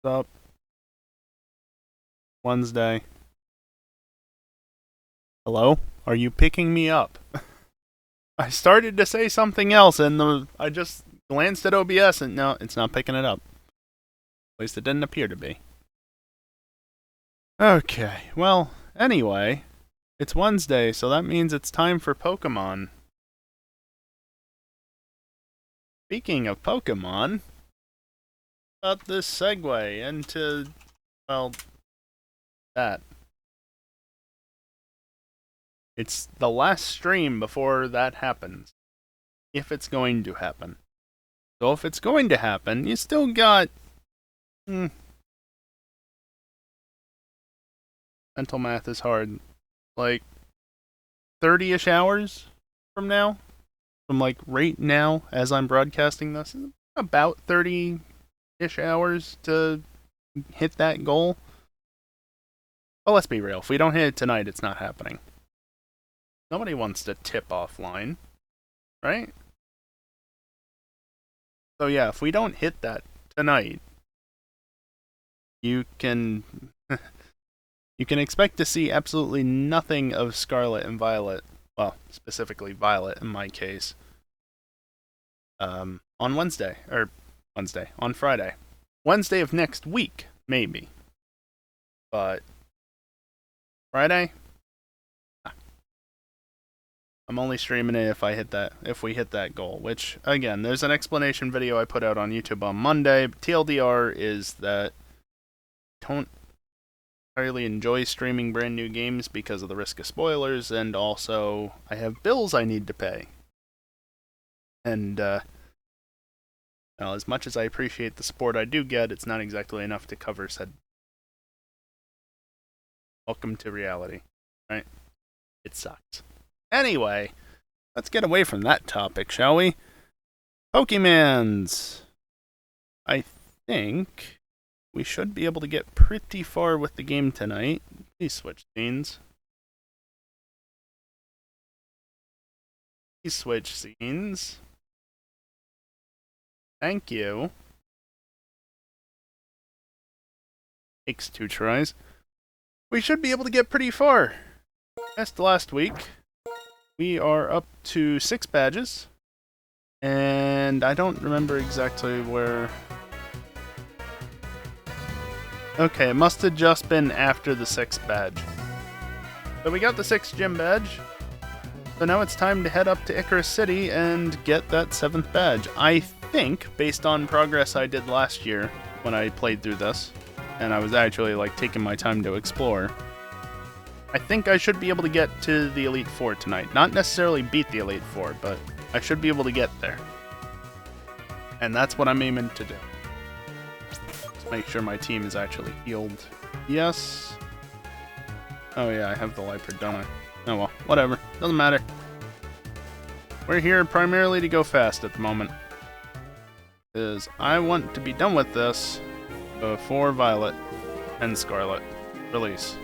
Up Wednesday. Hello? Are you picking me up? I started to say something else and I just glanced at OBS and no, it's not picking it up. At least it didn't appear to be. Okay, well, anyway, it's Wednesday, so that means it's time for Pokemon. Speaking of Pokemon, about this segue into, well, that. It's the last stream before that happens. If it's going to happen. So if it's going to happen, you still got... mental math is hard. Like, 30-ish hours from now? From, like, right now, as I'm broadcasting this? About 30-ish hours to hit that goal. Well, let's be real. If we don't hit it tonight, it's not happening. Nobody wants to tip offline, right? So yeah, if we don't hit that tonight, you can you can expect to see absolutely nothing of Scarlet and Violet. Well, specifically Violet in my case. On Wednesday, on Friday. Wednesday of next week, maybe. But Friday? I'm only streaming it if we hit that goal, which, again, there's an explanation video I put out on YouTube on Monday. TLDR is that I don't entirely enjoy streaming brand new games because of the risk of spoilers, and also I have bills I need to pay. And, well, as much as I appreciate the support I do get, it's not exactly enough to cover said. Welcome to reality, right? It sucks. Anyway, let's get away from that topic, shall we? Pokemans! I think we should be able to get pretty far with the game tonight. Please switch scenes. Please switch scenes. Thank you. Takes 2 tries. We should be able to get pretty far. As to last week, we are up to 6 badges. And I don't remember exactly where... Okay, it must have just been after the 6th badge. So we got the 6th gym badge. So now it's time to head up to Icarus City and get that 7th badge. I think, based on progress I did last year when I played through this, and I was actually like taking my time to explore, I think I should be able to get to the Elite Four tonight. Not necessarily beat the Elite Four, but I should be able to get there. And that's what I'm aiming to do. Let's make sure my team is actually healed. Yes. Oh yeah, I have the Liper, don't I? Oh well, whatever. Doesn't matter. We're here primarily to go fast at the moment. Because I want to be done with this before Violet and Scarlet release.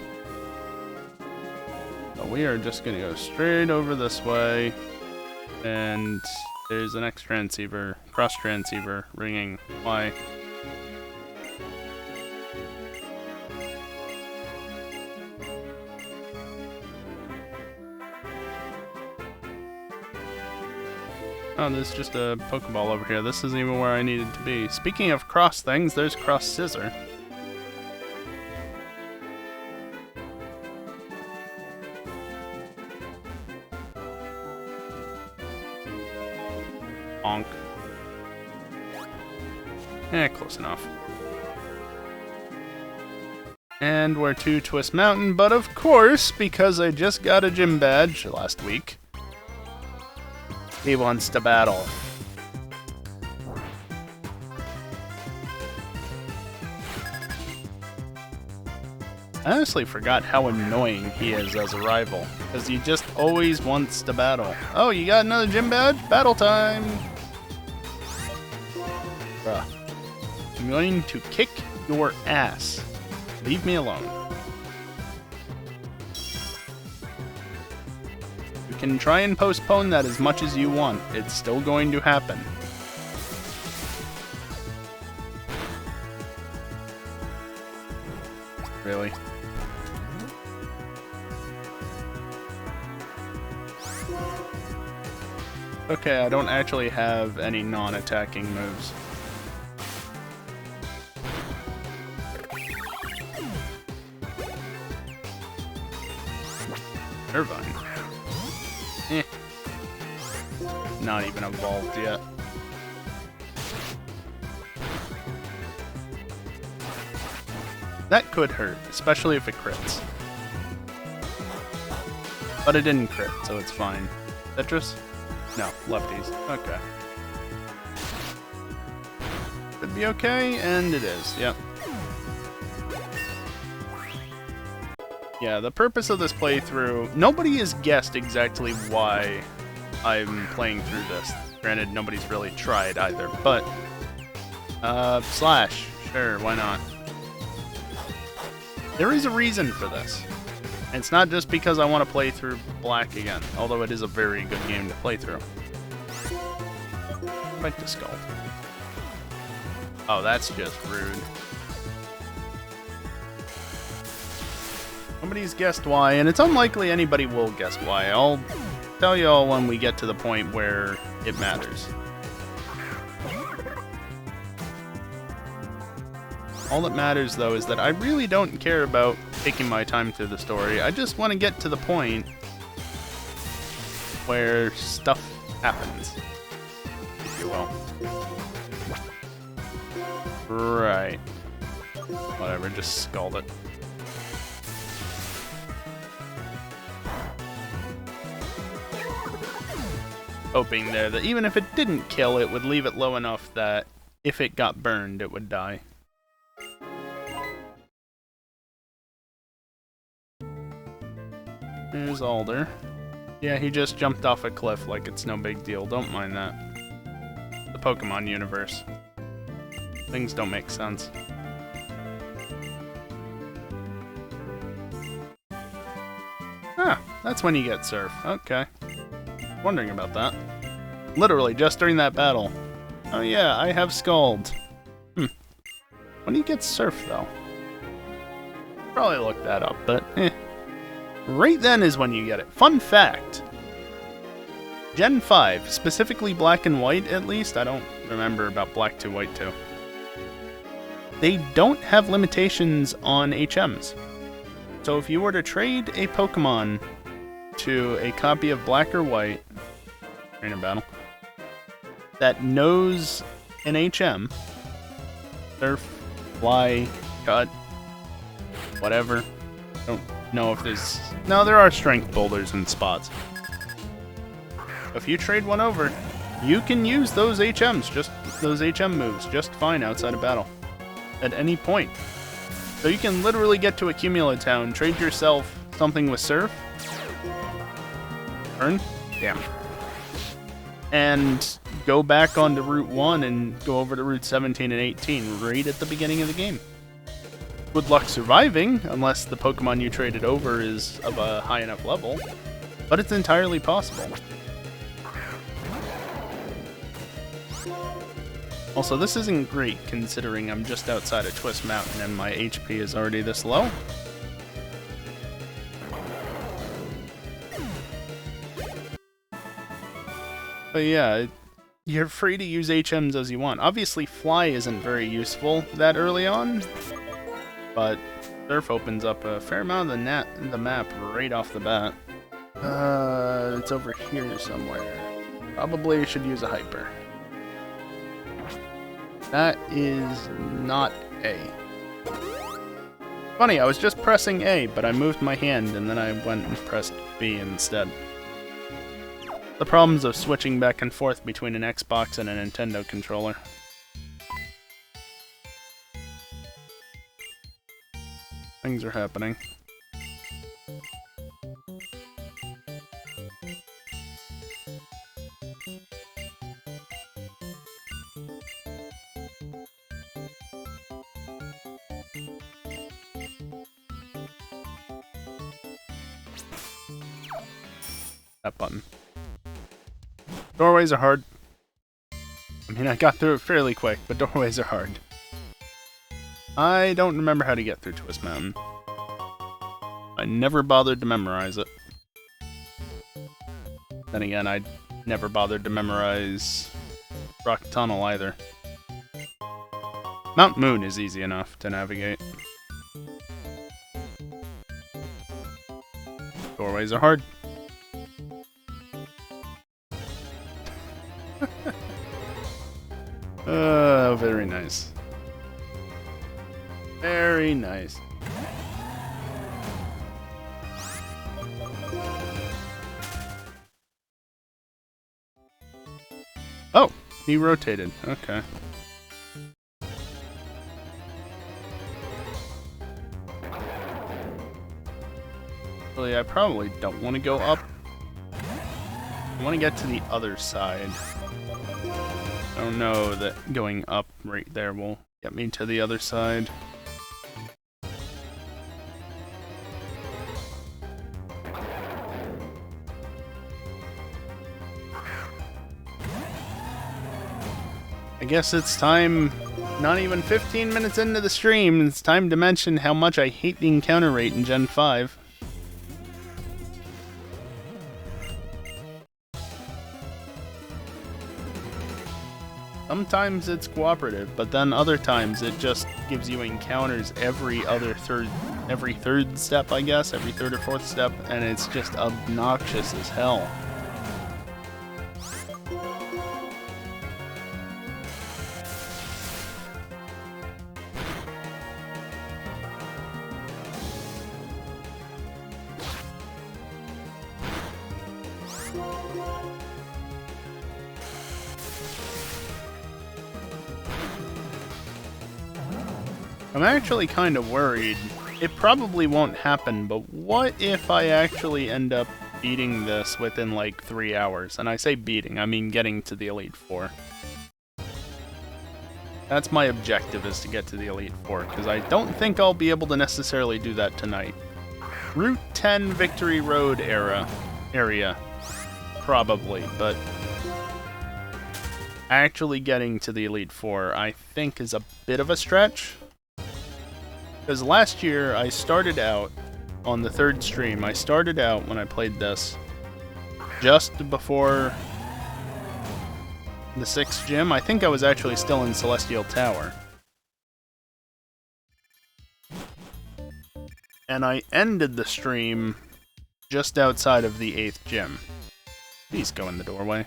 So we are just going to go straight over this way, and there's an X transceiver, cross transceiver ringing. Why? Oh, there's just a Pokeball over here. This isn't even where I needed to be. Speaking of cross things, there's Cross Scissor. Bonk. Close enough. And we're to Twist Mountain, but of course, because I just got a gym badge last week, he wants to battle. I honestly forgot how annoying he is as a rival, because he just always wants to battle. Oh, you got another gym badge? Battle time! Bruh. I'm going to kick your ass. Leave me alone. You can try and postpone that as much as you want. It's still going to happen. really. Okay, I don't actually have any non-attacking moves. Irvine. Eh. Not even evolved yet. That could hurt, especially if it crits. But it didn't crit, so it's fine. Citrus? No, lefties. Okay. Could be okay, and it is, yep. Yeah, the purpose of this playthrough, nobody has guessed exactly why I'm playing through this. Granted, nobody's really tried either, but... Slash. Sure, why not? There is a reason for this. And it's not just because I want to play through Black again, although it is a very good game to play through. Fight the skull. Oh, that's just rude. Nobody's guessed why, and it's unlikely anybody will guess why. I'll tell you all when we get to the point where it matters. All that matters, though, is that I really don't care about taking my time through the story. I just want to get to the point where stuff happens, if you will. Right. Whatever, just scald it. Hoping there that even if it didn't kill, it would leave it low enough that if it got burned, it would die. There's Alder. Yeah, he just jumped off a cliff like it's no big deal. Don't mind that. The Pokemon universe. Things don't make sense. Ah, that's when you get Surf. Okay. Wondering about that. Literally, just during that battle. Oh yeah, I have Scald. When do you get Surf, though? Probably look that up, but eh. Right then is when you get it. Fun fact. Gen 5, specifically Black and White at least, I don't remember about Black 2, White 2. They don't have limitations on HMs. So if you were to trade a Pokemon to a copy of Black or White, Trainer Battle, that knows an HM, Surf, Fly, Cut, whatever, don't know if there's... No, there are Strength Boulders and spots. If you trade one over, you can use those HMs, just those HM moves, just fine outside of battle. At any point. So you can literally get to Accumula Town, trade yourself something with Surf. Turn? Damn. And go back onto Route 1 and go over to Route 17 and 18 right at the beginning of the game. Good luck surviving, unless the Pokemon you traded over is of a high enough level. But it's entirely possible. Also, this isn't great, considering I'm just outside of Twist Mountain and my HP is already this low. But yeah, you're free to use HMs as you want. Obviously, Fly isn't very useful that early on, but Surf opens up a fair amount of the map right off the bat. It's over here somewhere. Probably should use a Hyper. That is not A. Funny, I was just pressing A, but I moved my hand and then I went and pressed B instead. The problems of switching back and forth between an Xbox and a Nintendo controller. Things are happening. That button. Doorways are hard. I mean, I got through it fairly quick, but doorways are hard. I don't remember how to get through Twist Mountain. I never bothered to memorize it. Then again, I never bothered to memorize Rock Tunnel either. Mount Moon is easy enough to navigate. Doorways are hard. Very nice. Very nice. Oh, he rotated. Okay. Really, I probably don't want to go up. I want to get to the other side. I don't know that going up right there will get me to the other side. I guess it's time, not even 15 minutes into the stream, it's time to mention how much I hate the encounter rate in Gen 5. Sometimes it's cooperative, but then other times it just gives you encounters every third step, I guess, every third or fourth step, and it's just obnoxious as hell. I'm actually kind of worried. It probably won't happen, but what if I actually end up beating this within like 3 hours? And I say beating, I mean getting to the Elite Four. That's my objective, is to get to the Elite Four, because I don't think I'll be able to necessarily do that tonight. Route 10 Victory Road area, probably, but actually getting to the Elite Four, I think, is a bit of a stretch. Because last year, I started out on the third stream. I started out when I played this just before the 6th gym. I think I was actually still in Celestial Tower. And I ended the stream just outside of the 8th gym. Please go in the doorway.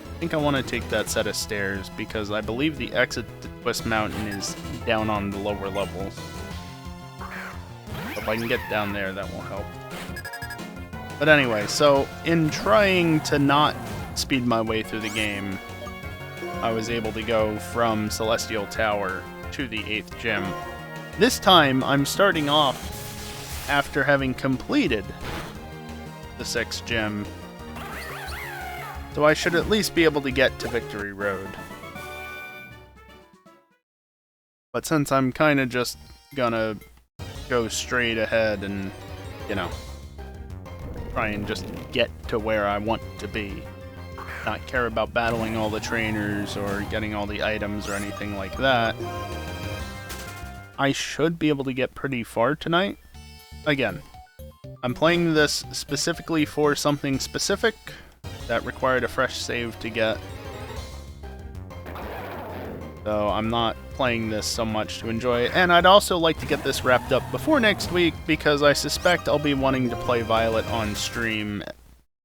I think I want to take that set of stairs because I believe the exit to Twist Mountain is down on the lower levels. So if I can get down there, that will help. But anyway, so in trying to not speed my way through the game, I was able to go from Celestial Tower to the 8th gym. This time, I'm starting off after having completed the 6th gym. So I should at least be able to get to Victory Road. But since I'm kind of just gonna go straight ahead and, you know, try and just get to where I want to be, not care about battling all the trainers or getting all the items or anything like that, I should be able to get pretty far tonight. Again, I'm playing this specifically for something specific that required a fresh save to get. So I'm not playing this so much to enjoy it. And I'd also like to get this wrapped up before next week because I suspect I'll be wanting to play Violet on stream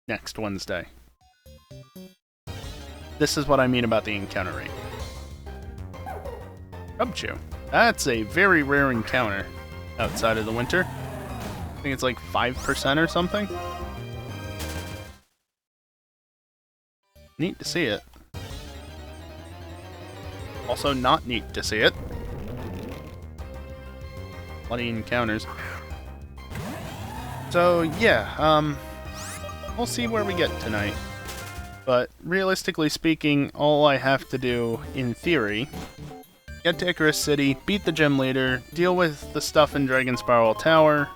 next Wednesday. This is what I mean about the encounter rate. Rubchew. That's a very rare encounter outside of the winter. I think it's like 5% or something. Neat to see it. Also not neat to see it. Bloody encounters. So yeah, we'll see where we get tonight. But realistically speaking, all I have to do, in theory, get to Icarus City, beat the gym leader, deal with the stuff in Dragon Spiral Tower,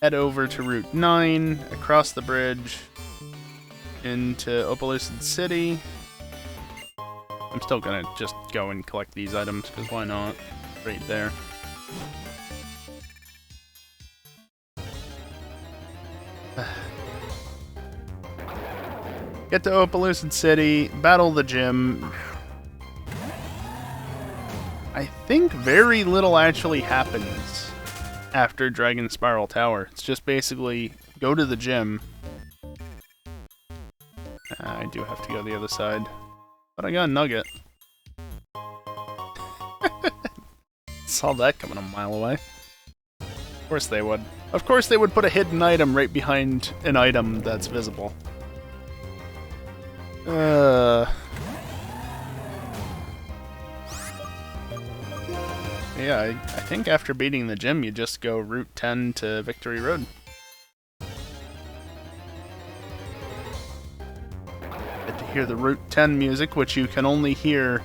head over to Route 9, across the bridge, into Opalucid City, I'm still gonna just go and collect these items, because why not? Right there. Get to Opalucid City, battle the gym. I think very little actually happens after Dragon Spiral Tower. It's just basically go to the gym. I do have to go the other side. But I got a nugget. Saw that coming a mile away. Of course they would. Of course they would put a hidden item right behind an item that's visible. Yeah, I think after beating the gym, you just go Route 10 to Victory Road. Get to hear the Route 10 music, which you can only hear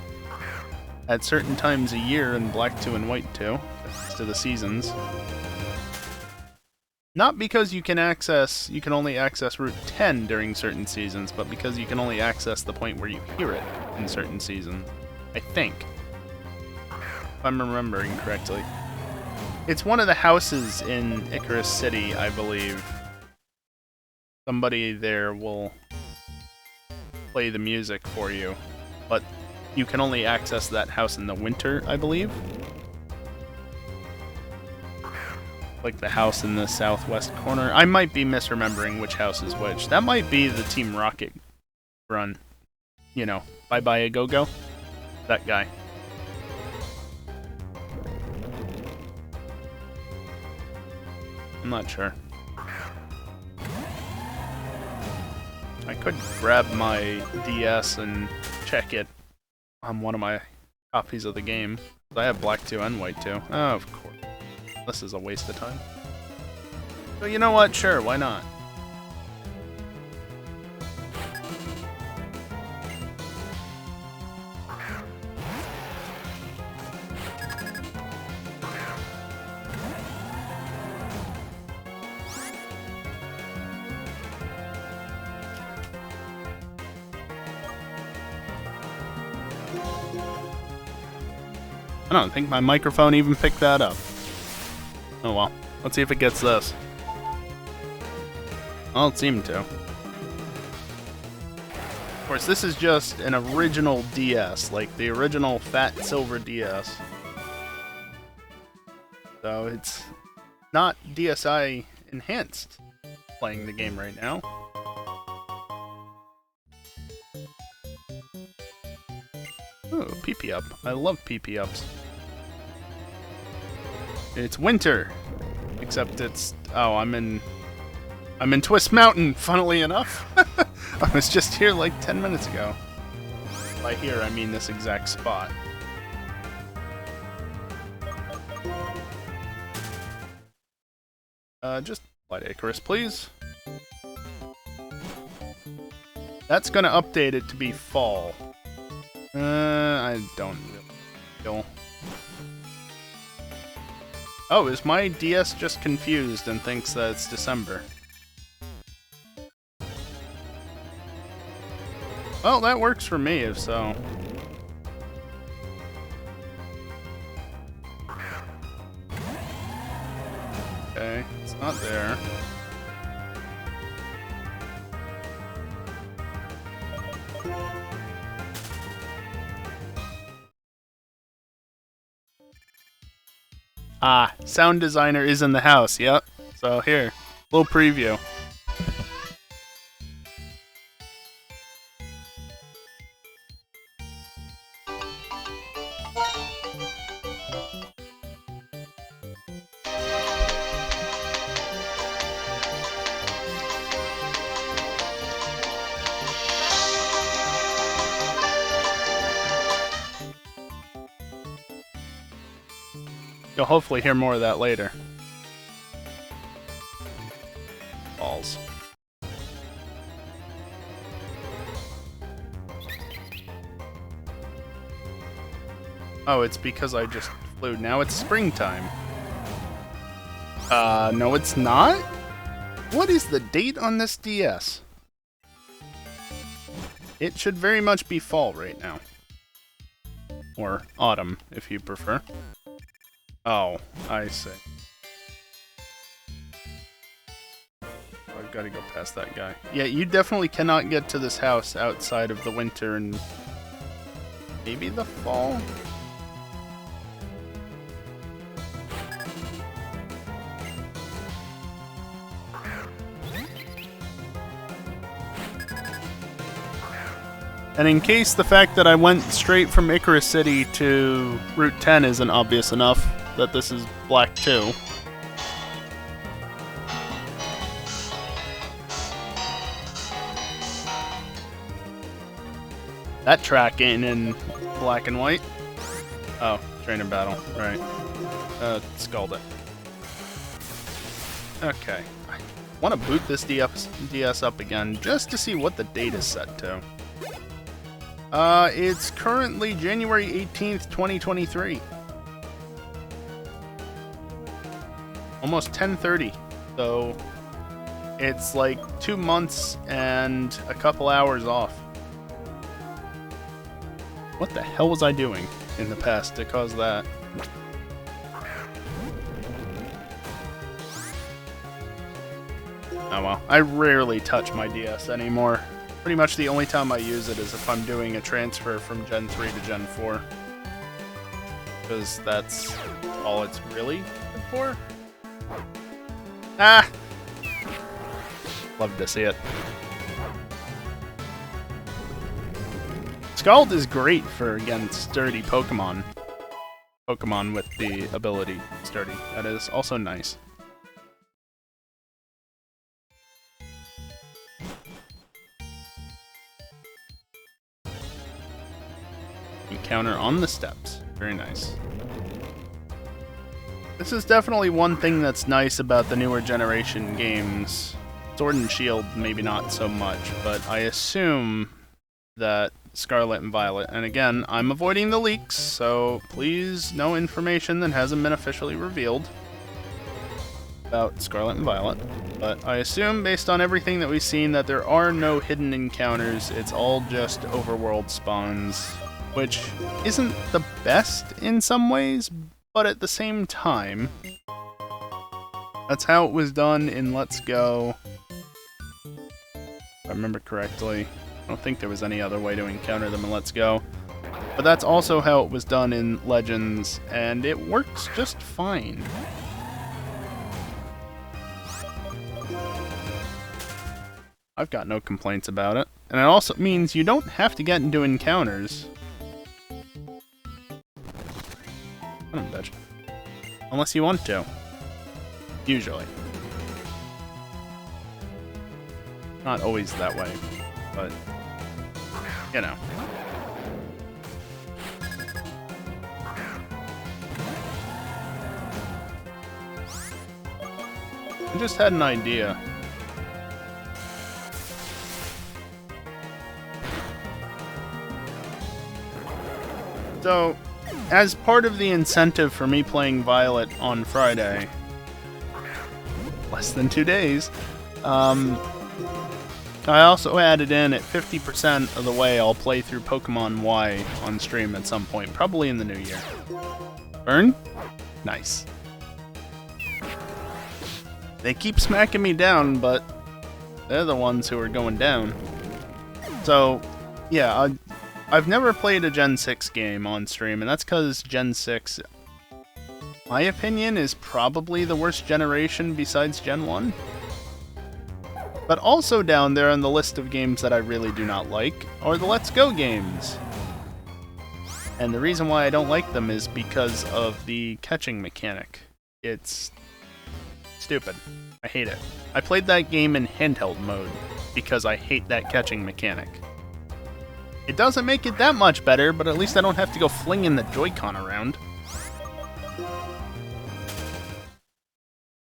at certain times a year in Black 2 and White 2, thanks to the seasons. Not because you can only access Route 10 during certain seasons, but because you can only access the point where you hear it in certain seasons. I think. If I'm remembering correctly. It's one of the houses in Icarus City, I believe. Somebody there will play the music for you, but you can only access that house in the winter, I believe. Like the house in the southwest corner. I might be misremembering which house is which. That might be the Team Rocket run. You know, Bye Bye A Go-Go. That guy. I'm not sure. I could grab my DS and check it on one of my copies of the game. I have Black 2 and White 2. Oh, of course. This is a waste of time. So you know what? Sure, why not? I don't think my microphone even picked that up. Oh well. Let's see if it gets this. Well, it seemed to. Of course, this is just an original DS, like the original fat silver DS. So it's not DSi enhanced playing the game right now. Ooh, PP up. I love PP ups. It's winter, except it's I'm in Twist Mountain. Funnily enough, I was just here like 10 minutes ago. By here, I mean this exact spot. Just Light Icarus, please. That's gonna update it to be fall. I don't really feel. Oh, is my DS just confused and thinks that it's December? Well, that works for me, if so. Okay, it's not there. Ah, sound designer is in the house, yep. So here, little preview. You'll hopefully hear more of that later. Balls. Oh, it's because I just flew. Now it's springtime. No it's not? What is the date on this DS? It should very much be fall right now. Or autumn, if you prefer. Oh, I see. I've got to go past that guy. Yeah, you definitely cannot get to this house outside of the winter and maybe the fall? And in case the fact that I went straight from Icarus City to Route 10 isn't obvious enough, that this is Black 2. That track ain't in black and white. Oh, trainer battle, right. Scald it. Okay. I want to boot this DS up again, just to see what the date is set to. It's currently January 18th, 2023. Almost 10:30, so it's like 2 months and a couple hours off. What the hell was I doing in the past to cause that? Oh well, I rarely touch my DS anymore. Pretty much the only time I use it is if I'm doing a transfer from Gen 3 to Gen 4. Because that's all it's really good for. Ah! Love to see it. Scald is great for, again, sturdy Pokemon. Pokemon with the ability sturdy. That is also nice. Encounter on the steps. Very nice. This is definitely one thing that's nice about the newer generation games. Sword and Shield, maybe not so much, but I assume that Scarlet and Violet, and again, I'm avoiding the leaks, so please, no information that hasn't been officially revealed about Scarlet and Violet. But I assume, based on everything that we've seen, that there are no hidden encounters. It's all just overworld spawns, which isn't the best in some ways, but at the same time, that's how it was done in Let's Go. If I remember correctly. I don't think there was any other way to encounter them in Let's Go. But that's also how it was done in Legends, and it works just fine. I've got no complaints about it. And it also means you don't have to get into encounters. Son of a bitch. Unless you want to. Usually. Not always that way, but you know. I just had an idea. So, as part of the incentive for me playing Violet on Friday, less than 2 days, I also added in at 50% of the way I'll play through Pokémon Y on stream at some point, probably in the new year. Burn? Nice. They keep smacking me down, but they're the ones who are going down. So, yeah, I've never played a Gen 6 game on stream, and that's because Gen 6, my opinion, is probably the worst generation besides Gen 1. But also down there on the list of games that I really do not like are the Let's Go games. And the reason why I don't like them is because of the catching mechanic. It's stupid. I hate it. I played that game in handheld mode because I hate that catching mechanic. It doesn't make it that much better, but at least I don't have to go flinging the Joy-Con around.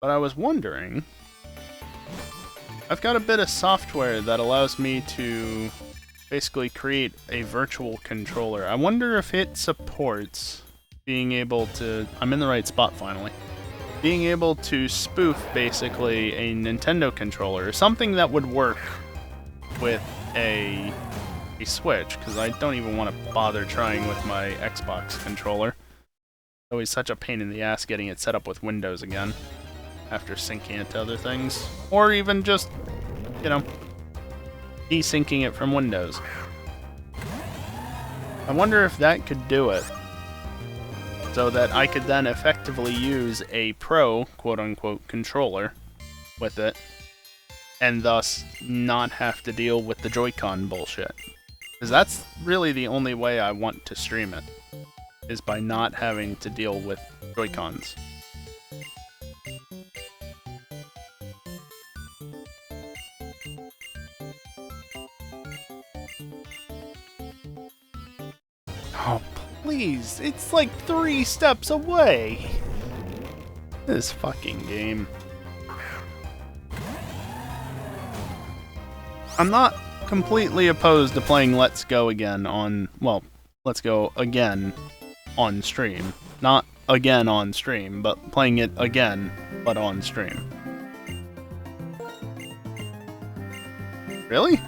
But I was wondering, I've got a bit of software that allows me to basically create a virtual controller. I wonder if it supports being able to... I'm in the right spot finally. Being able to spoof basically a Nintendo controller, something that would work with a a Switch, because I don't even want to bother trying with my Xbox controller. Always such a pain in the ass getting it set up with Windows again, after syncing it to other things. Or even just, you know, desyncing it from Windows. I wonder if that could do it, so that I could then effectively use a pro, quote-unquote, controller with it, and thus not have to deal with the Joy-Con bullshit. Because that's really the only way I want to stream it, is by not having to deal with Joy-Cons. Oh, please! It's like 3 steps away! This fucking game. I'm not completely opposed to playing Let's Go again on... well, Let's Go again on stream. Not again on stream, but playing it again, but on stream. Really?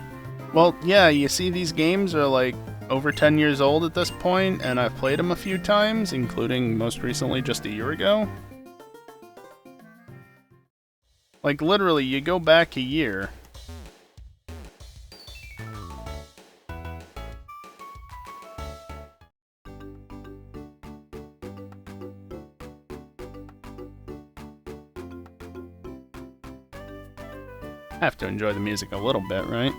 Well, yeah, you see these games are like over 10 years old at this point, and I've played them a few times, including most recently just a year ago. Like, literally, you go back a year. Have to enjoy the music a little bit, right?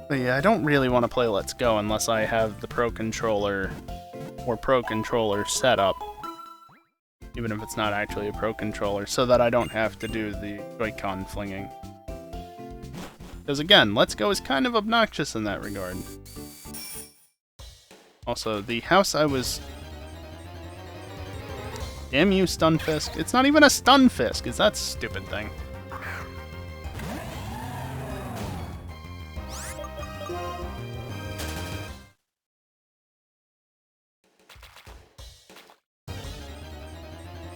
But yeah, I don't really want to play Let's Go unless I have the Pro Controller or Pro Controller set up, even if it's not actually a Pro Controller, so that I don't have to do the Joy-Con flinging. Because again, Let's Go is kind of obnoxious in that regard. Also, the house I was... Damn you, Stunfisk. It's not even a Stunfisk, it's that stupid thing.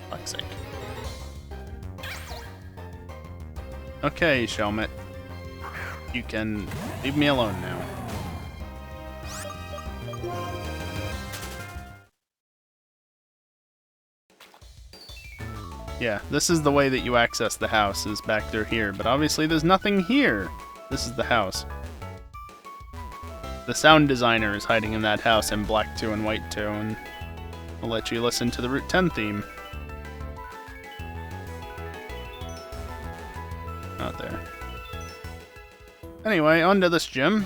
Fuck's sake. Okay, Shelmet. You can leave me alone now. Yeah, this is the way that you access the house, is back through here, but obviously there's nothing here. This is the house. The sound designer is hiding in that house in black 2 and white 2, and I'll let you listen to the Route 10 theme. Not there. Anyway, on to this gym.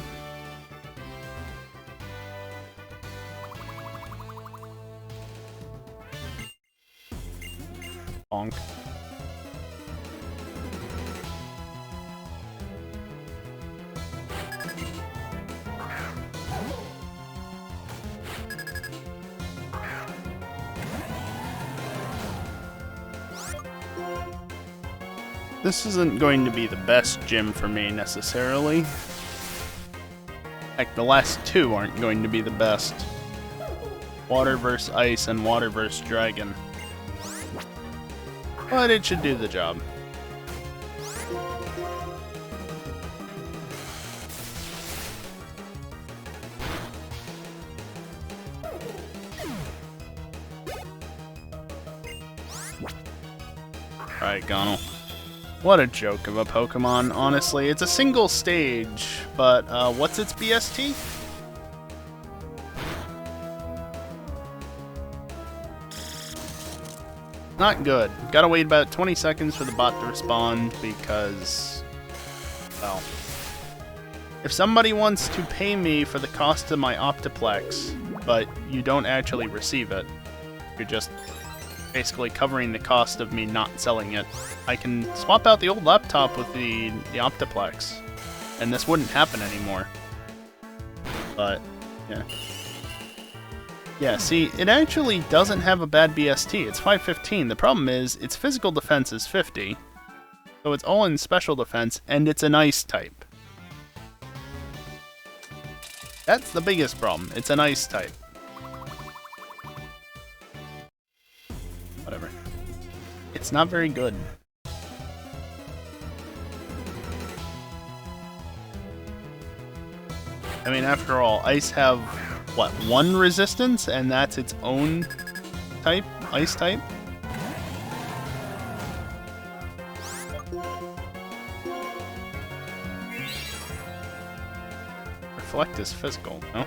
Bonk. This isn't going to be the best gym for me, necessarily. Heck, the last 2 aren't going to be the best. Water vs. Ice and Water vs. Dragon. But it should do the job. Alright, Gonal. What a joke of a Pokemon, honestly. It's a single stage, but what's its BST? Not good. Gotta wait about 20 seconds for the bot to respond because, well, if somebody wants to pay me for the cost of my Optiplex, but you don't actually receive it, you're just basically covering the cost of me not selling it, I can swap out the old laptop with the Optiplex, and this wouldn't happen anymore. But, yeah. Yeah, see, it actually doesn't have a bad BST. It's 515. The problem is, its physical defense is 50. So it's all in special defense, and it's an ice type. That's the biggest problem. It's an ice type. Whatever. whatever. It's not very good. I mean, after all, ice have, what, 1 resistance? And that's its own type? Ice type? Reflect is physical, no?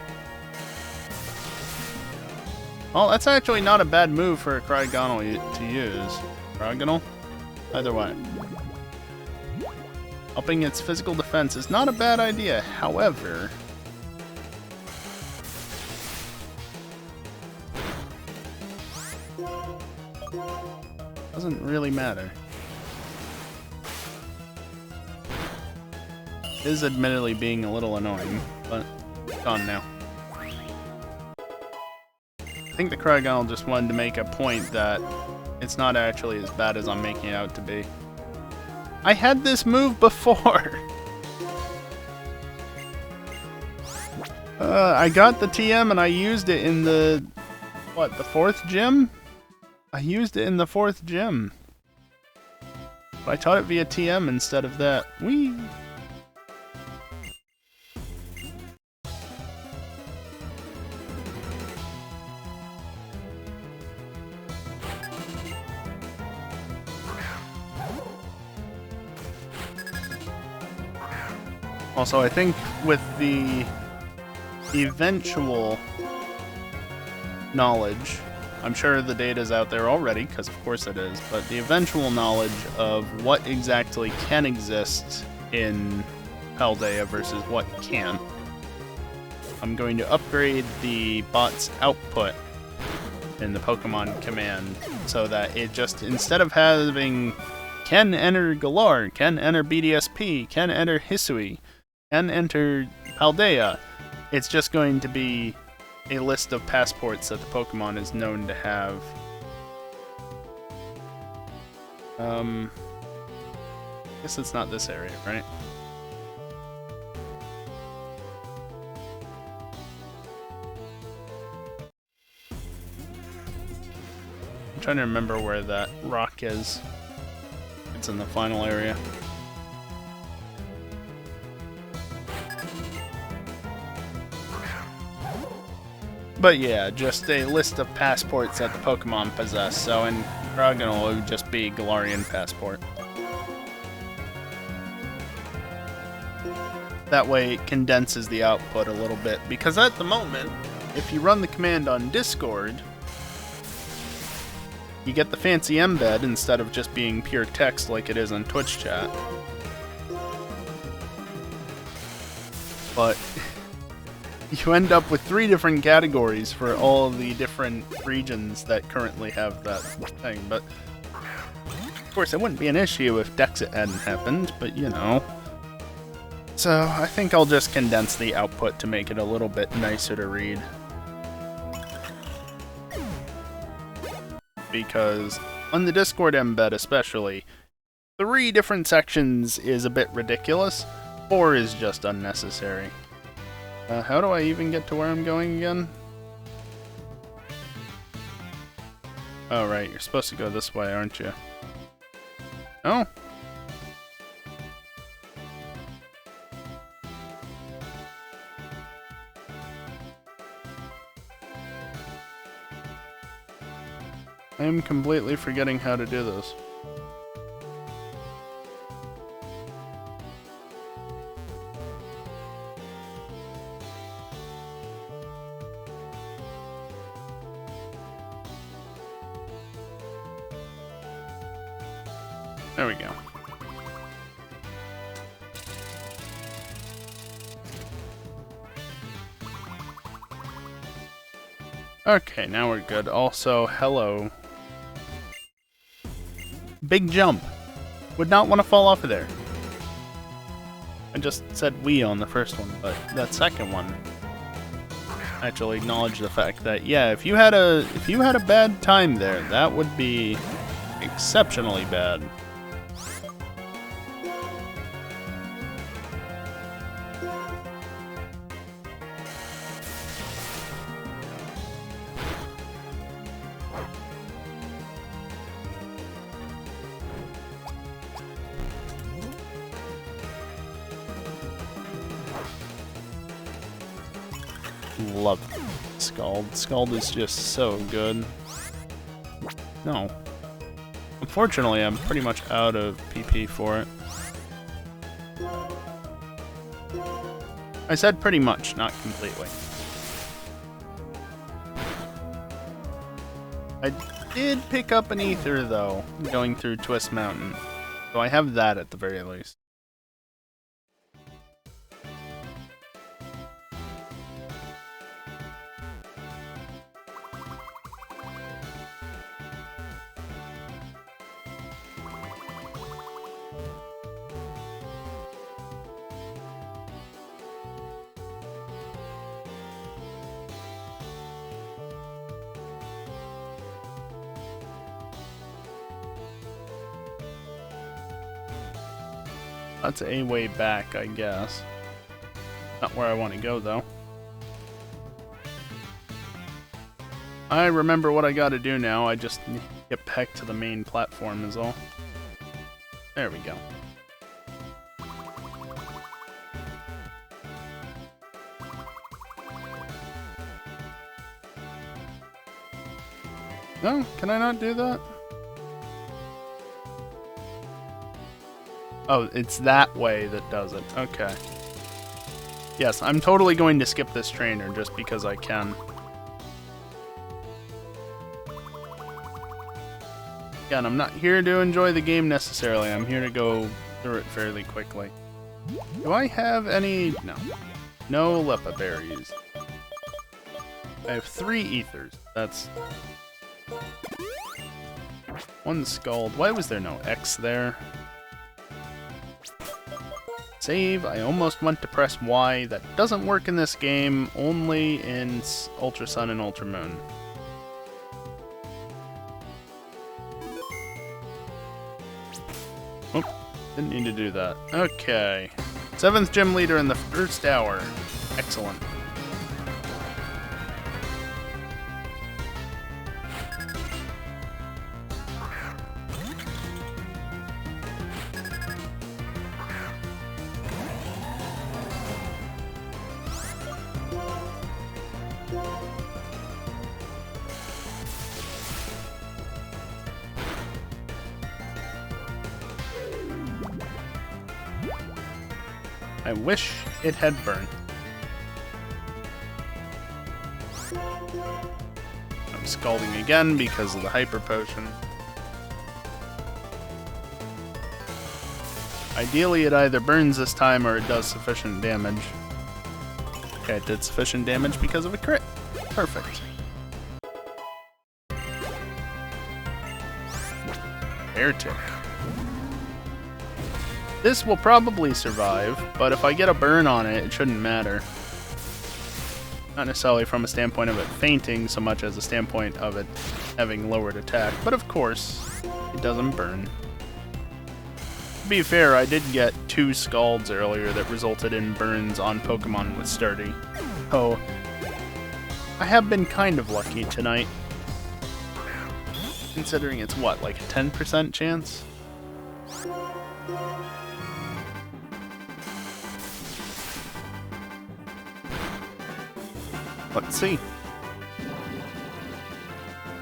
Well, that's actually not a bad move for a Cryogonal to use. Cryogonal? Either way. Upping its physical defense is not a bad idea, however... doesn't really matter. It is admittedly being a little annoying, but gone now. I think the Cryogonal just wanted to make a point that it's not actually as bad as I'm making it out to be. I had this move before! I got the TM and I used it in the... what, the 4th gym? I used it in the 4th gym. But I taught it via TM instead of that. Whee! Also, I think with the eventual knowledge, I'm sure the data's out there already, because of course it is, but the eventual knowledge of what exactly can exist in Paldea versus what can't, I'm going to upgrade the bot's output in the Pokemon command so that it just, instead of having can enter Galar, can enter BDSP, can enter Hisui, can enter Paldea, it's just going to be a list of passports that the Pokemon is known to have. I guess it's not this area, right? I'm trying to remember where that rock is. It's in the final area. But yeah, just a list of passports that the Pokemon possess. So in Cryogonal, it would just be Galarian passport. That way it condenses the output a little bit. Because at the moment, if you run the command on Discord, you get the fancy embed instead of just being pure text like it is on Twitch chat. But you end up with 3 different categories for all of the different regions that currently have that thing, but of course it wouldn't be an issue if Dexit hadn't happened, but you know. So I think I'll just condense the output to make it a little bit nicer to read. Because on the Discord embed especially, 3 different sections is a bit ridiculous, 4 is just unnecessary. How do I even get to where I'm going again? Oh, right. You're supposed to go this way, aren't you? No? I am completely forgetting how to do this. There we go. Okay, now we're good. Also, hello. Big jump. Would not want to fall off of there. I just said we on the first one, but that second one actually acknowledged the fact that, yeah, if you had a bad time there, that would be exceptionally bad. love Scald. Scald is just so good. No. Unfortunately, I'm pretty much out of PP for it. I said pretty much, not completely. I did pick up an ether, though, going through Twist Mountain. So I have that at the very least. That's a way back, I guess. Not where I want to go, though. I remember what I gotta do now. I just need to get back to the main platform is all. There we go. No? Can I not do that? Oh, it's that way that does it. Okay. Yes, I'm totally going to skip this trainer just because I can. Again, I'm not here to enjoy the game necessarily. I'm here to go through it fairly quickly. Do I have any? No. No Lepa berries. I have 3 ethers. That's... 1 Scald. Why was there no X there? Save. I almost went to press Y. That doesn't work in this game, only in Ultra Sun and Ultra Moon. Oh, didn't need to do that. Okay. 7th gym leader in the first hour. Excellent. I wish it had burnt. I'm scalding again because of the hyper potion. Ideally, it either burns this time or it does sufficient damage. Okay, it did sufficient damage because of a crit. Perfect. Air tick. This will probably survive, but if I get a burn on it, it shouldn't matter. Not necessarily from a standpoint of it fainting, so much as a standpoint of it having lowered attack. But of course, it doesn't burn. To be fair, I did get 2 Scalds earlier that resulted in burns on Pokemon with Sturdy. So, I have been kind of lucky tonight. Considering it's what, like a 10% chance? Let's see.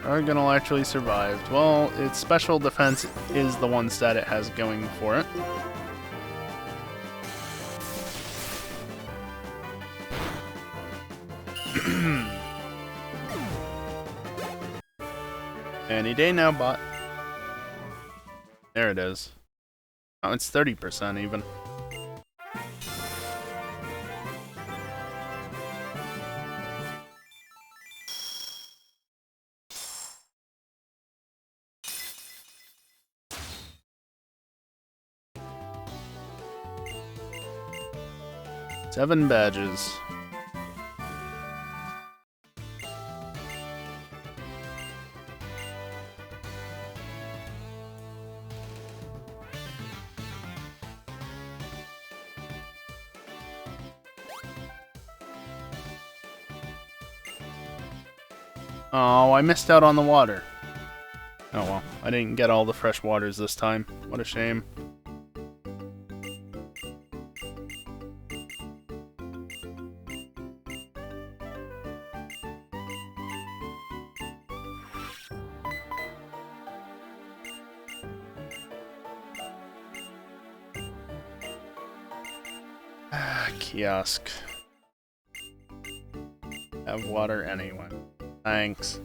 Argonal actually survived. Well, its special defense is the one stat it has going for it. Any day now, bot. There it is. Oh, it's 30% even. Seven badges. Oh, I missed out on the water. Oh well, I didn't get all the fresh waters this time. What a shame. Kiosk. Have water anyway. Thanks.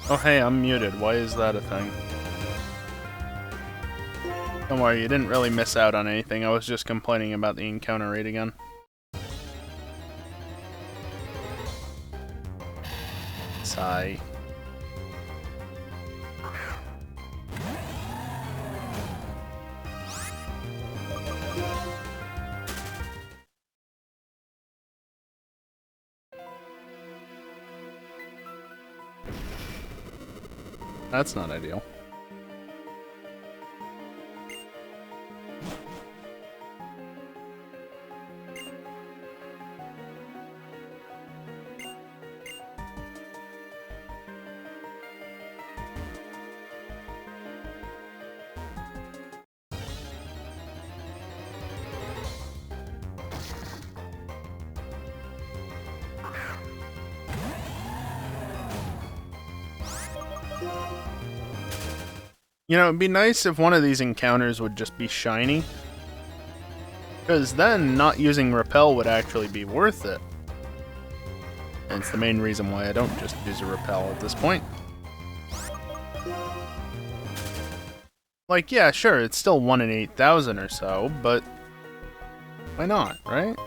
Oh hey, I'm muted. Why is that a thing? Don't worry, you didn't really miss out on anything. I was just complaining about the encounter rate again. Sigh. That's not ideal. You know, it'd be nice if one of these encounters would just be shiny. Because then not using Repel would actually be worth it. And it's the main reason why I don't just use a Repel at this point. Like, yeah, sure, it's still 1 in 8,000 or so, but why not, right?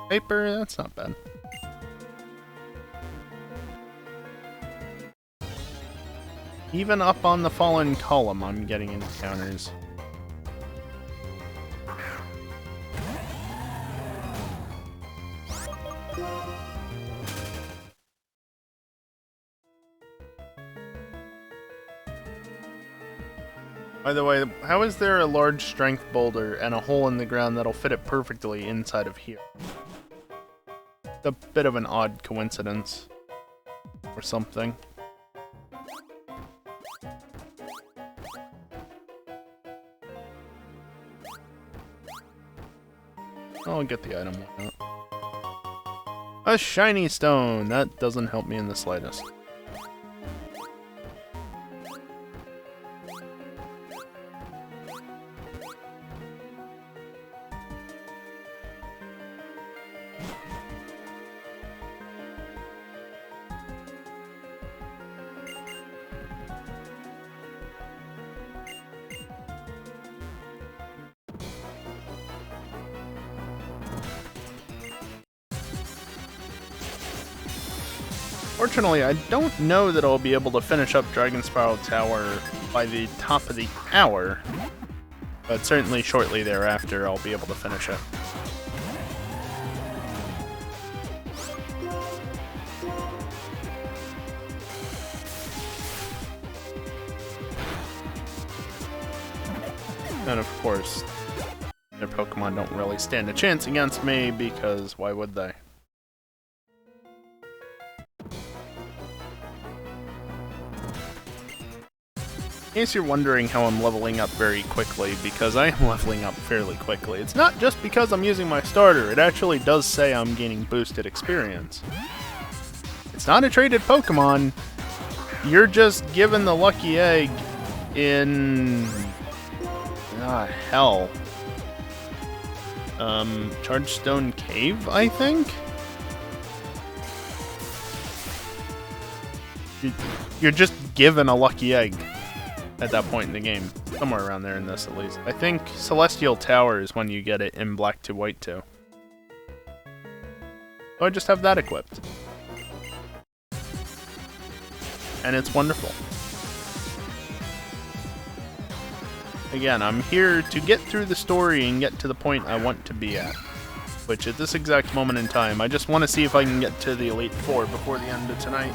Paper, that's not bad. Even up on the fallen column, I'm getting encounters. By the way, how is there a large strength boulder and a hole in the ground that'll fit it perfectly inside of here? It's a bit of an odd coincidence. Or something. I'll get the item, why not? A shiny stone! That doesn't help me in the slightest. Fortunately, I don't know that I'll be able to finish up Dragon Spiral Tower by the top of the hour, but certainly shortly thereafter I'll be able to finish it. And of course, Their Pokemon don't really stand a chance against me because why would they? In case you're wondering how I'm leveling up very quickly, because I am leveling up fairly quickly. It's not just because I'm using my starter, it actually does say I'm gaining boosted experience. It's not a traded Pokemon, you're just given the lucky egg in... hell. Chargestone Cave, I think? You're just given a lucky egg at that point in the game. Somewhere around there in this, at least. I think Celestial Tower is when you get it in Black to White 2. So I just have that equipped. And it's wonderful. Again, I'm here to get through the story and get to the point I want to be at. Which, at this exact moment in time, I just want to see if I can get to the Elite Four before the end of tonight.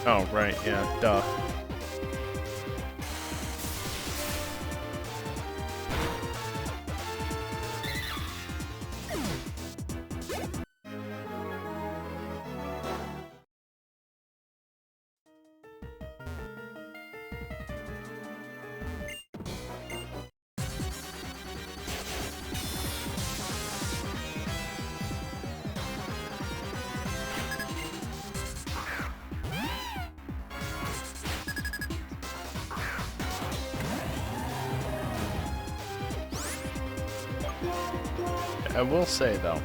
Oh, right, yeah, duh. I will say, though,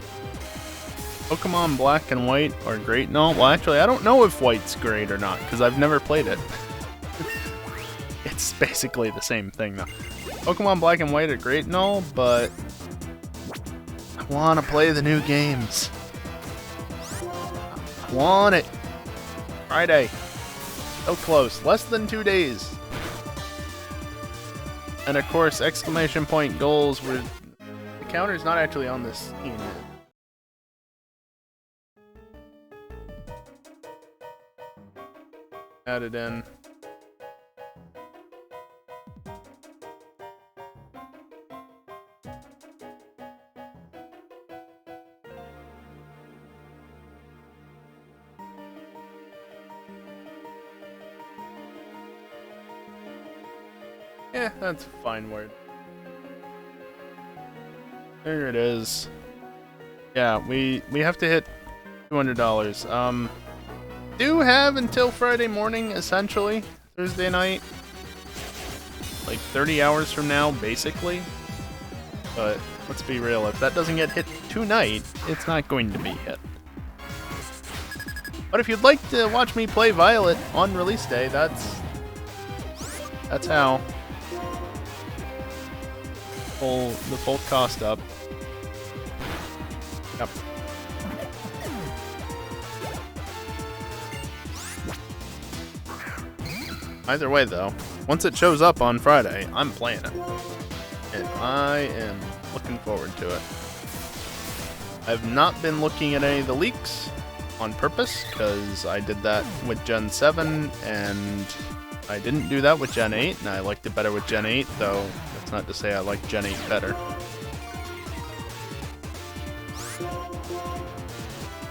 Pokemon Black and White are great and all. Well, actually, I don't know if White's great or not, because I've never played it. It's basically the same thing, though. Pokemon Black and White are great and all, but I want to play the new games. I want it. Friday. So close. Less than 2 days. And of course, exclamation point goals were... The counter's not actually on this scene. Add it in. Yeah, that's a fine word. There it is. Yeah, we have to hit $200. Do have until Friday morning, essentially. Thursday night. Like 30 hours from now, basically. But let's be real, if that doesn't get hit tonight, it's not going to be hit. But if you'd like to watch me play Violet on release day, that's how. Pull the full cost up. Yep. Either way, though, once it shows up on Friday, I'm playing it. And I am looking forward to it. I've not been looking at any of the leaks on purpose, because I did that with Gen 7, and I didn't do that with Gen 8, and I liked it better with Gen 8, though that's not to say I like Gen 8 better.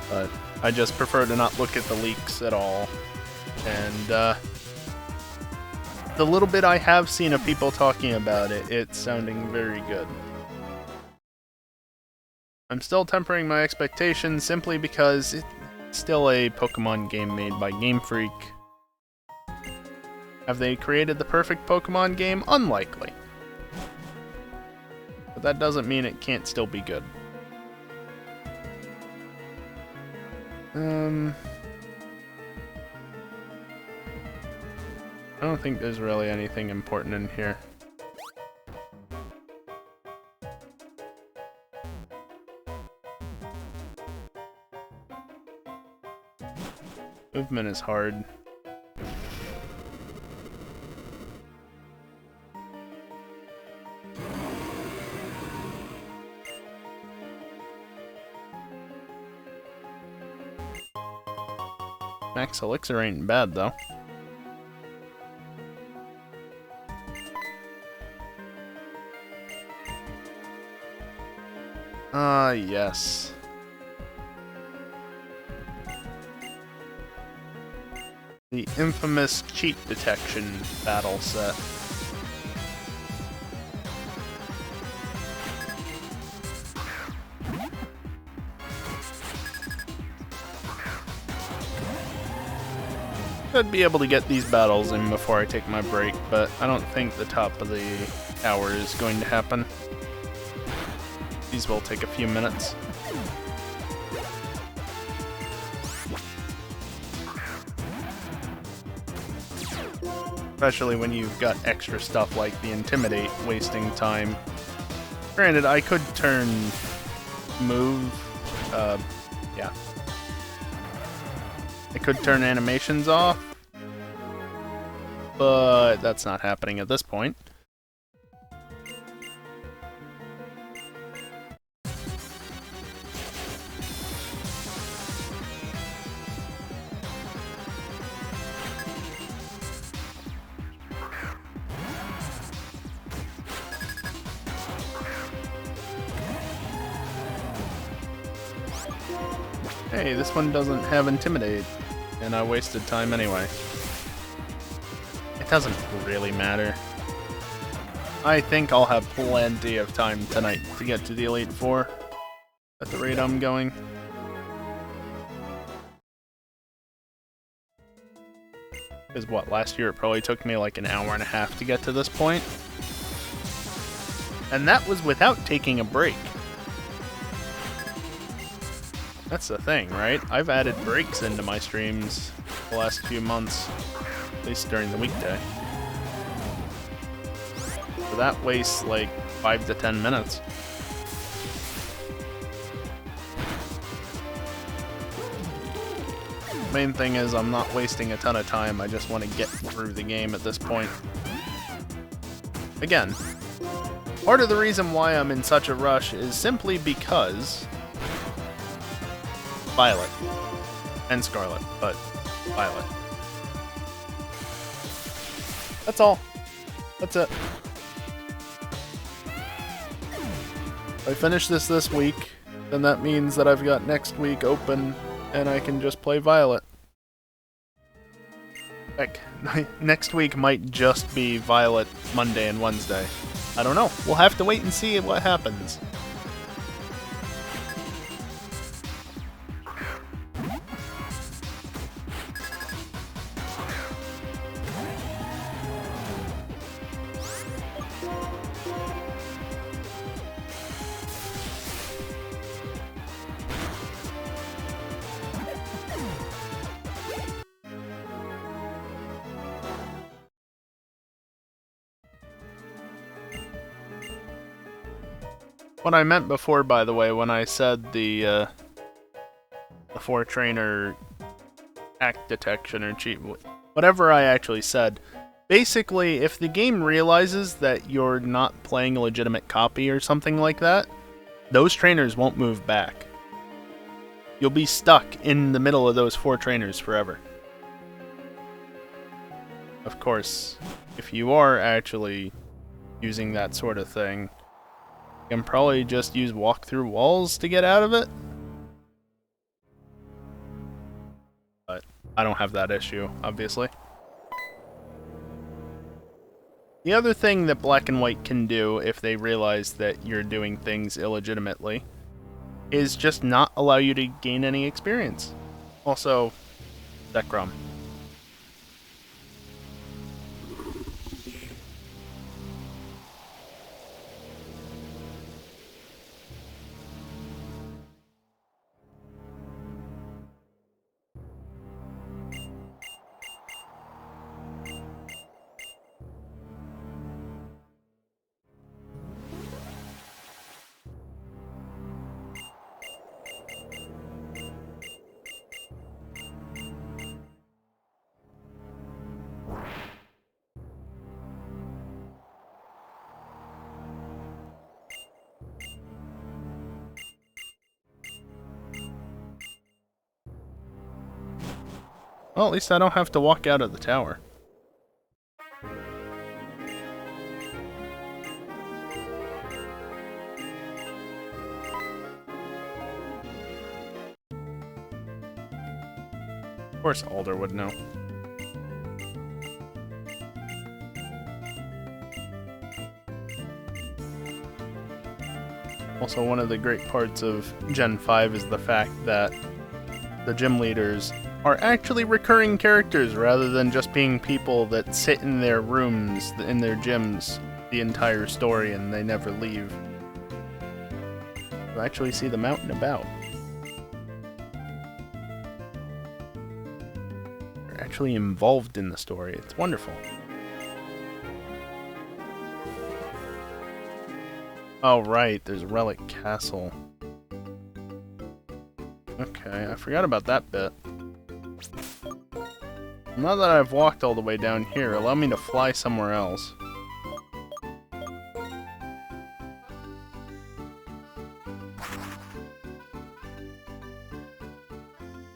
But I just prefer to not look at the leaks at all. And the little bit I have seen of people talking about it, it's sounding very good. I'm still tempering my expectations simply because it's still a Pokemon game made by Game Freak. Have they created the perfect Pokemon game? Unlikely. But that doesn't mean it can't still be good. I don't think there's really anything important in here. Movement is hard. Max Elixir ain't bad, though. Ah, yes. The infamous cheat detection battle set. Should be able to get these battles in before I take my break, but I don't think the top of the hour is going to happen. These will take a few minutes. Especially when you've got extra stuff like the Intimidate wasting time. Granted, I could turn move, yeah. I could turn animations off, but that's not happening at this point. Hey, this one doesn't have Intimidate, and I wasted time anyway. It doesn't really matter. I think I'll have plenty of time tonight to get to the Elite Four at the rate I'm going. Because what, last year it probably took me like an hour and a half to get to this point. And that was without taking a break. That's the thing, right? I've added breaks into my streams the last few months, at least during the weekday. So that wastes like 5 to 10 minutes. Main thing is I'm not wasting a ton of time, I just want to get through the game at this point. Again, part of the reason why I'm in such a rush is simply because Violet. And Scarlet, but Violet. That's all. That's it. If I finish this week, then that means that I've got next week open and I can just play Violet. Heck, next week might just be Violet Monday and Wednesday. I don't know. We'll have to wait and see what happens. What I meant before, by the way, when I said the 4-trainer act detection or cheat, whatever I actually said, basically, if the game realizes that you're not playing a legitimate copy or something like that, those trainers won't move back. You'll be stuck in the middle of those 4 trainers forever. Of course, if you are actually using that sort of thing, you can probably just use walk through walls to get out of it. But I don't have that issue, obviously. The other thing that Black and White can do if they realize that you're doing things illegitimately is just not allow you to gain any experience. Also, Zekrom. Well, at least I don't have to walk out of the tower. Of course Alder would know. Also, one of the great parts of Gen 5 is the fact that the gym leaders are actually recurring characters rather than just being people that sit in their rooms, in their gyms, the entire story and they never leave. You actually see them out and about. They're actually involved in the story. It's wonderful. Oh, right, there's Relic Castle. Okay, I forgot about that bit. Now that I've walked all the way down here, allow me to fly somewhere else.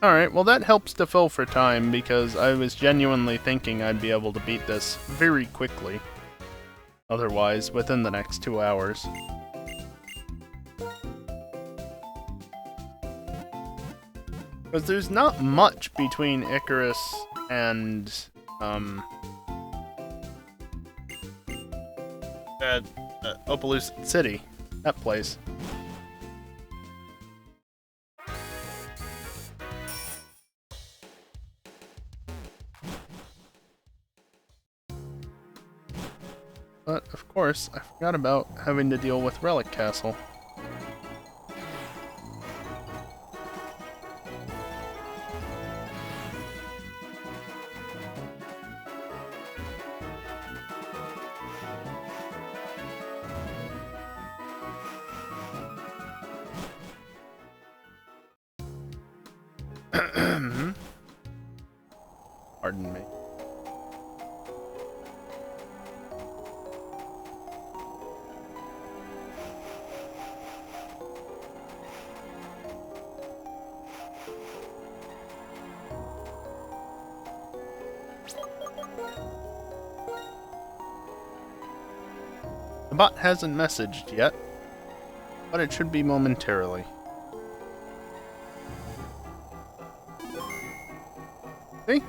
Alright, well that helps to fill for time, because I was genuinely thinking I'd be able to beat this very quickly. Otherwise, within the next 2 hours. Because there's not much between Icarus and, Opaloosa City. That place. But, of course, I forgot about having to deal with Relic Castle. Pardon me. The bot hasn't messaged yet, but it should be momentarily. See?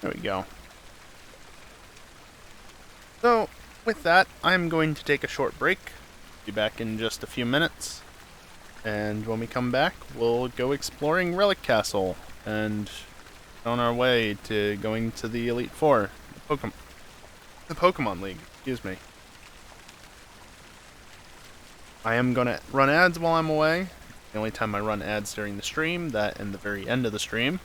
There we go. So, with that, I'm going to take a short break. Be back in just a few minutes. And when we come back, we'll go exploring Relic Castle and on our way to going to the Elite Four, the Pokemon League, excuse me. I am gonna run ads while I'm away. The only time I run ads during the stream, that and the very end of the stream.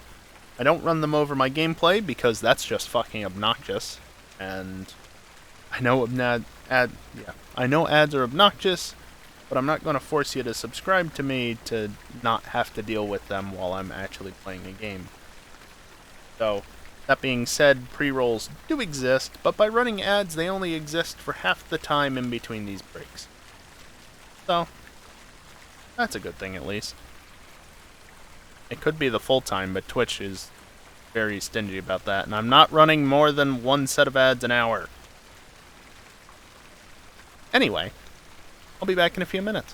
I don't run them over my gameplay because that's just fucking obnoxious. And I know I know ads are obnoxious, but I'm not going to force you to subscribe to me to not have to deal with them while I'm actually playing a game. So, that being said, pre-rolls do exist, but by running ads, they only exist for half the time in between these breaks. So, that's a good thing at least. It could be the full time, but Twitch is very stingy about that, and I'm not running more than one set of ads an hour. Anyway, I'll be back in a few minutes.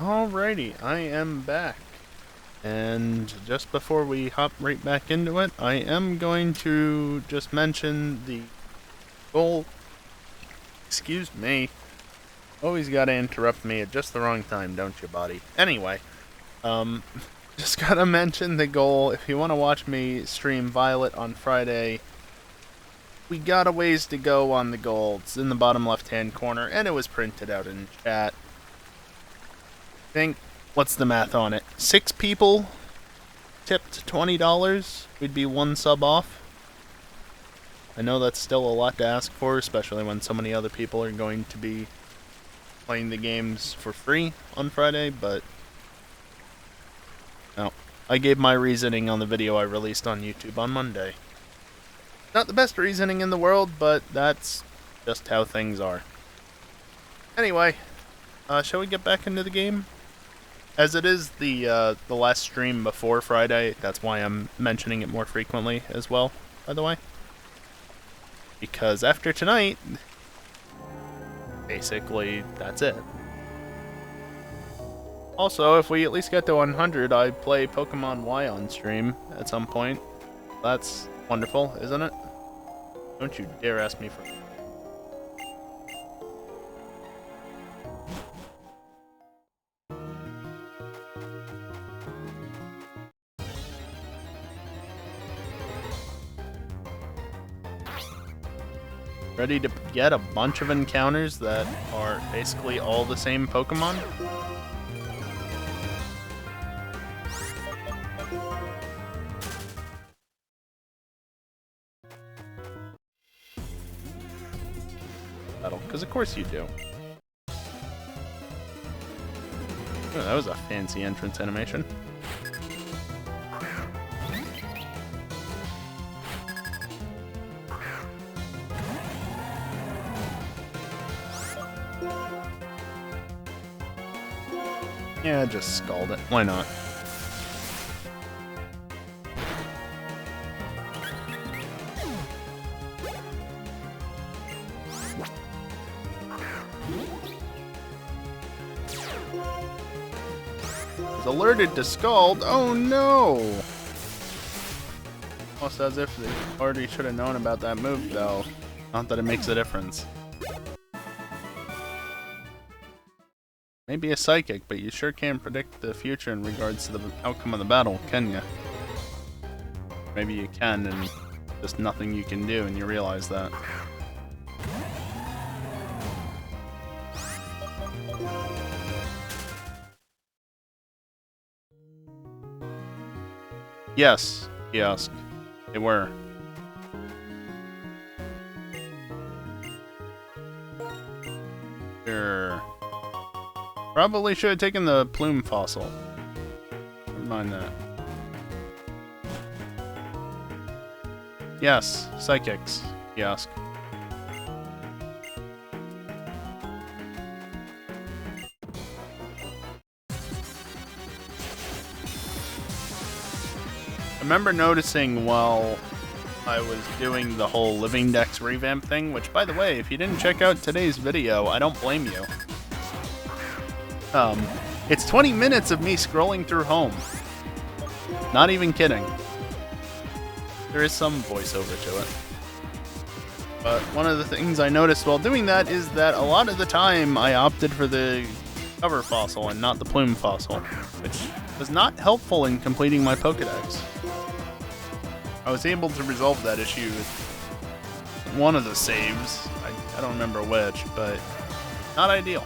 Alrighty, I am back. And just before we hop right back into it, I am going to just mention the goal. Excuse me. Always gotta interrupt me at just the wrong time, don't you, buddy? Anyway, just gotta mention the goal. If you want to watch me stream Violet on Friday, we got a ways to go on the goal. It's in the bottom left-hand corner, and it was printed out in chat. I think, what's the math on it? 6 people tipped $20, we'd be 1 sub off. I know that's still a lot to ask for, especially when so many other people are going to be playing the games for free on Friday, but no. I gave my reasoning on the video I released on YouTube on Monday. Not the best reasoning in the world, but that's just how things are. Anyway, shall we get back into the game? As it is the last stream before Friday, that's why I'm mentioning it more frequently as well, by the way. Because after tonight, basically, that's it. Also, if we at least get to 100, I play Pokémon Y on stream at some point. That's wonderful, isn't it? Don't you dare ask me for... Ready to get a bunch of encounters that are basically all the same Pokemon? Because of course you do. Oh, that was a fancy entrance animation. Yeah, just scald it. Why not? Is alerted to scald. Oh no! Almost as if they already should have known about that move, though. Not that it makes a difference. Maybe a psychic, but you sure can't predict the future in regards to the outcome of the battle, can you? Maybe you can, and just nothing you can do, and you realize that. Yes, kiosk. They were. Sure. Probably should have taken the plume fossil. Never mind that. Yes, psychics. Kiosk. I remember noticing while I was doing the whole Living Dex revamp thing, which, by the way, if you didn't check out today's video, I don't blame you. It's 20 minutes of me scrolling through home. Not even kidding. There is some voiceover to it. But one of the things I noticed while doing that is that a lot of the time I opted for the cover fossil and not the plume fossil, which was not helpful in completing my Pokedex. I was able to resolve that issue with one of the saves. I don't remember which, but not ideal.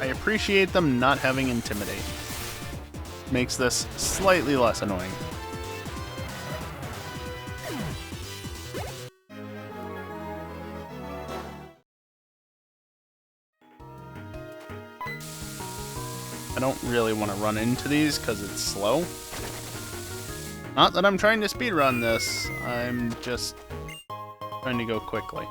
I appreciate them not having Intimidate. Makes this slightly less annoying. I don't really want to run into these because it's slow. Not that I'm trying to speedrun this, I'm just trying to go quickly.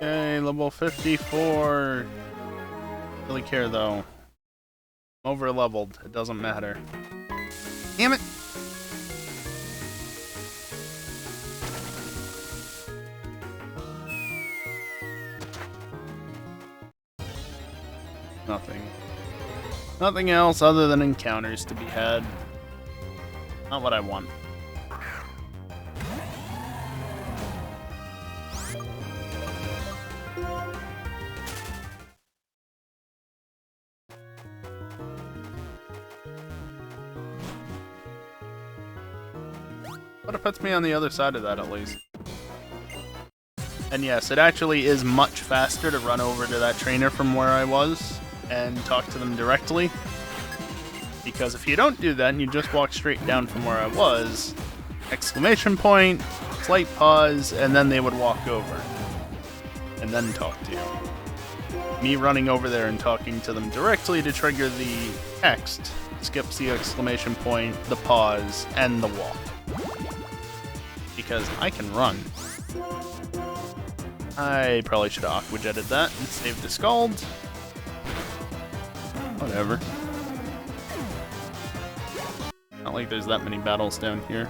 Okay, level 54. Really care though. I'm over leveled. It doesn't matter. Damn it! Nothing. Nothing else other than encounters to be had. Not what I want. But it puts me on the other side of that at least. And yes, it actually is much faster to run over to that trainer from where I was and talk to them directly. Because if you don't do that and you just walk straight down from where I was, exclamation point, slight pause, and then they would walk over. And then talk to you. Me running over there and talking to them directly to trigger the text skips the exclamation point, the pause, and the walk. Because I can run. I probably should have aqua jetted that and saved the scald. Whatever. Not like there's that many battles down here.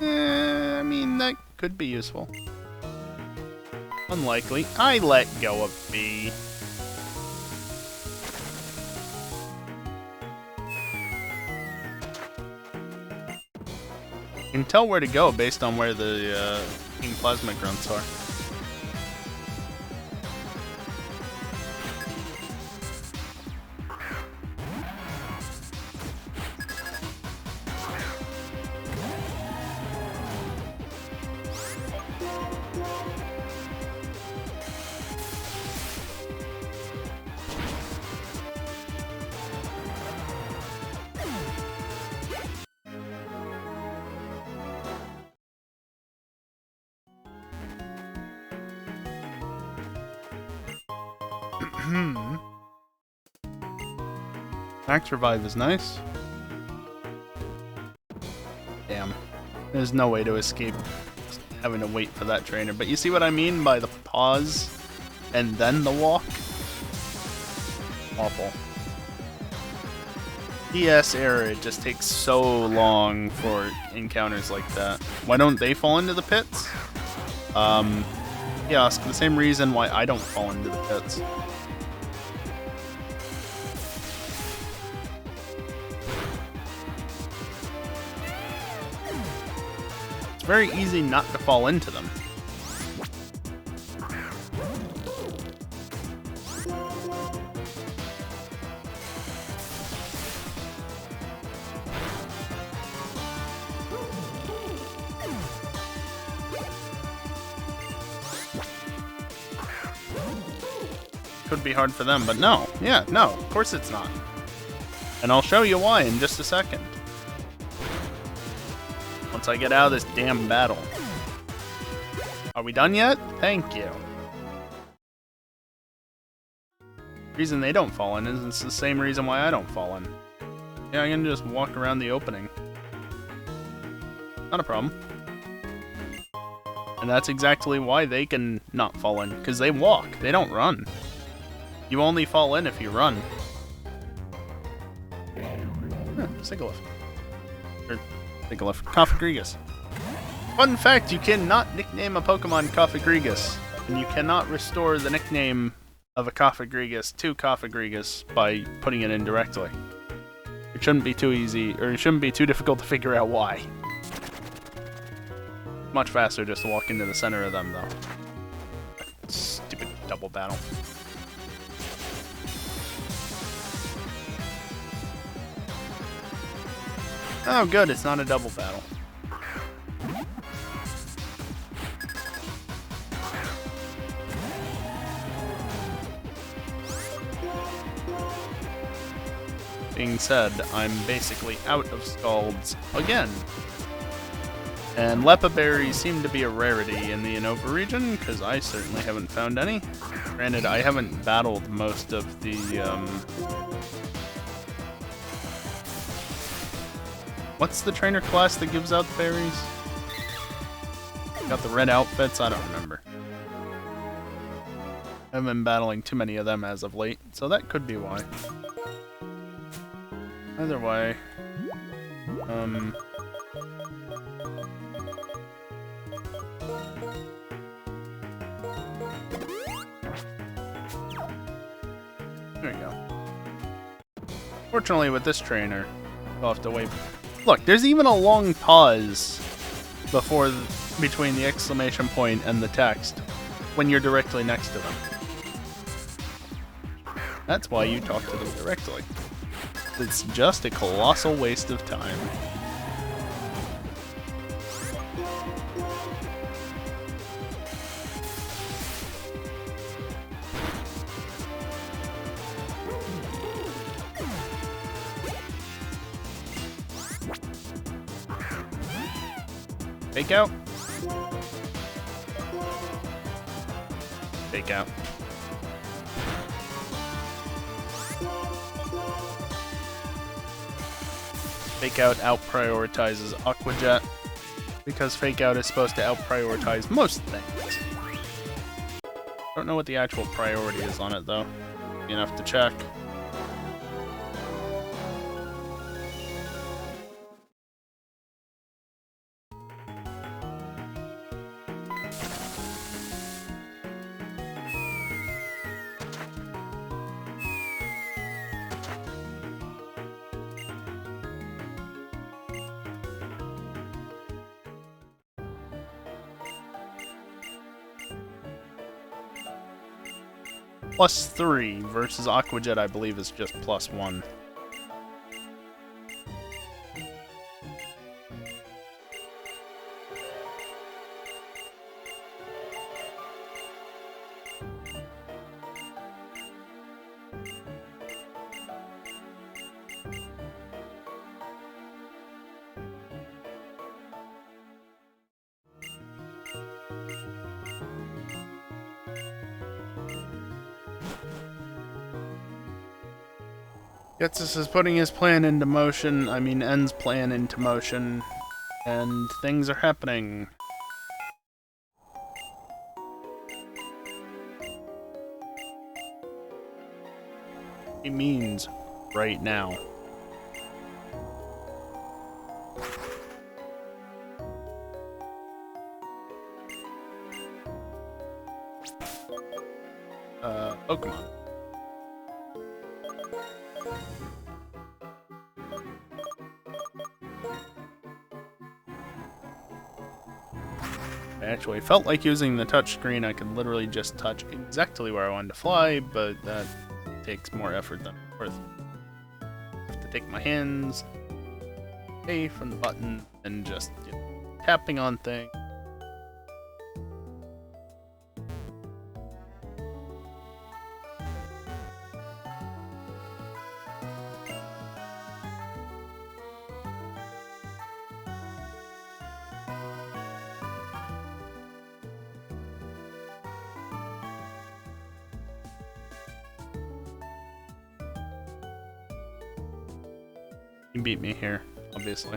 I mean, that could be useful. Unlikely. I let go of B. You can tell where to go based on where the King Plasma Grunts are. Max Revive is nice. Damn. There's no way to escape just having to wait for that trainer. But you see what I mean by the pause and then the walk? Awful. DS era, it just takes so long for encounters like that. Why don't they fall into the pits? Yeah, it's the same reason why I don't fall into the pits. It's very easy not to fall into them. Could be hard for them, but no. Yeah, no, of course it's not. And I'll show you why in just a second. Once I get out of this damn battle. Are we done yet? Thank you. The reason they don't fall in is it's the same reason why I don't fall in. Yeah, I can just walk around the opening. Not a problem. And that's exactly why they can not fall in, because they walk, they don't run. You only fall in if you run. Sigilyph. Or Sigilyph. Cofagrigus. Fun fact, you cannot nickname a Pokemon Cofagrigus. And you cannot restore the nickname of a Cofagrigus to Cofagrigus by putting it in directly. It shouldn't be too easy, or it shouldn't be too difficult to figure out why. Much faster just to walk into the center of them, though. Stupid double battle. Oh good, it's not a double battle. Being said, I'm basically out of scalds again. And Lepa berries seem to be a rarity in the Unova region, because I certainly haven't found any. Granted, I haven't battled most of the What's the trainer class that gives out fairies? Got the red outfits? I don't remember. I've been battling too many of them as of late, so that could be why. Either way, there you go. Fortunately, with this trainer, we'll have to wait. Look, there's even a long pause between the exclamation point and the text when you're directly next to them. That's why you talk to them directly. It's just a colossal waste of time. Fake out. Fake out. Fake out out-prioritizes Aqua Jet, because Fake Out is supposed to out-prioritize most things. Don't know what the actual priority is on it, though. Be enough to check. +3 versus Aqua Jet, I believe, is just +1. Getsus is putting his plan into motion, I mean N's plan into motion, and things are happening. He means right now. Pokemon. I actually felt like using the touchscreen. I could literally just touch exactly where I wanted to fly, but that takes more effort than it's worth. I have to take my hands away from the button and just tapping on things. You beat me here, obviously.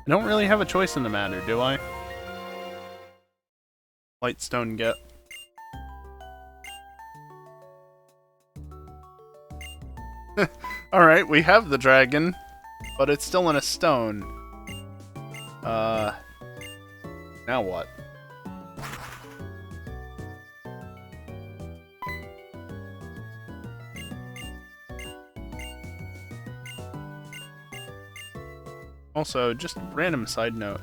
I don't really have a choice in the matter, do I? Lightstone get. Alright, we have the dragon, but it's still in a stone. Now what? Also, just a random side note.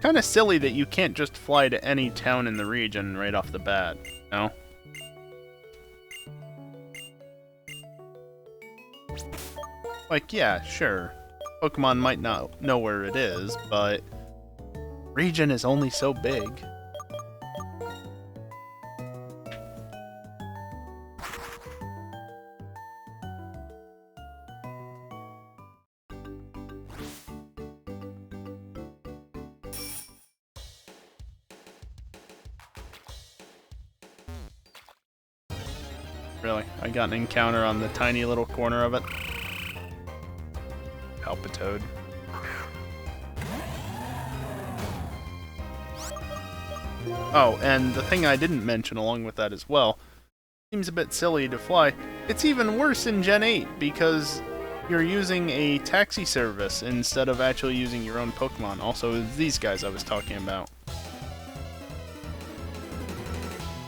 Kinda silly that you can't just fly to any town in the region right off the bat, no? Like, yeah, sure. Pokemon might not know where it is, but region is only so big. Really, I got an encounter on the tiny little corner of it. Palpitoad. Oh, and the thing I didn't mention along with that as well, seems a bit silly to fly. It's even worse in Gen 8 because you're using a taxi service instead of actually using your own Pokemon. Also, these guys I was talking about.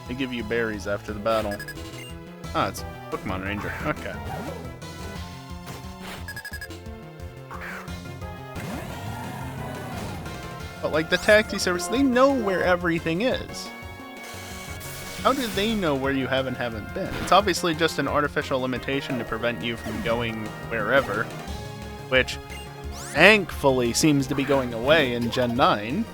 They give you berries after the battle. Ah, it's Pokemon Ranger. Okay. But like the taxi service, they know where everything is. How do they know where you haven't been? It's obviously just an artificial limitation to prevent you from going wherever, which thankfully seems to be going away in Gen 9.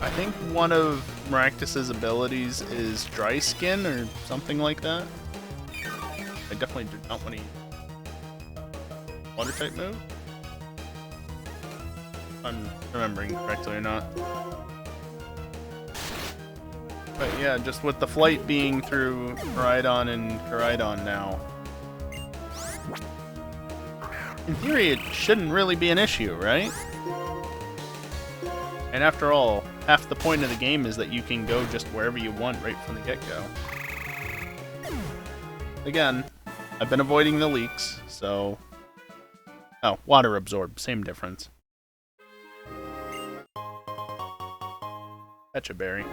I think one of Maractus's abilities is Dry Skin or something like that. I definitely do not want to use Water type move. If I'm remembering correctly or not. But yeah, just with the flight being through Koraidon and Koraidon now. In theory, it shouldn't really be an issue, right? And after all, half the point of the game is that you can go just wherever you want right from the get-go. Again, I've been avoiding the leaks, so... Oh, water absorb, same difference. Fetch a berry.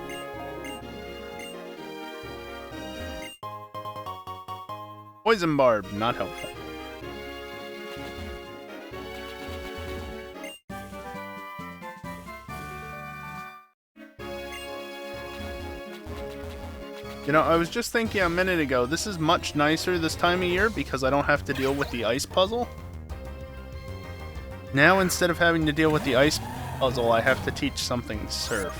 Poison barb, not helpful. You know, I was just thinking a minute ago, this is much nicer this time of year because I don't have to deal with the ice puzzle. Now, instead of having to deal with the ice puzzle, I have to teach something surf.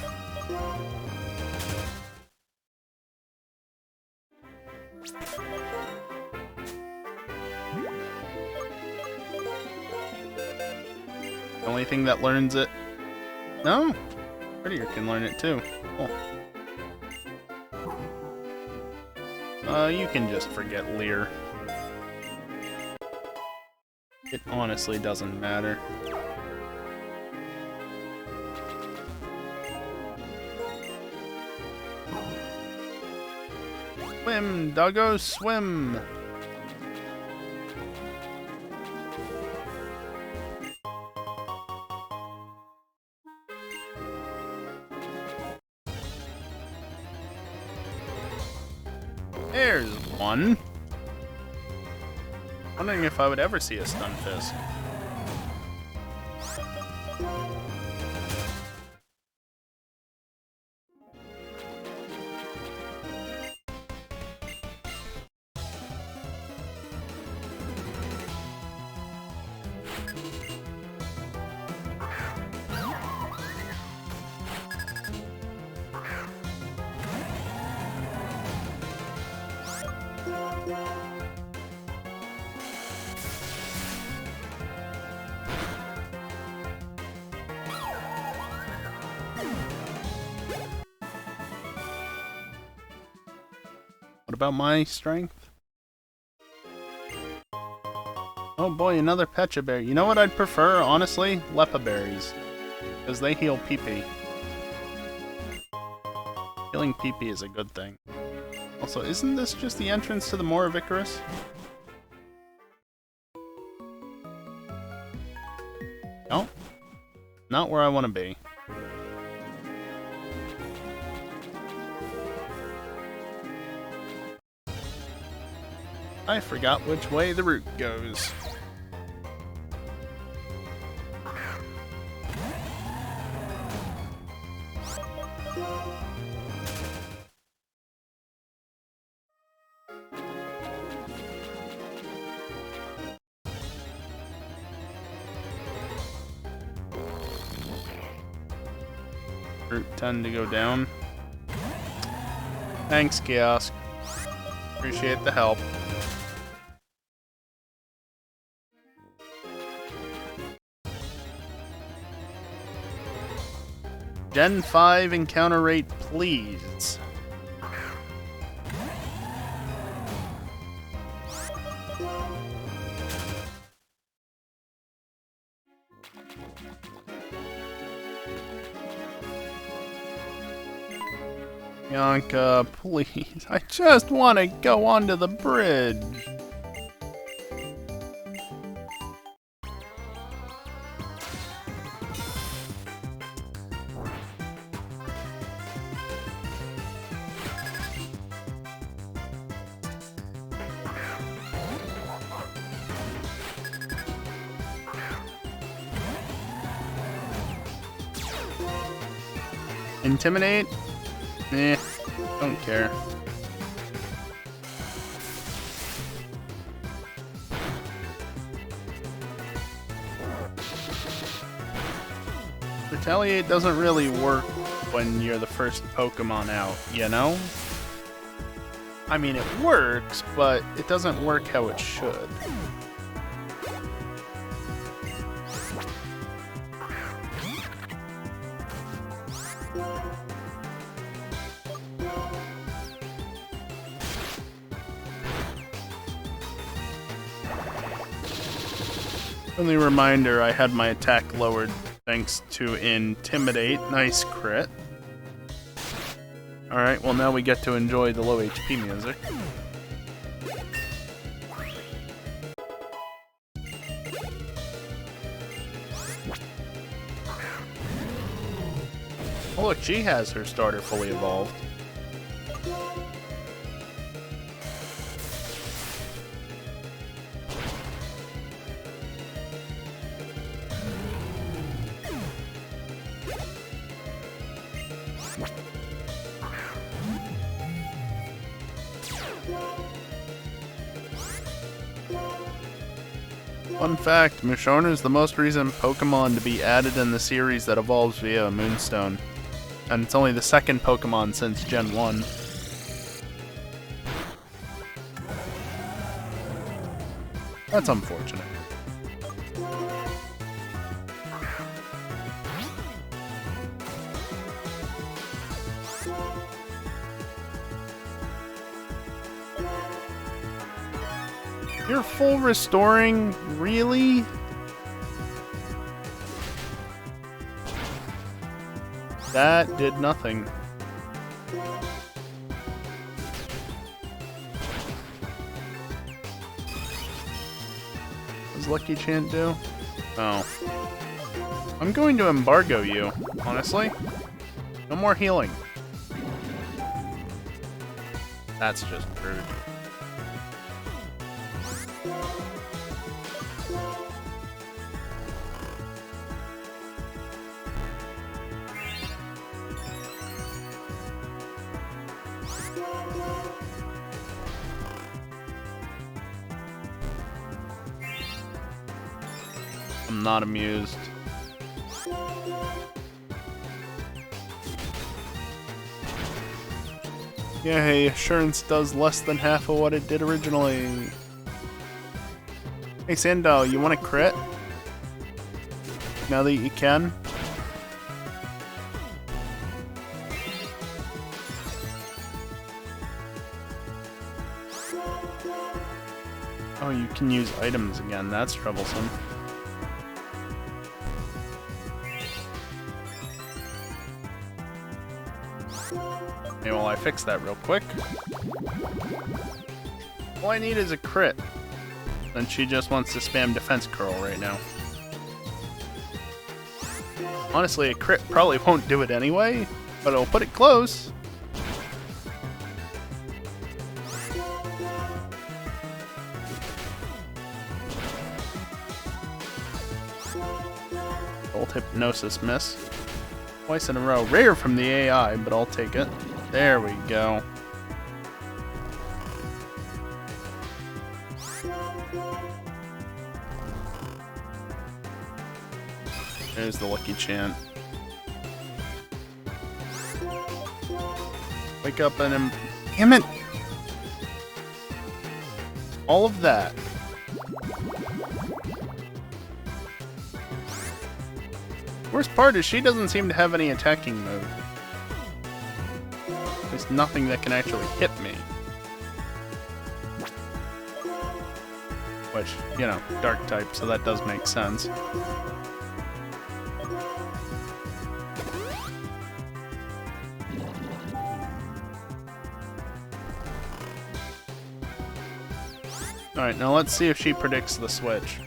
The only thing that learns it... No? Prettier can learn it too. Cool. You can just forget Leer. It honestly doesn't matter. Swim, doggo, swim! There's one. Wondering if I would ever see a Stunfisk. What about my strength? Oh boy, another Pecha Berry. You know what I'd prefer, honestly? Lepa Berries. Because they heal PP. Healing PP is a good thing. Also, isn't this just the entrance to the Moor of Icarus? No. Not where I want to be. I forgot which way the route goes. Route 10 to go down. Thanks, Kiosk. Appreciate the help. Gen 5 encounter rate, please. Bianca, please. I just want to go onto the bridge. Intimidate? Eh, don't care. Retaliate doesn't really work when you're the first Pokemon out, you know? I mean, it works, but it doesn't work how it should. Only reminder, I had my attack lowered thanks to Intimidate. Nice crit. Alright, well now we get to enjoy the low HP music. Oh look, she has her starter fully evolved. Fun fact, Mushoner is the most recent Pokemon to be added in the series that evolves via a Moonstone. And it's only the second Pokemon since Gen 1. That's unfortunate. You're full restoring? Really? That did nothing. What does Lucky Chant do? Oh. I'm going to embargo you, honestly. No more healing. That's just rude. I'm not amused. Yeah, hey, Assurance does less than half of what it did originally. Hey, Sando, you want a crit? Now that you can? Oh, you can use items again. That's troublesome. Okay, well, I fixed that real quick. All I need is a crit. And she just wants to spam Defense Curl right now. Honestly, a crit probably won't do it anyway, but it'll put it close. Bolt Hypnosis miss. Twice in a row. Rare from the AI, but I'll take it. There we go. There's the Lucky Chant. Wake up and damn it! All of that. Worst part is she doesn't seem to have any attacking move. There's nothing that can actually hit me. Which, you know, dark type, so that does make sense. Alright, now let's see if she predicts the switch.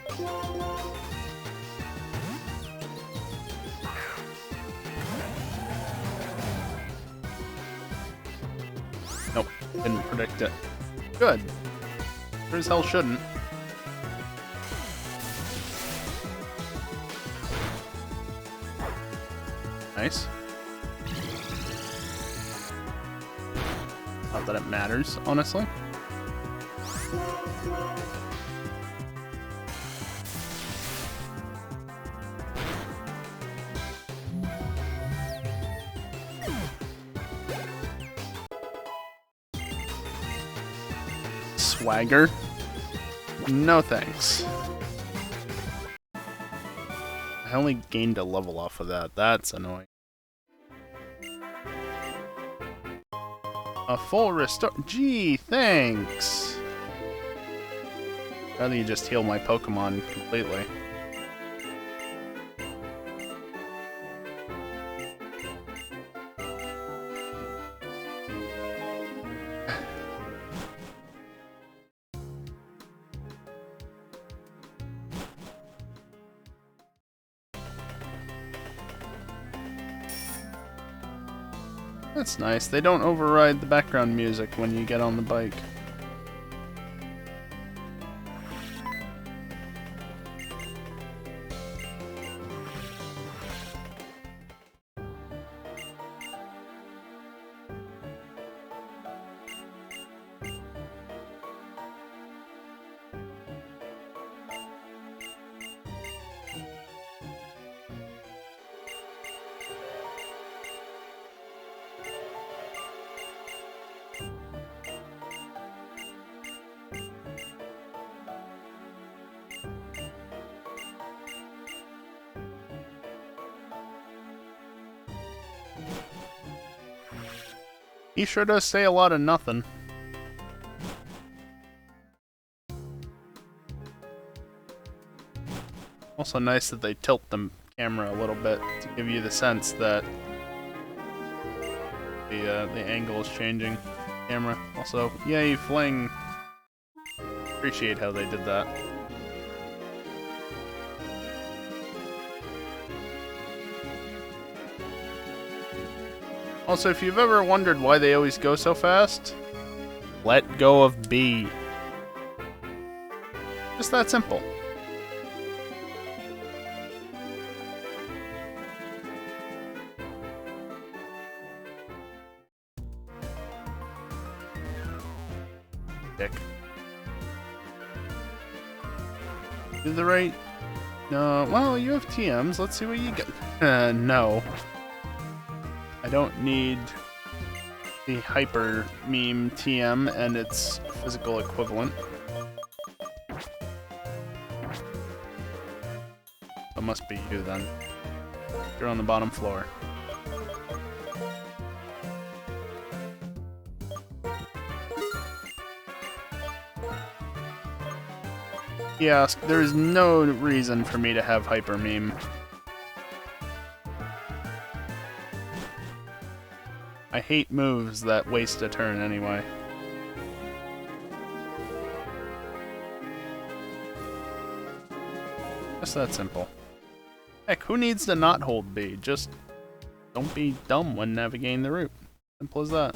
Nope, didn't predict it. Good. Sure as hell shouldn't. Nice. Not that it matters, honestly. Swagger? No thanks. I only gained a level off of that. That's annoying. A full restore. Gee, thanks. Rather you just heal my Pokemon completely. That's nice. They don't override the background music when you get on the bike. He sure does say a lot of nothing. Also nice that they tilt the camera a little bit to give you the sense that the angle is changing. Camera. Also, yay, fling. Appreciate how they did that. Also, if you've ever wondered why they always go so fast, let go of B. Just that simple. Dick. Do the right... No, well, you have TMs. Let's see what you get. No. I don't need the hyper meme TM and its physical equivalent. It must be you then. You're on the bottom floor. Yeah, there is no reason for me to have hyper meme. I hate moves that waste a turn anyway. Just that simple. Heck, who needs to not hold B? Just don't be dumb when navigating the route. Simple as that.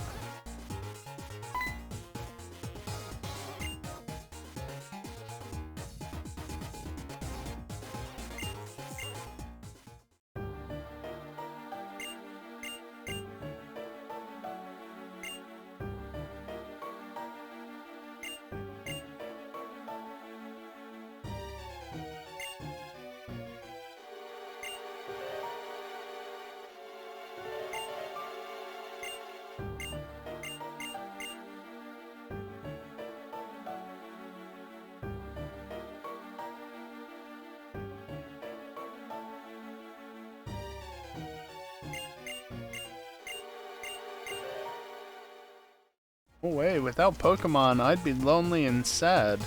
Oh wait, without Pokemon, I'd be lonely and sad.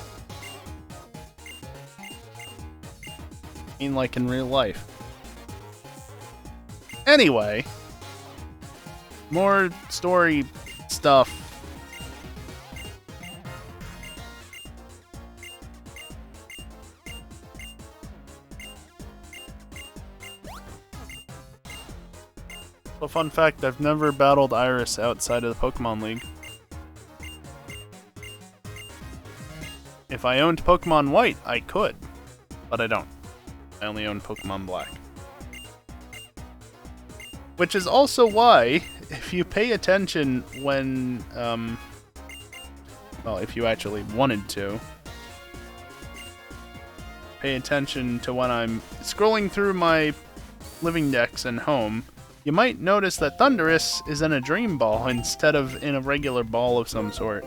I mean, like in real life. Anyway, more story stuff. So fun fact, I've never battled Iris outside of the Pokemon League. If I owned Pokemon White, I could, but I don't. I only own Pokemon Black. Which is also why, if you pay attention when, well, if you actually wanted to, pay attention to when I'm scrolling through my living decks and home, you might notice that Thundurus is in a Dream Ball instead of in a regular ball of some sort.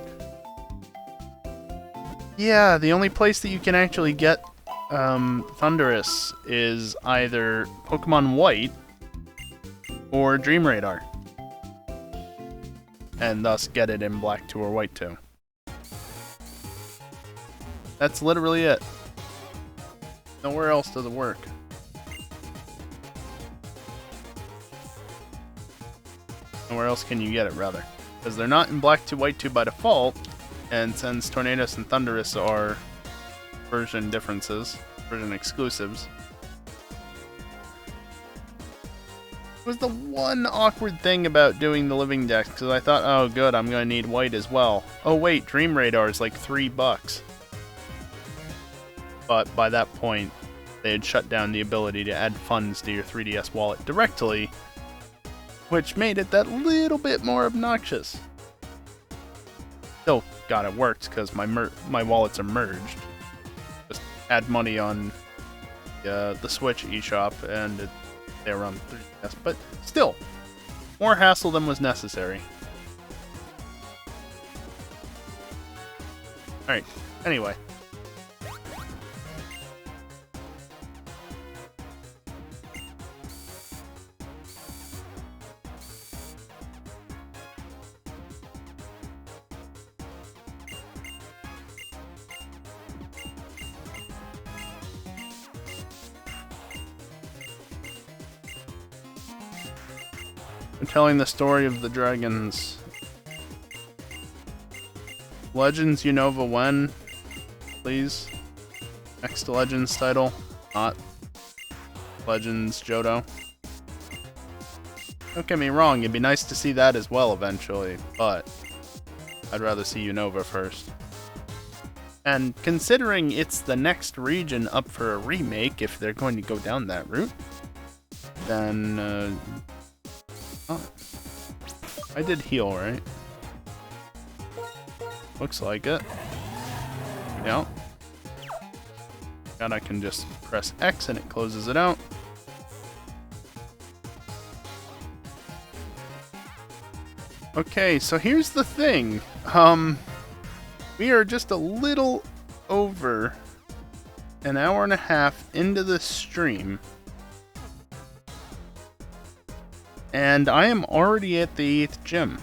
Yeah, the only place that you can actually get Thundurus is either Pokemon White or Dream Radar. And thus get it in Black 2 or White 2. That's literally it. Nowhere else does it work. Nowhere else can you get it, rather. Because they're not in Black 2, White 2 by default, and since Tornadus and Thundurus are version differences, version exclusives, it was the one awkward thing about doing the living decks, because I thought, oh good, I'm going to need White as well. Oh wait, Dream Radar is like $3. But by that point, they had shut down the ability to add funds to your 3DS wallet directly, which made it that little bit more obnoxious. Still, God, it worked because my wallets are merged. Just add money on the Switch eShop and they're on 3DS, but still, more hassle than was necessary. Alright, anyway. I'm telling the story of the dragons. Legends Unova when? Please? Next to Legends title, not Legends Johto. Don't get me wrong, it'd be nice to see that as well eventually, but I'd rather see Unova first. And considering it's the next region up for a remake, if they're going to go down that route, then oh, I did heal, right? Looks like it. Yeah. And I can just press X and it closes it out. Okay, so here's the thing. We are just a little over an hour and a half into this stream. And I am already at the 8th gym.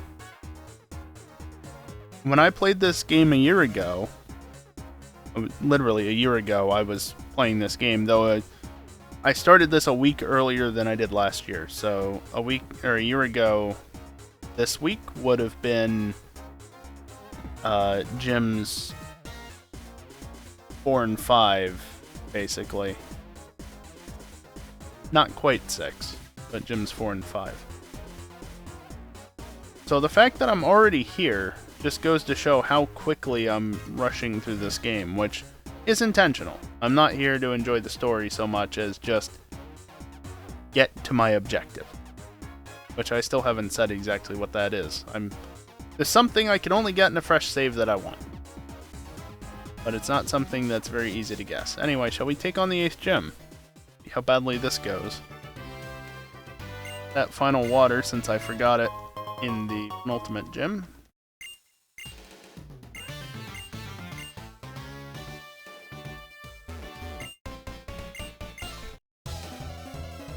When I played this game a year ago, literally a year ago, I was playing this game, though I started this a week earlier than I did last year. So a year ago, this week would have been gyms 4 and 5, basically. Not quite 6. But gyms 4 and 5. So the fact that I'm already here just goes to show how quickly I'm rushing through this game, which is intentional. I'm not here to enjoy the story so much as just get to my objective. Which I still haven't said exactly what that is. There's something I can only get in a fresh save that I want. But it's not something that's very easy to guess. Anyway, shall we take on the 8th gym? See how badly this goes. That final water, since I forgot it in the penultimate gym.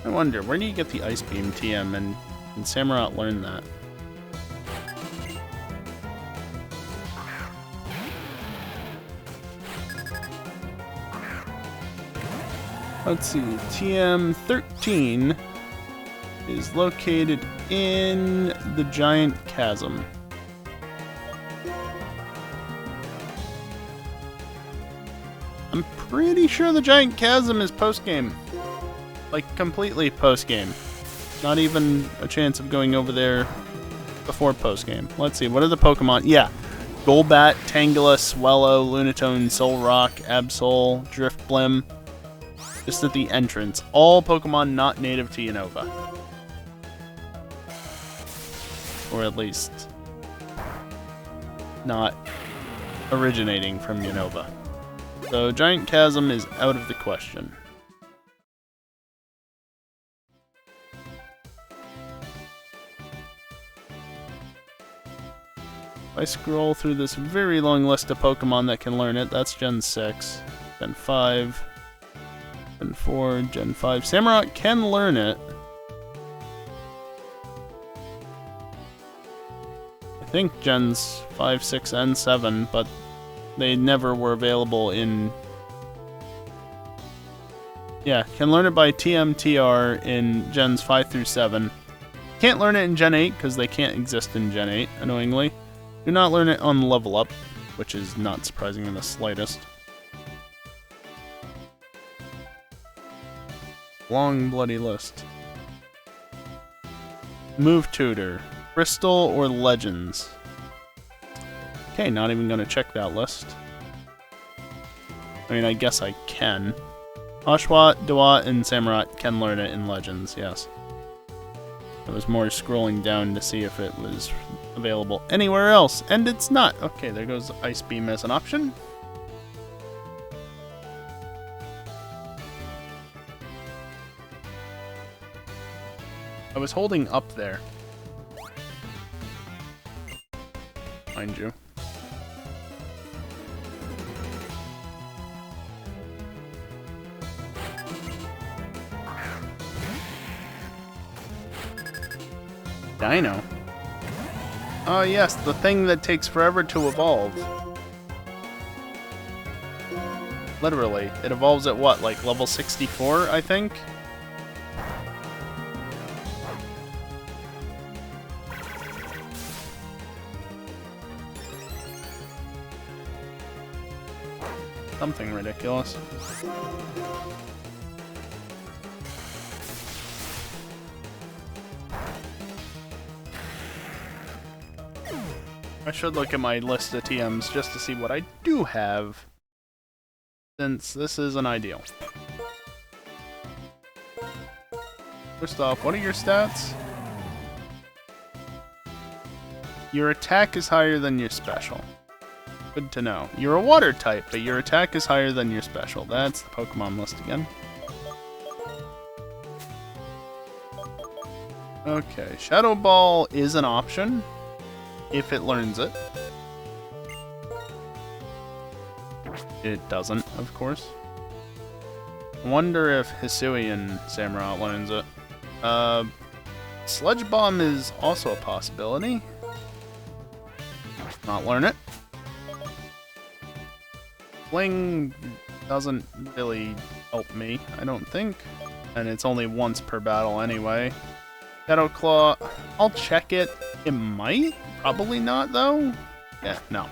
I wonder, where do you get the Ice Beam TM, and can Samurott learn that? Let's see, TM13 is located in the Giant Chasm. I'm pretty sure the Giant Chasm is post-game. Like, completely post-game. Not even a chance of going over there before post-game. Let's see, what are the Pokemon? Yeah, Golbat, Tangela, Swellow, Lunatone, Solrock, Absol, Driftblim. Just at the entrance. All Pokemon not native to Unova. Or at least not originating from Unova. So Giant Chasm is out of the question. If I scroll through this very long list of Pokemon that can learn it, that's Gen 6, Gen 5, Gen 4, Gen 5. Samurott can learn it. I think Gens 5, 6, and 7, but they never were available in... Yeah, can learn it by TMTR in Gens 5 through 7. Can't learn it in Gen 8 because they can't exist in Gen 8, annoyingly. Do not learn it on Level Up, which is not surprising in the slightest. Long bloody list. Move Tutor. Crystal or Legends? Okay, not even gonna check that list. I mean, I guess I can. Oshawott, Dewott, and Samurott can learn it in Legends, yes. I was more scrolling down to see if it was available anywhere else, and it's not. Okay, there goes Ice Beam as an option. I was holding up there. Mind you. Dino. Oh yes, the thing that takes forever to evolve. Literally, it evolves at what, like level 64, I think? Something ridiculous. I should look at my list of TMs just to see what I do have, since this is an ideal. First off, what are your stats? Your attack is higher than your special. Good to know. You're a water type, but your attack is higher than your special. That's the Pokemon list again. Okay, Shadow Ball is an option, if it learns it. It doesn't, of course. I wonder if Hisuian Samurott learns it. Sludge Bomb is also a possibility. Not learn it. Fling doesn't really help me, I don't think. And it's only once per battle anyway. Shadow Claw, I'll check it. It might? Probably not, though? Yeah, no.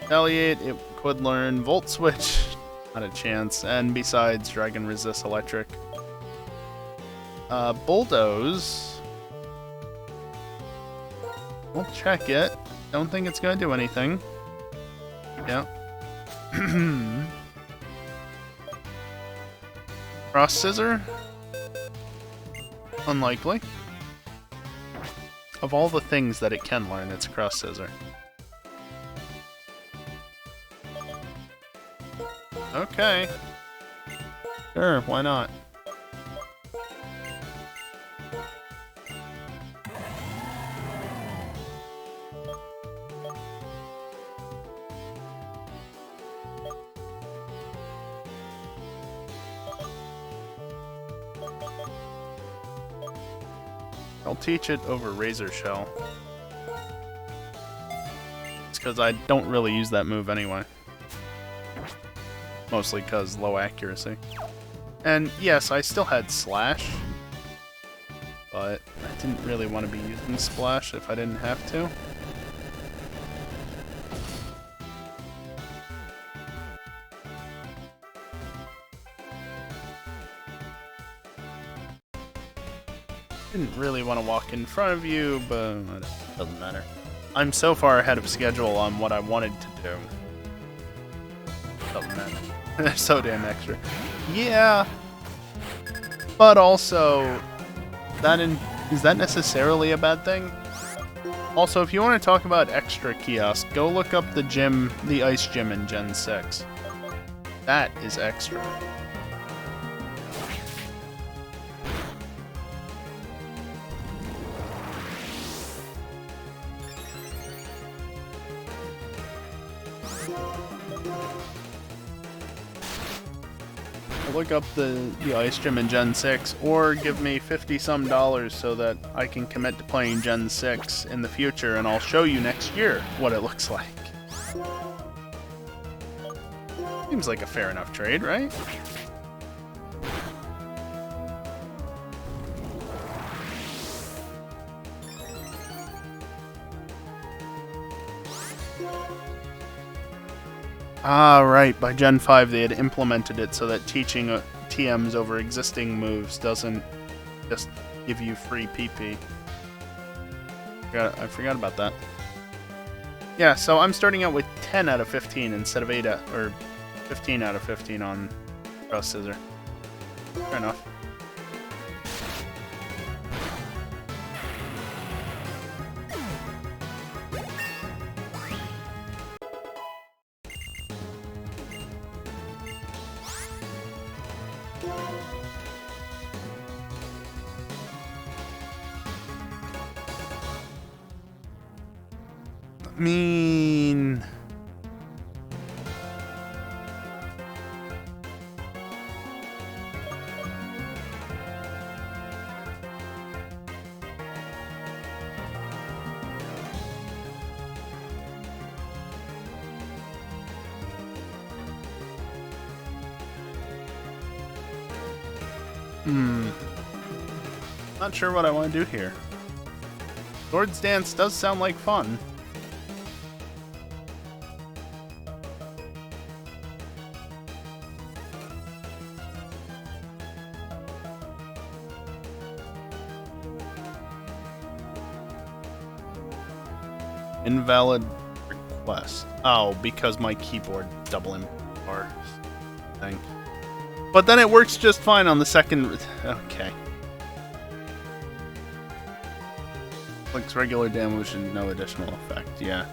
Retaliate, it could learn. Volt Switch, not a chance. And besides, Dragon resists electric. Bulldoze. We'll check it. Don't think it's gonna do anything. Yeah. Cross Scissor? Unlikely. Of all the things that it can learn, it's Cross Scissor. Okay. Sure, why not? I'll teach it over Razor Shell. It's because I don't really use that move anyway. Mostly because low accuracy. And yes, I still had Slash, but I didn't really want to be using Splash if I didn't have to. Didn't really want to walk in front of you, but it doesn't matter. I'm so far ahead of schedule on what I wanted to do. Doesn't matter. They're so damn extra. Yeah, but also, is that necessarily a bad thing? Also, if you want to talk about extra kiosk, go look up the ice gym in Gen 6. That is extra. Look up the ice gym in Gen 6, or give me $50-some so that I can commit to playing Gen 6 in the future, and I'll show you next year what it looks like. Seems like a fair enough trade, right? Ah, right. By Gen 5, they had implemented it so that teaching TMs over existing moves doesn't just give you free PP. I forgot about that. Yeah, so I'm starting out with 10 out of 15 instead of 15 out of 15 on Cross Scissor. Fair enough. I mean... Not sure what I want to do here. Swords Dance does sound like fun. Invalid request. Oh, because my keyboard double input thing. But then it works just fine on the second. Okay. Inflicts regular damage and no additional effect. Yeah.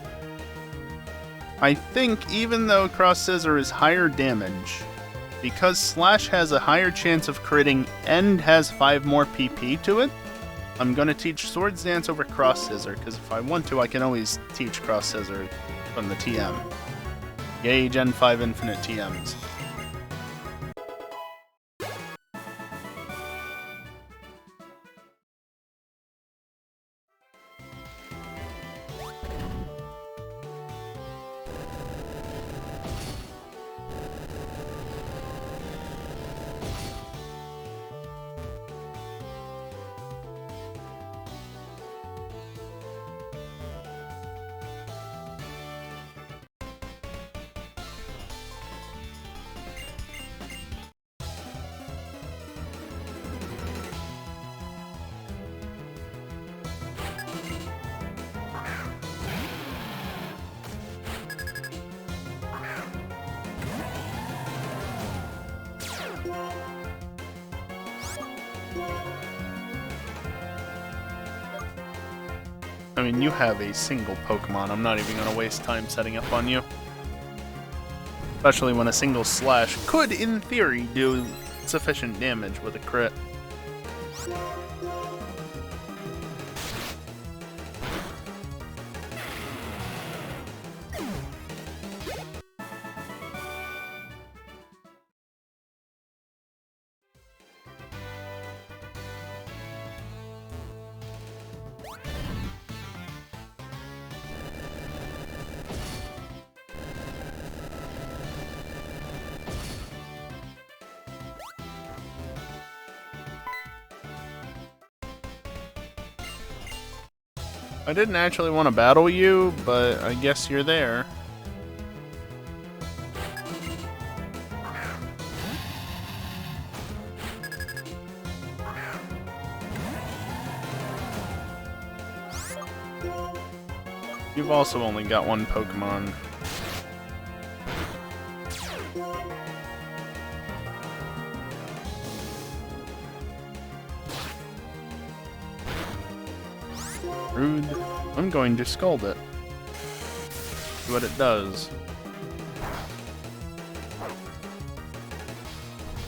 I think even though Cross Scissor is higher damage, because Slash has a higher chance of critting and has 5 more PP to it, I'm gonna teach Swords Dance over Cross Scissor, because if I want to, I can always teach Cross Scissor from the TM. Yay, Gen 5 Infinite TMs. I mean, you have a single Pokemon. I'm not even going to waste time setting up on you. Especially when a single Slash could, in theory, do sufficient damage with a crit. I didn't actually want to battle you, but I guess you're there. You've also only got one Pokemon. Rude. I'm going to scold it. See what it does.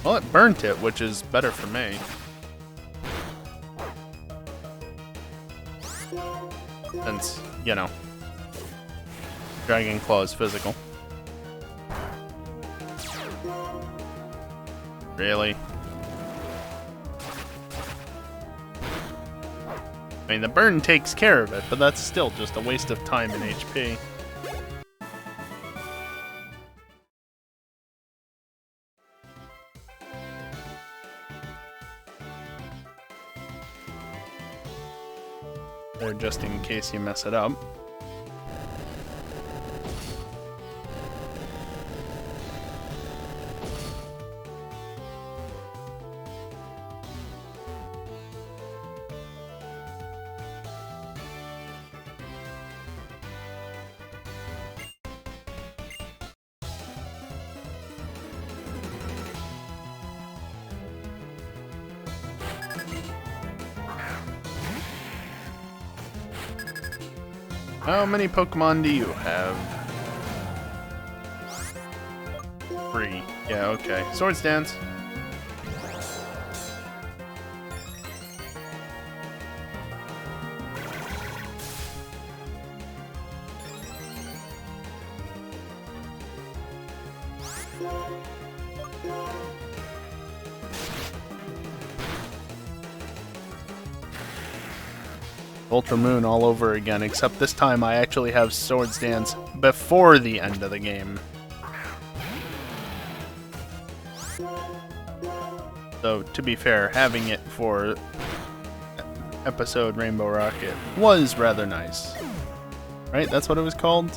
Well, it burnt it, which is better for me. Since, you know, Dragon Claw is physical. Really? I mean, the burn takes care of it, but that's still just a waste of time and HP. There, just in case you mess it up. How many Pokemon do you have? 3. Yeah, okay. Swords Dance. Ultra Moon all over again, except this time I actually have Swords Dance before the end of the game. So, to be fair, having it for episode Rainbow Rocket was rather nice. Right? That's what it was called?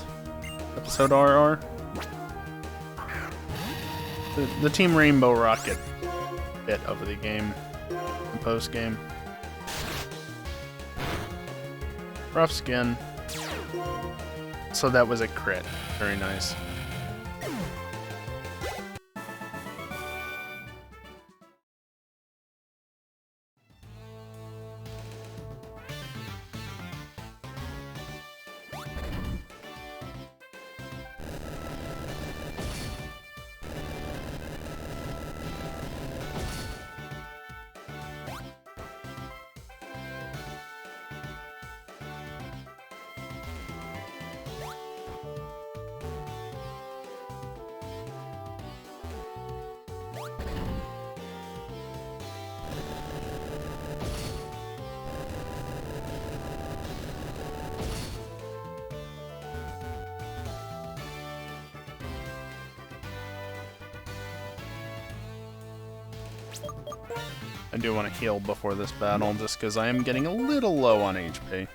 Episode RR? The Team Rainbow Rocket bit of the game. The post-game. Rough skin. So that was a crit. Very nice. I do want to heal before this battle, just because I am getting a little low on HP.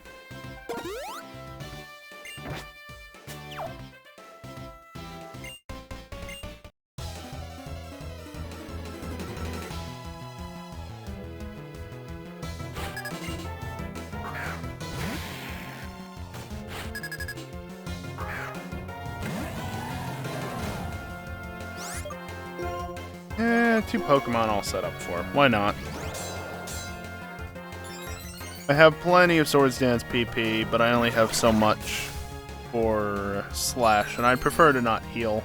Two Pokemon all set up for. Why not? I have plenty of Swords Dance PP, but I only have so much for Slash, and I'd prefer to not heal.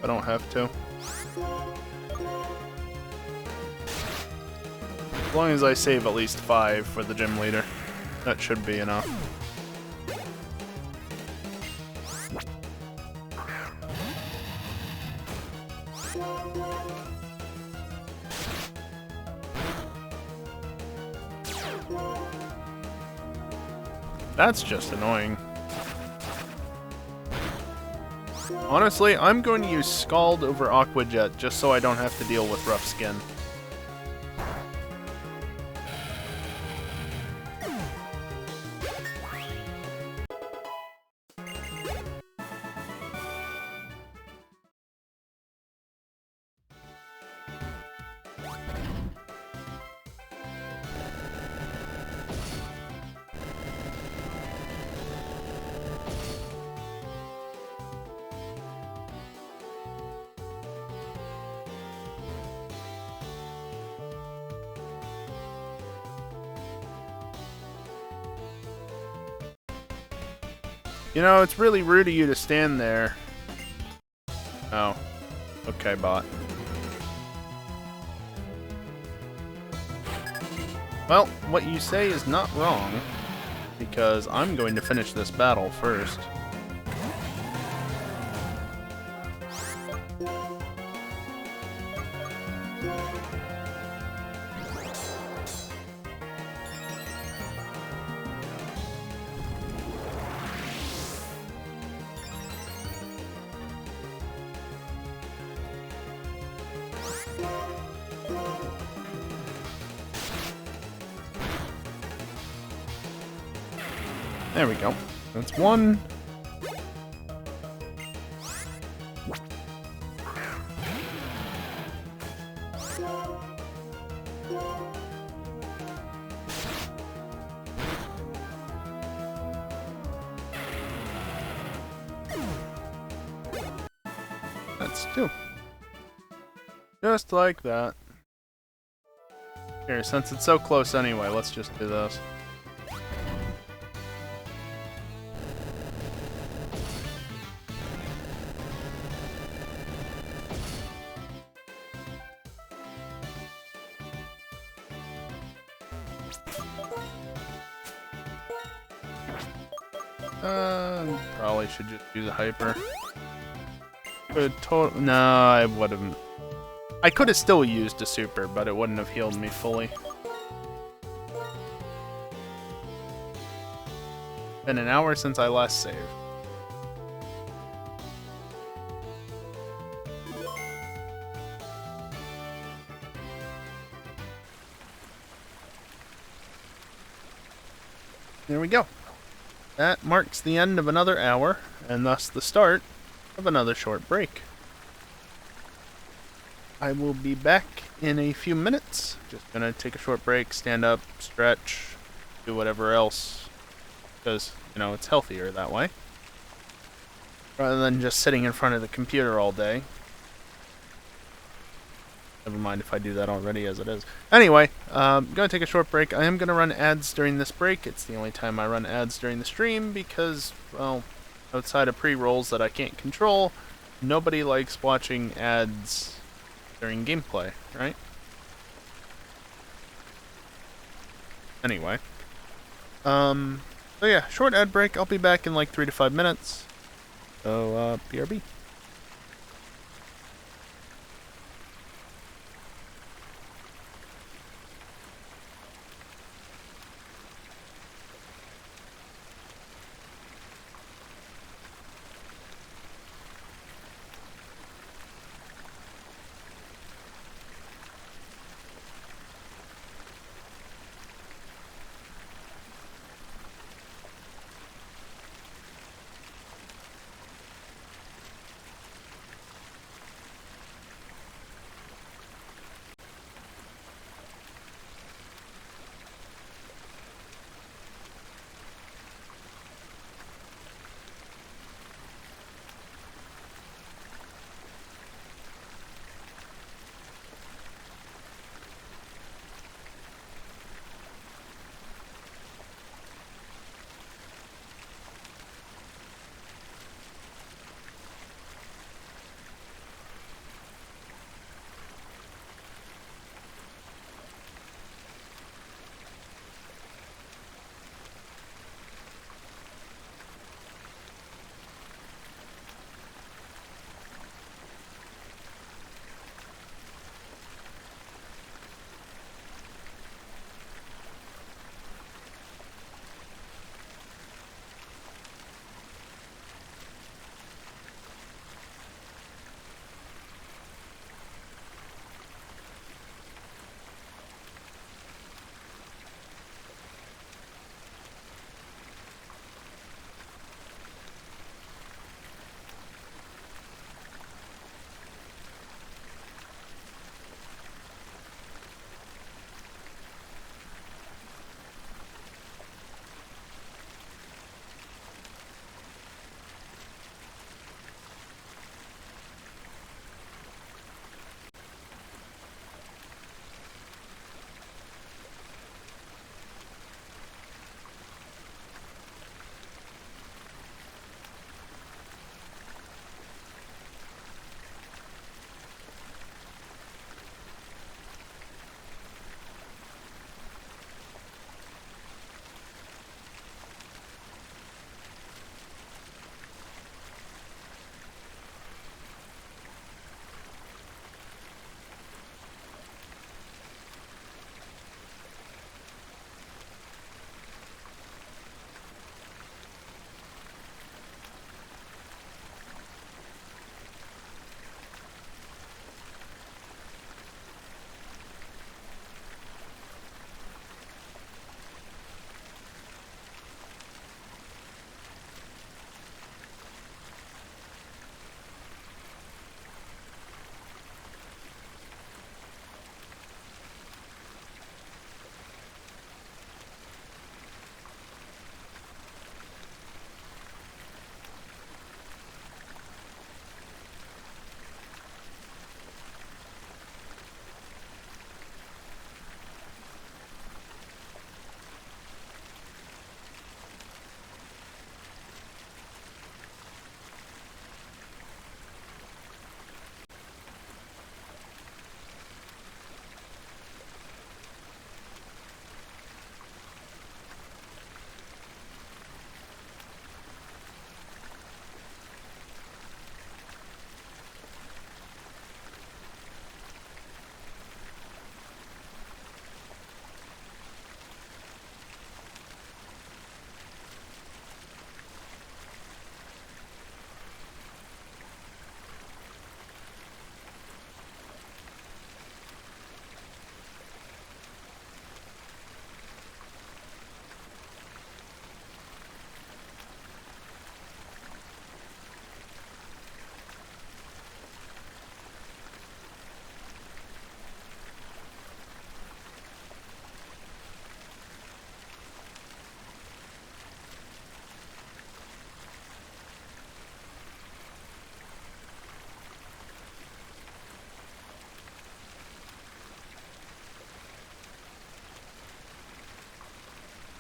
I don't have to. As long as I save at least 5 for the gym leader, that should be enough. That's just annoying. Honestly, I'm going to use Scald over Aqua Jet just so I don't have to deal with Rough Skin. You know, it's really rude of you to stand there. Oh. Okay, bot. Well, what you say is not wrong, because I'm going to finish this battle first. There we go. That's one. That's two. Just like that. Here, since it's so close anyway, let's just do this. Probably should just use a hyper. No, I would've. I could have still used a super, but it wouldn't have healed me fully. Been an hour since I last saved. There we go. That marks the end of another hour, and thus the start of another short break. I will be back in a few minutes. Just gonna take a short break, stand up, stretch, do whatever else, because, you know, it's healthier that way. Rather than just sitting in front of the computer all day. Never mind if I do that already as it is. Anyway, gonna take a short break. I am gonna run ads during this break. It's the only time I run ads during the stream because, well, outside of pre-rolls that I can't control, nobody likes watching ads during gameplay, right? Anyway. So yeah, short ad break. I'll be back in like 3 to 5 minutes. So, BRB.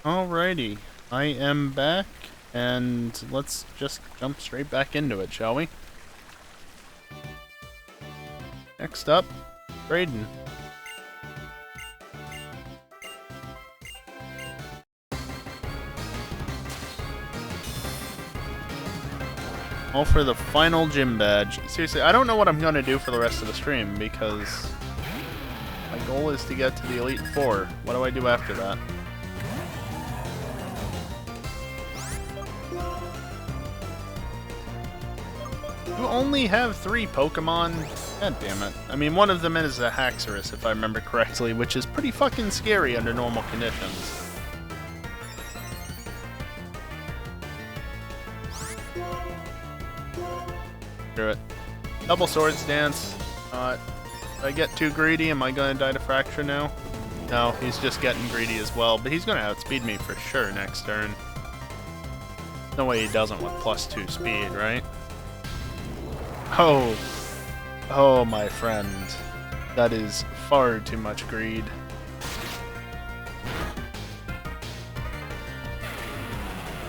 Alrighty, I am back, and let's just jump straight back into it, shall we? Next up, Braden. All for the final gym badge. Seriously, I don't know what I'm going to do for the rest of the stream, because my goal is to get to the Elite Four. What do I do after that? You only have 3 Pokemon? God damn it. I mean, one of them is a Haxorus, if I remember correctly, which is pretty fucking scary under normal conditions. Screw it. Double Swords Dance. If I get too greedy, am I going to die to Fracture now? No, he's just getting greedy as well, but he's going to outspeed me for sure next turn. No way he doesn't with +2 speed, right? Oh. Oh, my friend. That is far too much greed.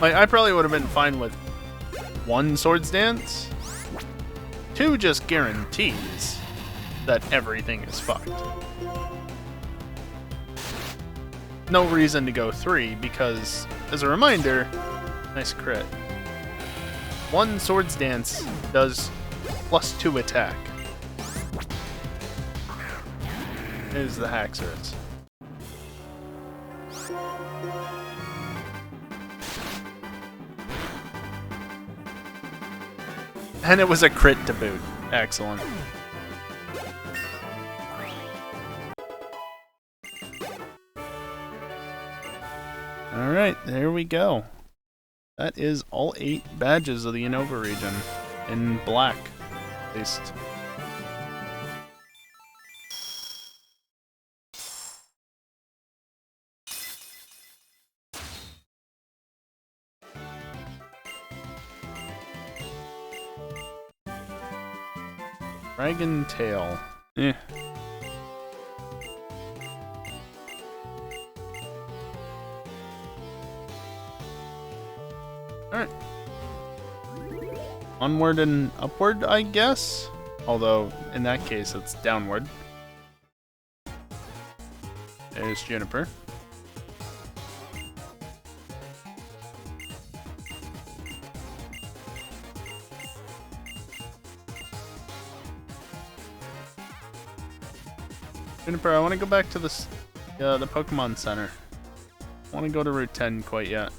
Like, I probably would have been fine with 1 Swords Dance. 2 just guarantees that everything is fucked. No reason to go 3, because, as a reminder, nice crit. 1 Swords Dance does +2 attack. Here's the Haxorus. And it was a crit to boot. Excellent. Alright, there we go. That is all 8 badges of the Unova region. In black, at least. Dragon Tail. Eh. Alright. Onward and upward, I guess? Although, in that case, it's downward. There's Juniper. Juniper, I want to go back to the Pokemon Center. I want to go to Route 10 quite yet.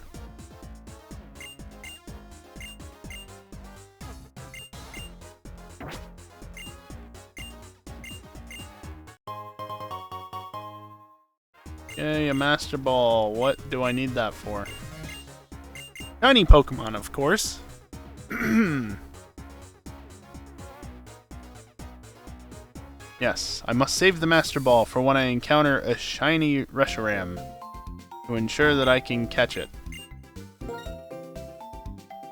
Yay, a Master Ball. What do I need that for? Shiny Pokemon, of course. Yes, I must save the Master Ball for when I encounter a shiny Reshiram to ensure that I can catch it.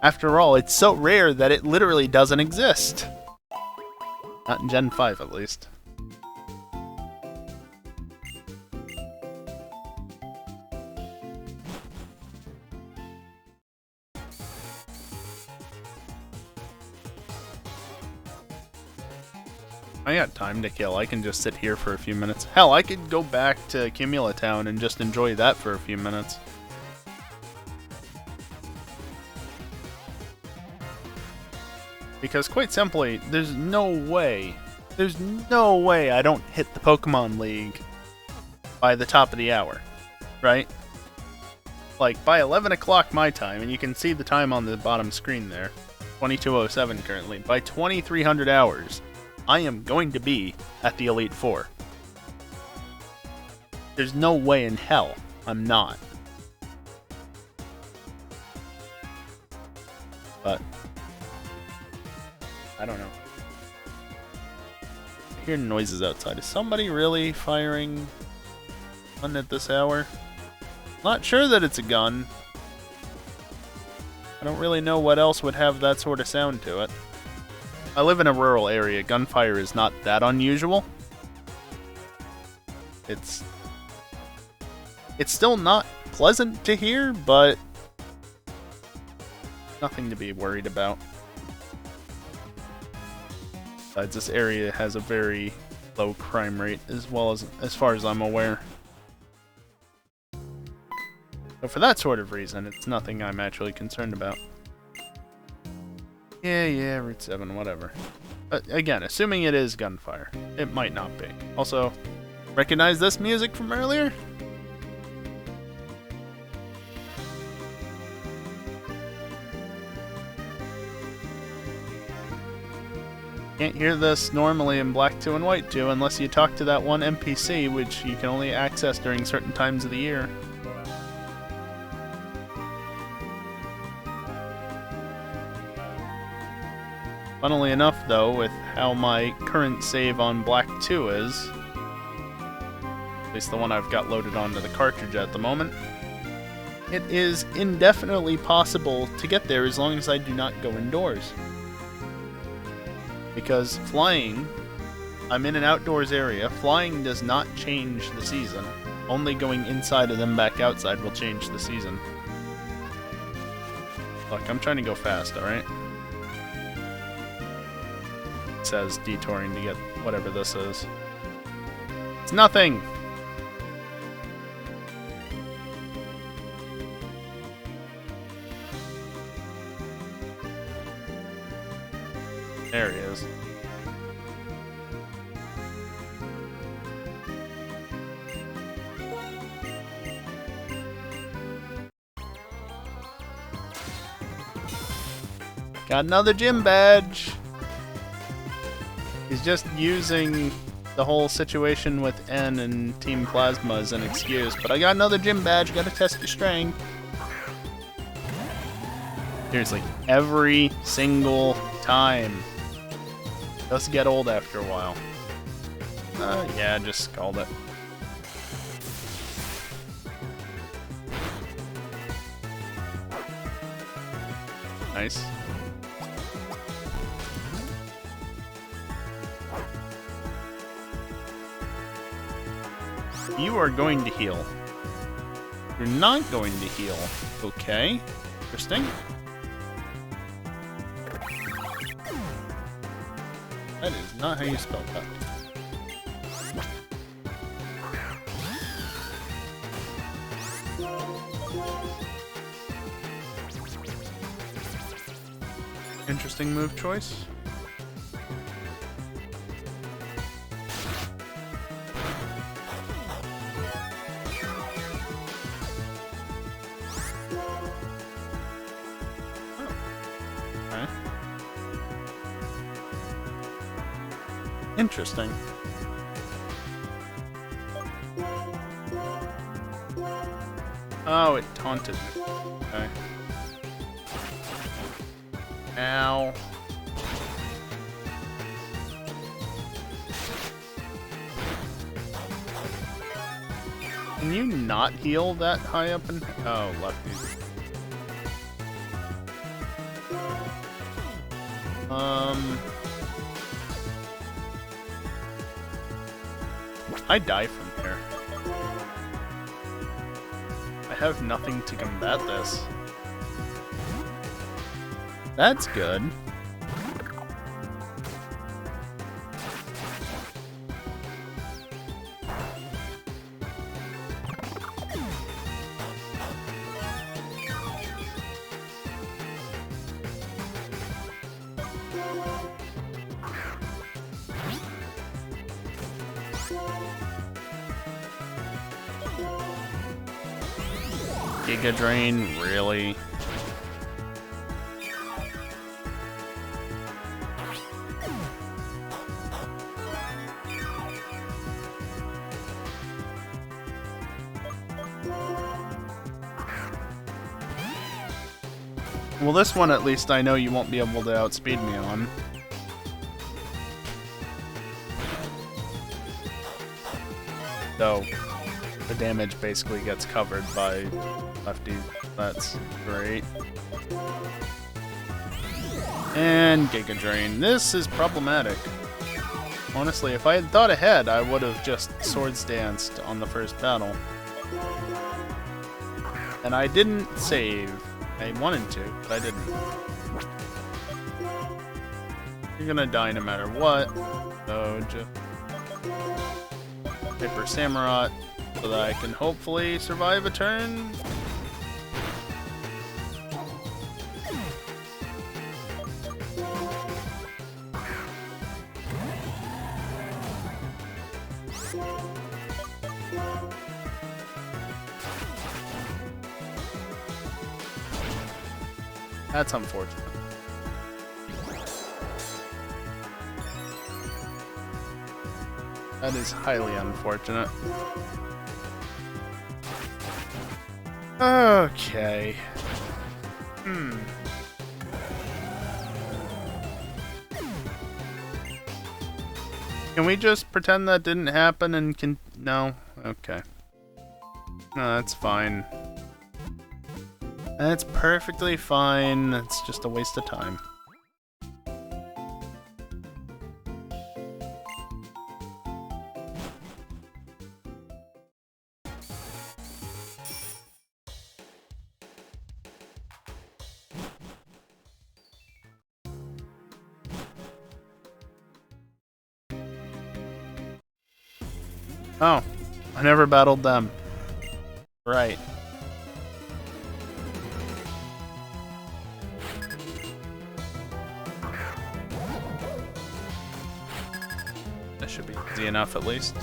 After all, it's so rare that it literally doesn't exist. Not in Gen 5, at least. I got time to kill. I can just sit here for a few minutes. Hell, I could go back to Cumula Town and just enjoy that for a few minutes. Because quite simply, there's no way I don't hit the Pokemon League by the top of the hour, right? Like, by 11 o'clock my time, and you can see the time on the bottom screen there, 22:07 currently, by 2300 hours, I am going to be at the Elite Four. There's no way in hell I'm not. But I don't know. I hear noises outside. Is somebody really firing a gun at this hour? Not sure that it's a gun. I don't really know what else would have that sort of sound to it. I live in a rural area. Gunfire is not that unusual. It's It's still not pleasant to hear, but nothing to be worried about. Besides, this area has a very low crime rate, as far as I'm aware. So for that sort of reason, it's nothing I'm actually concerned about. Yeah, Route 7, whatever. Again, assuming it is gunfire. It might not be. Also, recognize this music from earlier? Can't hear this normally in Black 2 and White 2 unless you talk to that one NPC, which you can only access during certain times of the year. Funnily enough, though, with how my current save on Black 2 is, at least the one I've got loaded onto the cartridge at the moment, it is indefinitely possible to get there as long as I do not go indoors. Because flying, I'm in an outdoors area, flying does not change the season. Only going inside and then back outside will change the season. Look, I'm trying to go fast, alright? It says detouring to get whatever this is. It's nothing! There he is. Got another gym badge! He's just using the whole situation with N and Team Plasma as an excuse, but I got another gym badge, gotta test your strength. Seriously, every single time. Does get old after a while. Yeah, just called it. Nice. You are going to heal. You're not going to heal. Okay. Interesting. That is not how you spell that. Interesting move choice. Interesting. Oh, it taunted me. Okay. Ow. Can you not heal that high up in... Oh, lefty. I die from here. I have nothing to combat this. That's good. Giga Drain, really? Well, this one at least I know you won't be able to outspeed me on. So, the damage basically gets covered by Lefty. That's great. And Giga Drain. This is problematic. Honestly, if I had thought ahead, I would have just Swords Danced on the first battle. And I didn't save. I wanted to, but I didn't. You're gonna die no matter what. So just Hyper Samurott so that I can hopefully survive a turn. That's unfortunate. That is highly unfortunate. Okay. Can we just pretend that didn't happen and can... No? Okay. No, that's fine. That's perfectly fine. It's just a waste of time. Oh, I never battled them. Right. That should be easy enough at least.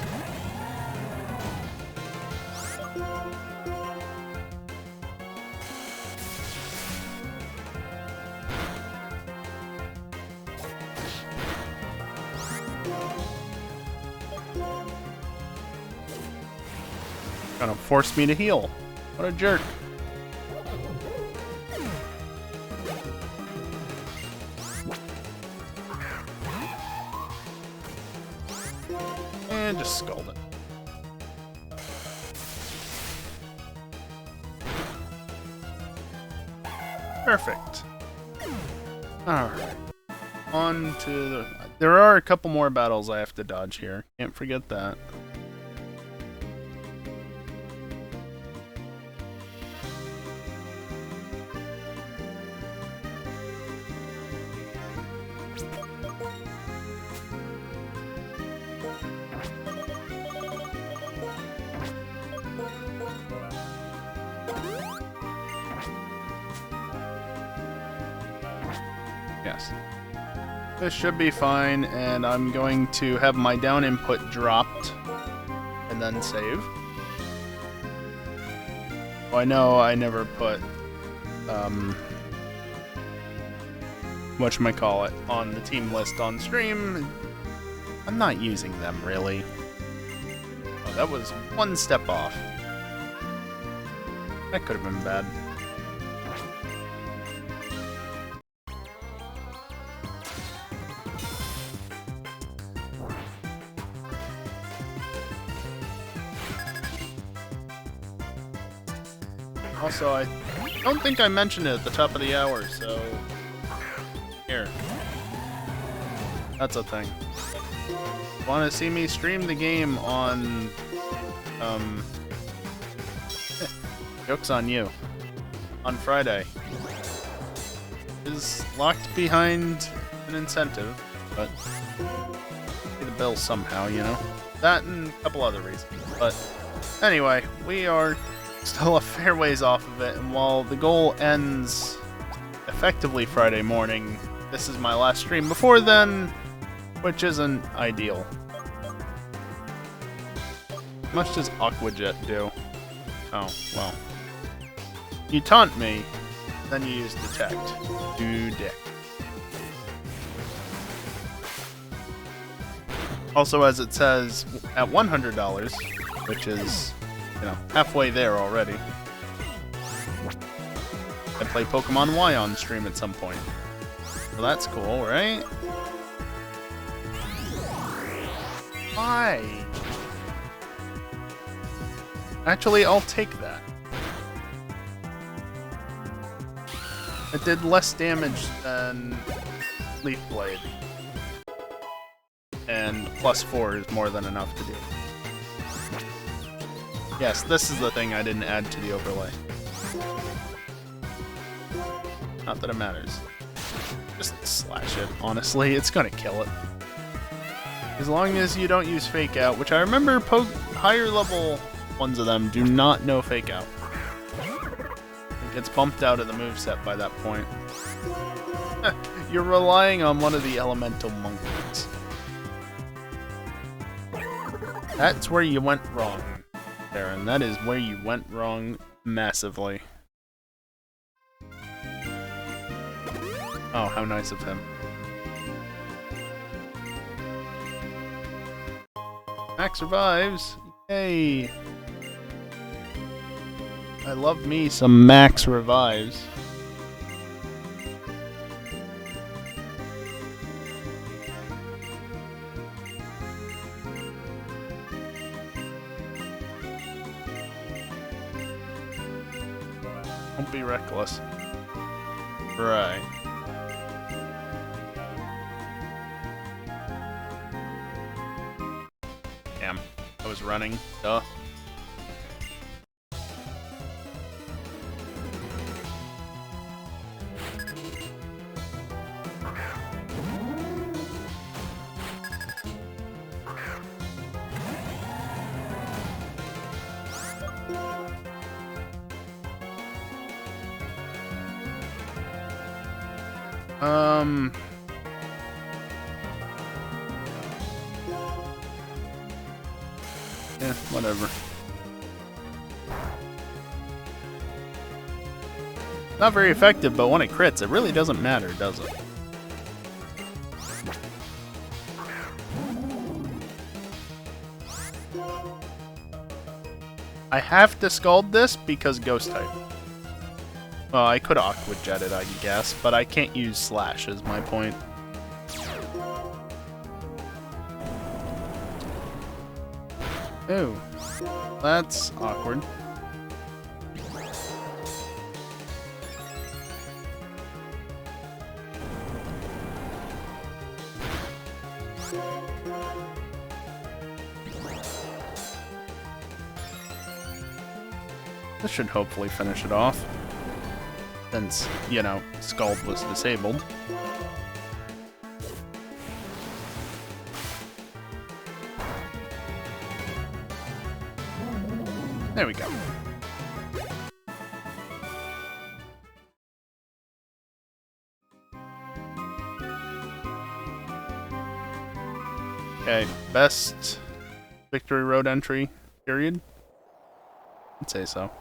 Gonna force me to heal. What a jerk. And just scald it. Perfect. Alright. On to the... There are a couple more battles I have to dodge here. Can't forget that. Yes. This should be fine, and I'm going to have my down input dropped, and then save. Oh, I know I never put, whatchamacallit, on the team list on stream. I'm not using them, really. Oh, that was one step off. That could have been bad. Also, I don't think I mentioned it at the top of the hour, so... Here. That's a thing. Want to see me stream the game on... Joke's on you. On Friday. Is locked behind an incentive, but... Pay the bill somehow, you know? That and a couple other reasons. But, anyway, we are... still a fair ways off of it, and while the goal ends effectively Friday morning, this is my last stream before then, which isn't ideal. How much does Aquajet do? Oh, well. You taunt me, then you use Detect. Do dick. Also, as it says, at $100, which is... you know, halfway there already. I play Pokémon Y on stream at some point. Well, that's cool, right? Why? Actually, I'll take that. It did less damage than Leaf Blade. And +4 is more than enough to do. Yes, this is the thing I didn't add to the overlay. Not that it matters. Just slash it, honestly. It's gonna kill it. As long as you don't use Fake Out, which I remember higher level ones of them do not know Fake Out. It gets bumped out of the moveset by that point. You're relying on one of the elemental monkeys. That's where you went wrong, Darren. That is where you went wrong massively. Oh, how nice of him. Max revives. Yay. I love me some Max revives. Don't be reckless. Right. Damn. I was running. Duh. Yeah, whatever. Not very effective, but when it crits, it really doesn't matter, does it? I have to scald this because ghost type. Well, I could Aqua Jet it, I guess, but I can't use Slash is my point. Ooh, that's awkward. This should hopefully finish it off. Since, you know, Scald was disabled. There we go. Okay, best Victory Road entry, period? I'd say so.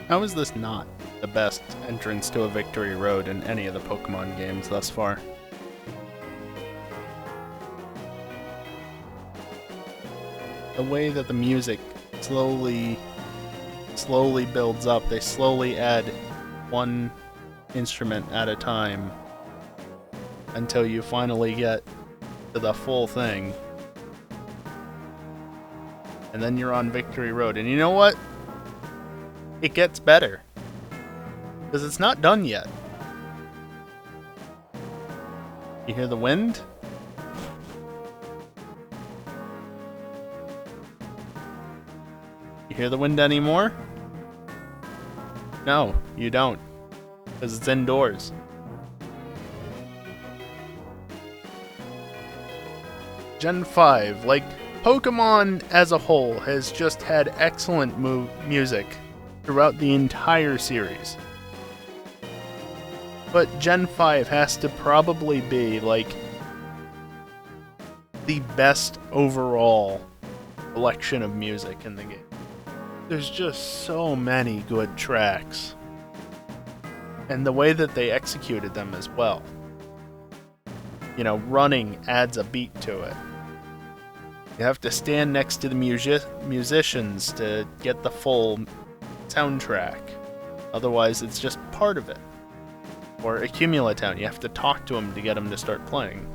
How is this not the best entrance to a victory road in any of the Pokemon games thus far? The way that the music slowly builds up, they slowly add one instrument at a time until you finally get to the full thing. And then you're on Victory Road. And you know what? It gets better. Because it's not done yet. You hear the wind? You hear the wind anymore? No, you don't. Because it's indoors. Gen 5, like, Pokemon as a whole has just had excellent music throughout the entire series. But Gen 5 has to probably be, like, the best overall collection of music in the game. There's just so many good tracks. And the way that they executed them as well. You know, running adds a beat to it. You have to stand next to the musicians to get the full soundtrack. Otherwise, it's just part of it. Or Accumulatown, you have to talk to them to get them to start playing.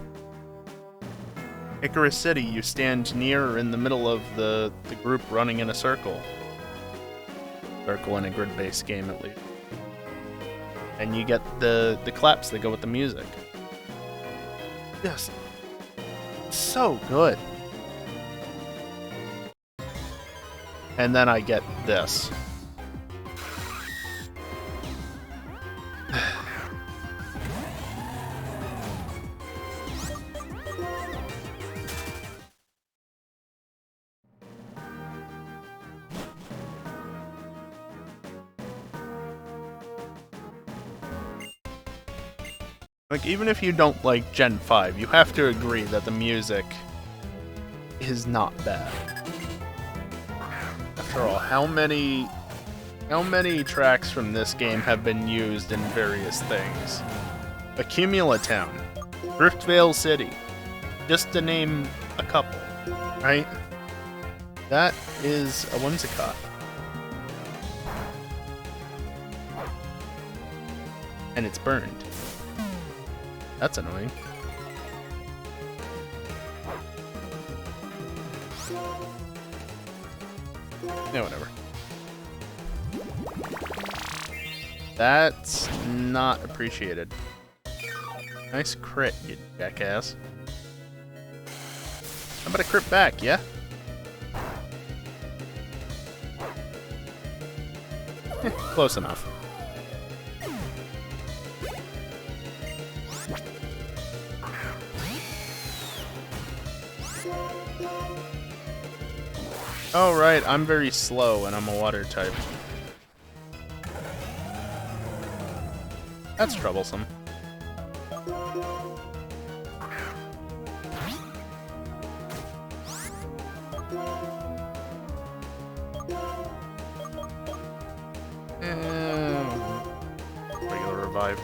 Icarus City, you stand near or in the middle of the group running in a circle. Circle in a grid-based game, at least. And you get the claps that go with the music. Just so good. And then I get this. Like, even if you don't like Gen 5, you have to agree that the music is not bad. After all, how many tracks from this game have been used in various things? Accumulatown, Driftvale City, just to name a couple, right? That is a Whimsicott. And it's burned. That's annoying. Yeah, whatever. That's not appreciated. Nice crit, you jackass. How about a crit back, yeah? Close enough. Oh right, I'm very slow and I'm a water type. That's troublesome. Regular revive.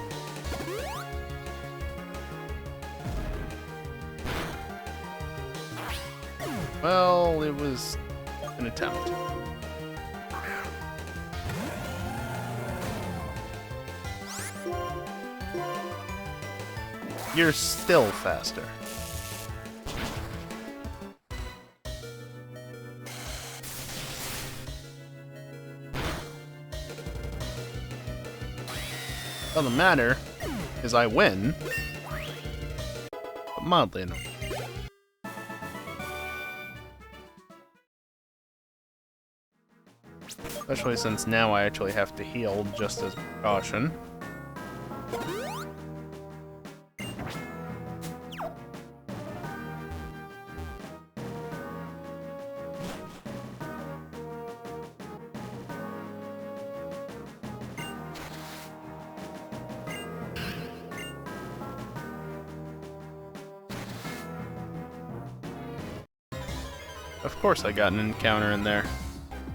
Well, it was an attempt. You're still faster. Doesn't matter, is I win, but mildly annoying. Especially since now I actually have to heal just as precaution. Of course I got an encounter in there.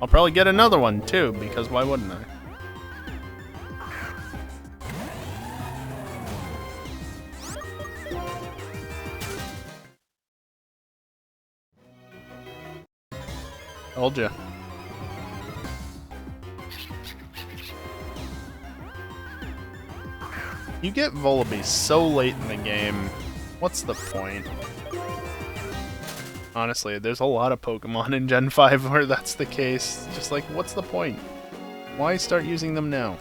I'll probably get another one too, because why wouldn't I? Told ya. You get Volibee so late in the game. What's the point? Honestly, there's a lot of Pokemon in Gen 5 where that's the case. Just like, what's the point? Why start using them now?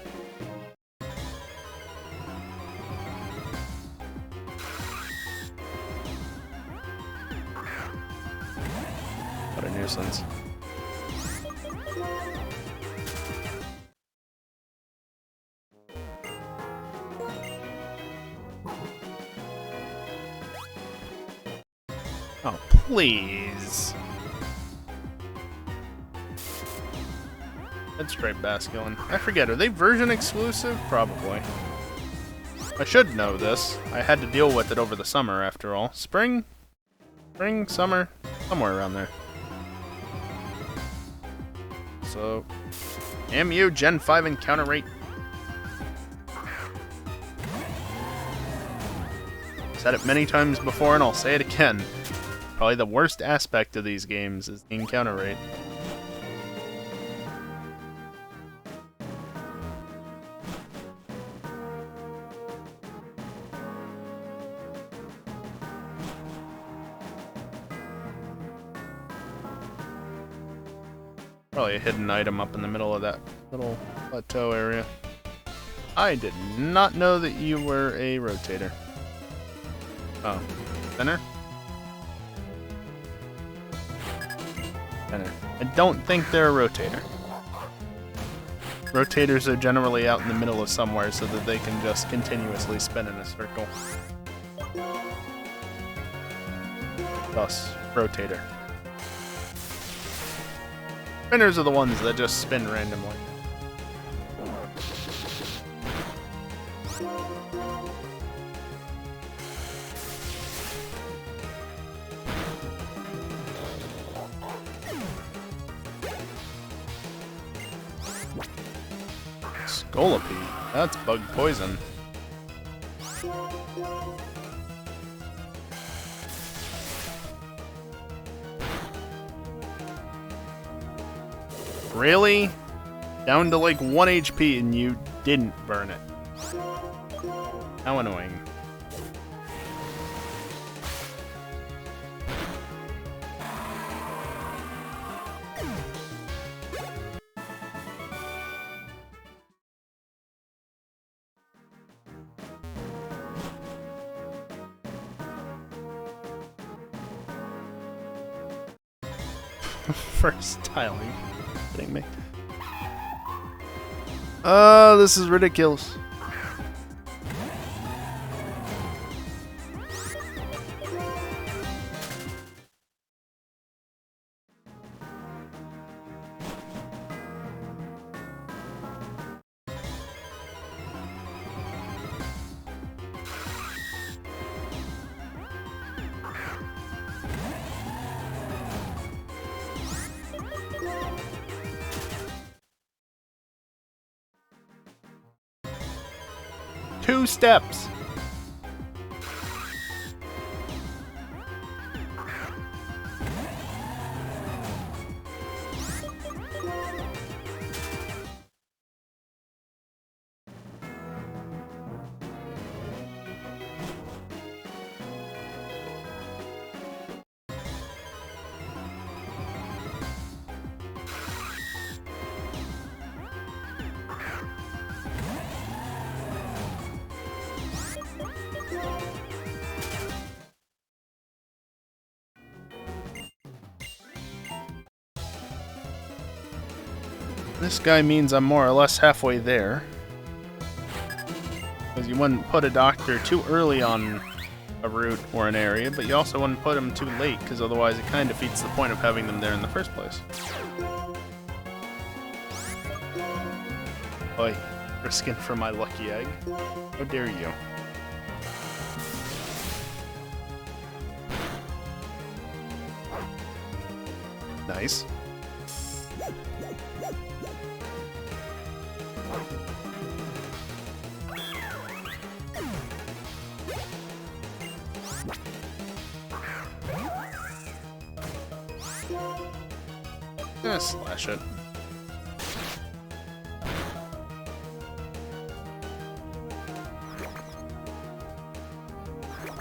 What a nuisance. Oh, please. That's straight Basculin. I forget, are they version exclusive? Probably. I should know this. I had to deal with it over the summer, after all. Spring? Spring? Summer? Somewhere around there. So, MU Gen 5 encounter rate. Said it many times before and I'll say it again. Probably the worst aspect of these games is the encounter rate. Probably a hidden item up in the middle of that little plateau area. I did not know that you were a rotator. Oh, thinner? Thinner. I don't think they're a rotator. Rotators are generally out in the middle of somewhere so that they can just continuously spin in a circle. Thus, rotator. Spinners are the ones that just spin randomly. Scolipede? That's bug poison. Really? Down to like 1 HP and you didn't burn it. How annoying. First tiling. Kidding me. This is ridiculous. Two steps. This guy means I'm more or less halfway there. Because you wouldn't put a doctor too early on a route or an area, but you also wouldn't put him too late, because otherwise it kind of defeats the point of having them there in the first place. Oi, risking for my lucky egg. How dare you? Nice. Slash it.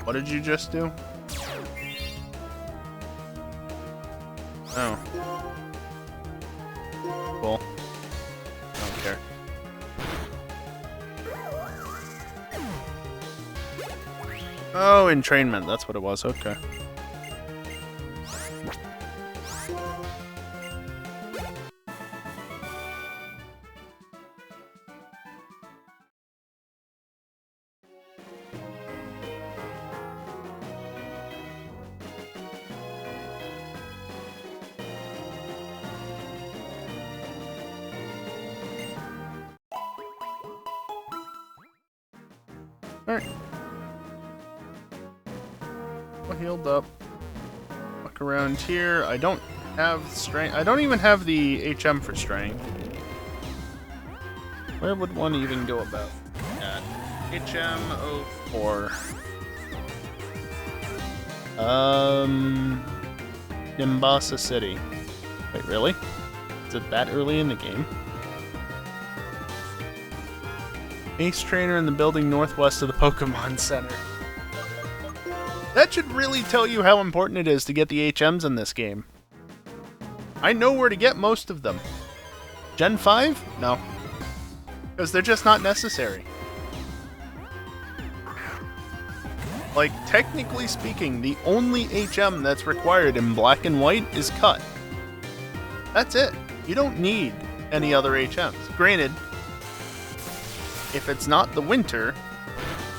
What did you just do? Oh. Cool. I don't care. Oh, entrainment. That's what it was. Okay. Alright. Well, healed up. Look around here. I don't have strength. I don't even have the HM for strength. Where would one even go about that? HM04. Nimbasa City. Wait, really? Is it that early in the game? Ace Trainer in the building northwest of the Pokémon Center. That should really tell you how important it is to get the HMs in this game. I know where to get most of them. Gen 5? No. Because they're just not necessary. Like, technically speaking, the only HM that's required in black and white is cut. That's it. You don't need any other HMs. Granted, if it's not the winter,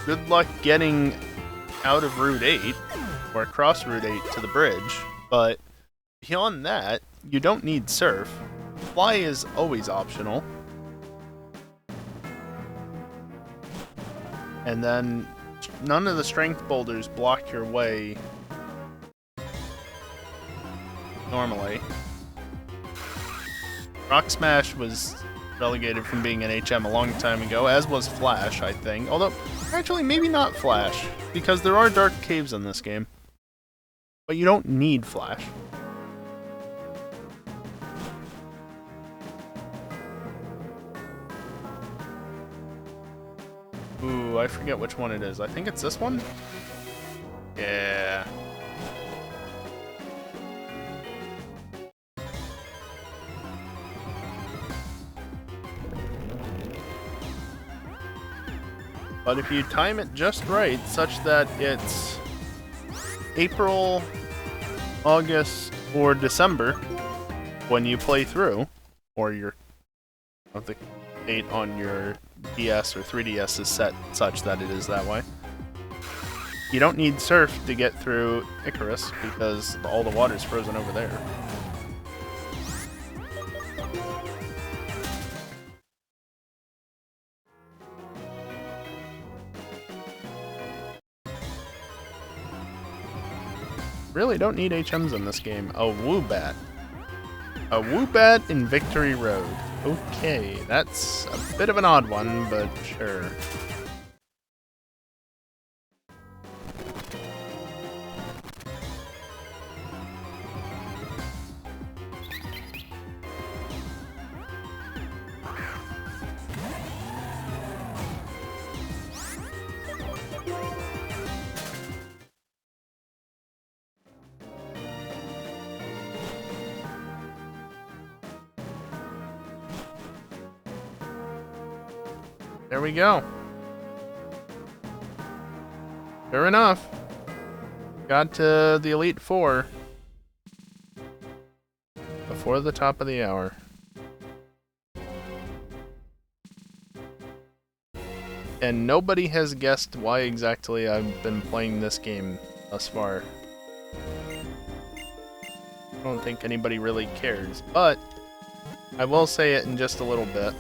good luck getting out of Route 8 or across Route 8 to the bridge. But beyond that, you don't need surf. Fly is always optional. And then none of the strength boulders block your way normally. Rock Smash was relegated from being an HM a long time ago, as was Flash, I think. Although, actually, maybe not Flash, because there are dark caves in this game. But you don't need Flash. Ooh, I forget which one it is. I think it's this one? Yeah. But if you time it just right, such that it's April, August, or December when you play through, or the date on your DS or 3DS is set such that it is that way, you don't need surf to get through Icarus because all the water's frozen over there. Really don't need HMs in this game. A Woobat. A Woobat in Victory Road. Okay, that's a bit of an odd one, but sure. There we go. Fair enough. Got to the Elite Four before the top of the hour. And nobody has guessed why exactly I've been playing this game thus far. I don't think anybody really cares, but I will say it in just a little bit.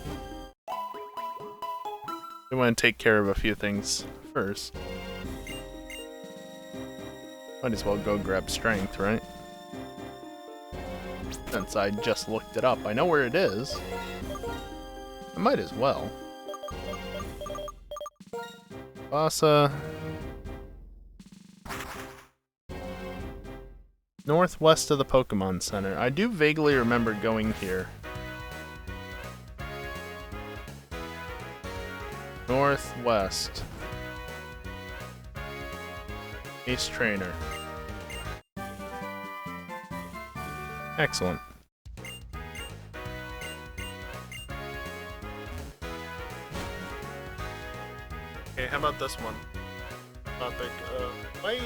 We want to take care of a few things first. Might as well go grab strength, right? Since I just looked it up. I know where it is. I might as well. Bassa. northwest of the Pokemon Center. I do vaguely remember going here. Northwest. Ace Trainer. Excellent. Okay, how about this one? Topic of why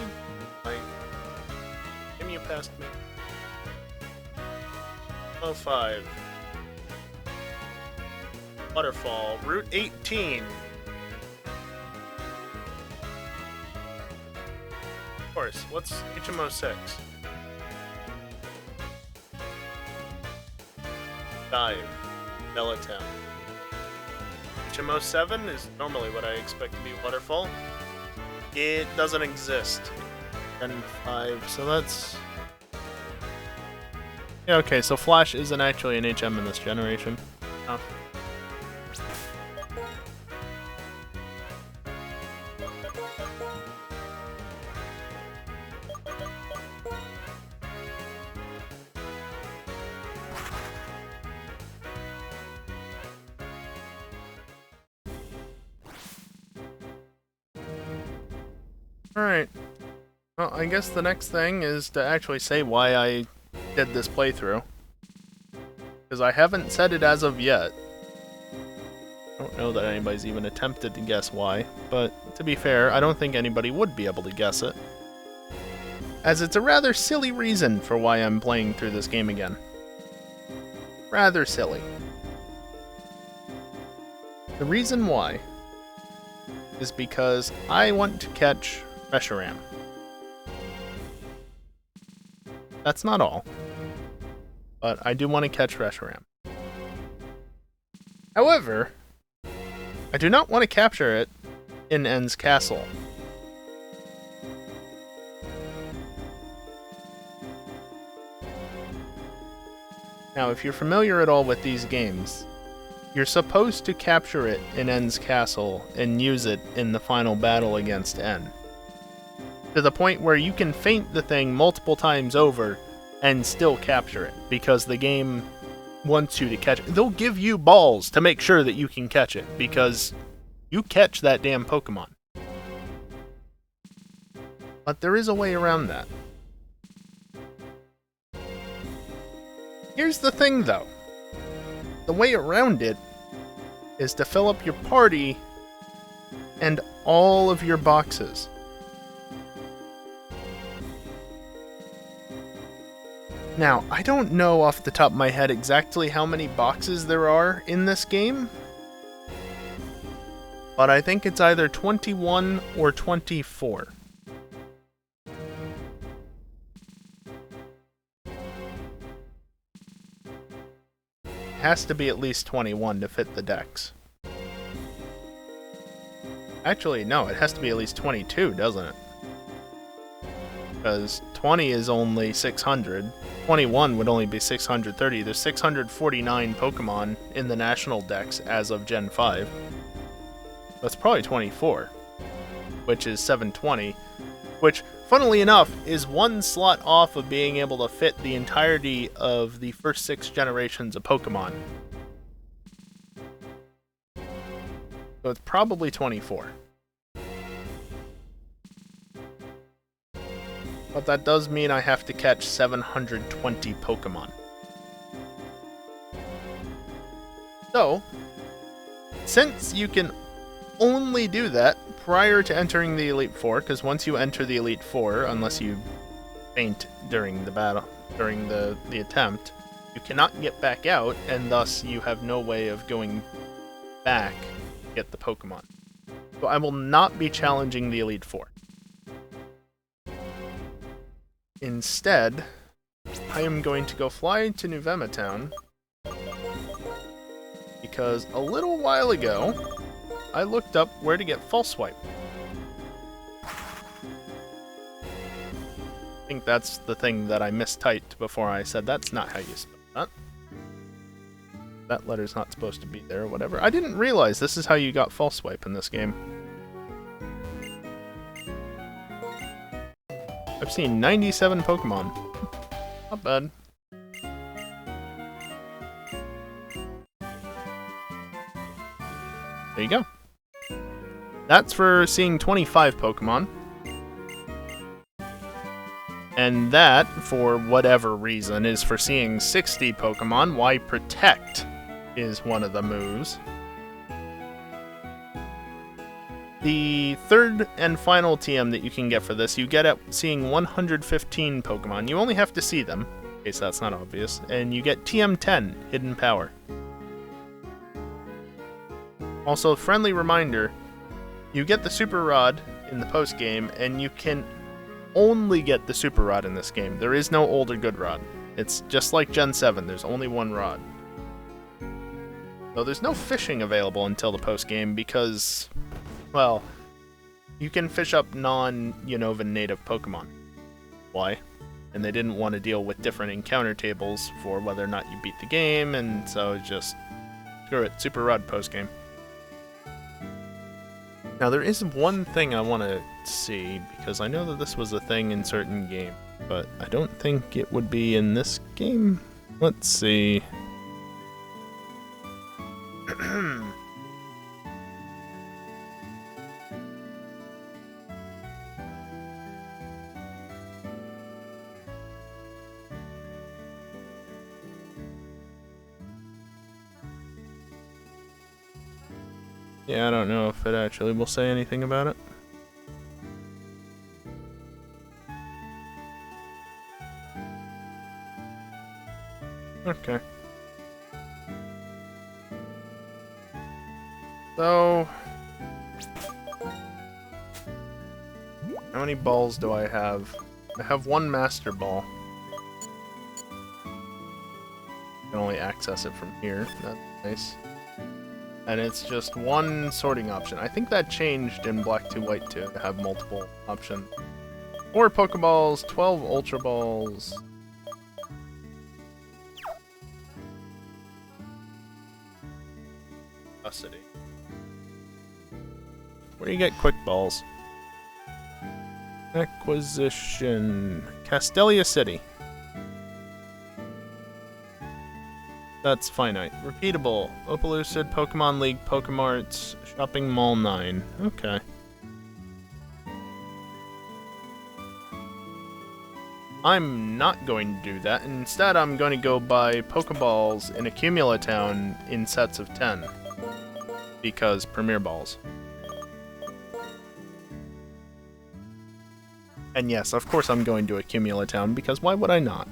can you past me? 05. Waterfall, Route 18. Of course, what's HMO 6? Dive, Bellatown. HMO 7 is normally what I expect to be Waterfall. It doesn't exist. Gen 5, so that's... Yeah, okay, so Flash isn't actually an HM in this generation. Oh. Alright. Well, I guess the next thing is to actually say why I did this playthrough. Because I haven't said it as of yet. I don't know that anybody's even attempted to guess why, but to be fair, I don't think anybody would be able to guess it. As it's a rather silly reason for why I'm playing through this game again. Rather silly. The reason why is because I want to catch Reshiram. That's not all, but I do want to catch Reshiram. However, I do not want to capture it in N's castle. Now, if you're familiar at all with these games, you're supposed to capture it in N's castle and use it in the final battle against N. To the point where you can feint the thing multiple times over and still capture it, because the game wants you to catch it. They'll give you balls to make sure that you can catch it, because you catch that damn Pokemon. But there is a way around that. Here's the thing, though. The way around it is to fill up your party and all of your boxes. Now, I don't know off the top of my head exactly how many boxes there are in this game, but I think it's either 21 or 24. Has to be at least 21 to fit the decks. Actually, no, it has to be at least 22, doesn't it? Because 20 is only 600. 21 would only be 630. There's 649 Pokemon in the national decks as of Gen 5. That's probably 24, which is 720, which, funnily enough, is one slot off of being able to fit the entirety of the first 6 generations of Pokemon. So it's probably 24. But that does mean I have to catch 720 Pokemon. So, since you can only do that prior to entering the Elite Four, because once you enter the Elite Four, unless you faint during the battle, during the attempt, you cannot get back out, and thus you have no way of going back to get the Pokemon. So I will not be challenging the Elite Four. Instead, I am going to go fly to New Vemetown, because a little while ago, I looked up where to get False Swipe. I think that's the thing that I mistyped before I said that's not how you spell that. That letter's not supposed to be there or whatever. I didn't realize this is how you got False Swipe in this game. I've seen 97 Pokemon. Not bad. There you go. That's for seeing 25 Pokemon. And that, for whatever reason, is for seeing 60 Pokemon. Why Protect is one of the moves. The third and final TM that you can get for this, you get at seeing 115 Pokemon. You only have to see them, in case that's not obvious, and you get TM10, Hidden Power. Also, friendly reminder, you get the Super Rod in the post-game, and you can only get the Super Rod in this game. There is no old or good rod. It's just like Gen 7, there's only one rod. So there's no fishing available until the post-game because, well, you can fish up non-Unova native Pokemon. Why? And they didn't want to deal with different encounter tables for whether or not you beat the game, and so just screw it, Super Rod post-game. Now there is one thing I want to see, because I know that this was a thing in certain games, but I don't think it would be in this game. Let's see. Yeah, I don't know if it actually will say anything about it. Okay. So, how many balls do I have? I have one Master Ball. I can only access it from here. That's nice. And it's just one sorting option. I think that changed in Black 2 White 2 to have multiple options. 4 Pokeballs, 12 Ultra Balls. Custody. Where do you get Quick Balls? Acquisition. Castelia City. That's finite. Repeatable. Opelucid, Pokemon League, Pokemarts, Shopping Mall 9. Okay. I'm not going to do that. Instead, I'm going to go buy Pokeballs in Accumula Town in sets of 10. Because Premier Balls. And yes, of course I'm going to Accumula Town, because why would I not?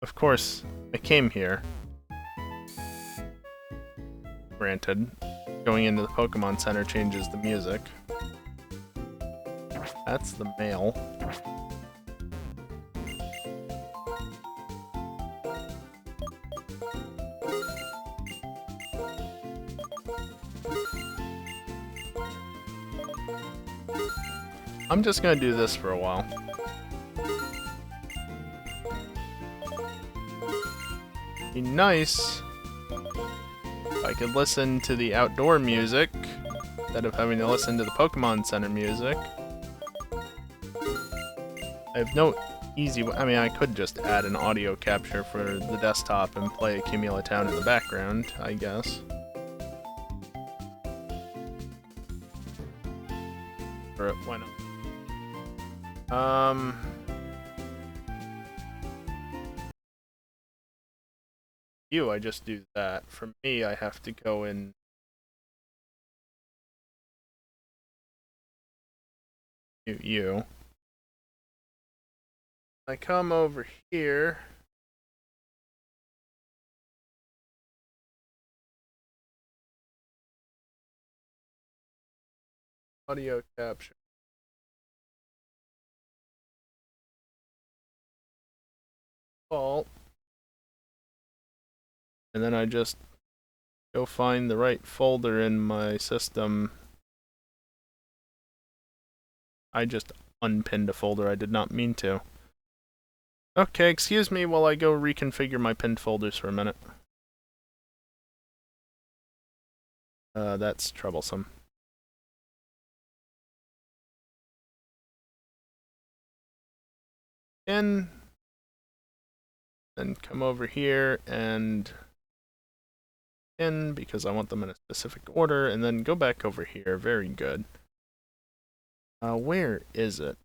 Of course, I came here. Granted, going into the Pokemon Center changes the music. That's the mail. I'm just gonna do this for a while. Be nice if I could listen to the outdoor music instead of having to listen to the Pokemon Center music. I have no easy way. I mean, I could just add an audio capture for the desktop and play Accumula Town in the background, I guess. Or why not? You, I just do that. For me, I have to go in. You. I come over here. Audio capture. Default. And then I just go find the right folder in my system. I just unpinned a folder I did not mean to. Okay, excuse me while I go reconfigure my pinned folders for a minute. That's troublesome. And then come over here and in because I want them in a specific order, and then go back over here. Very good. Where is it?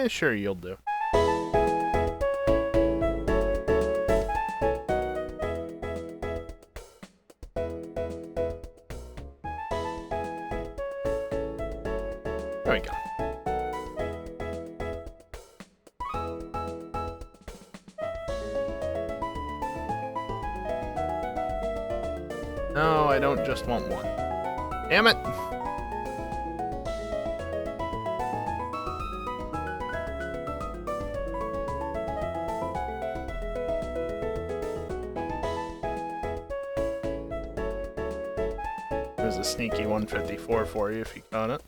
Sure, you'll do. There we go. No, I don't just want one. Damn it! There's a sneaky 154 for you if you got it.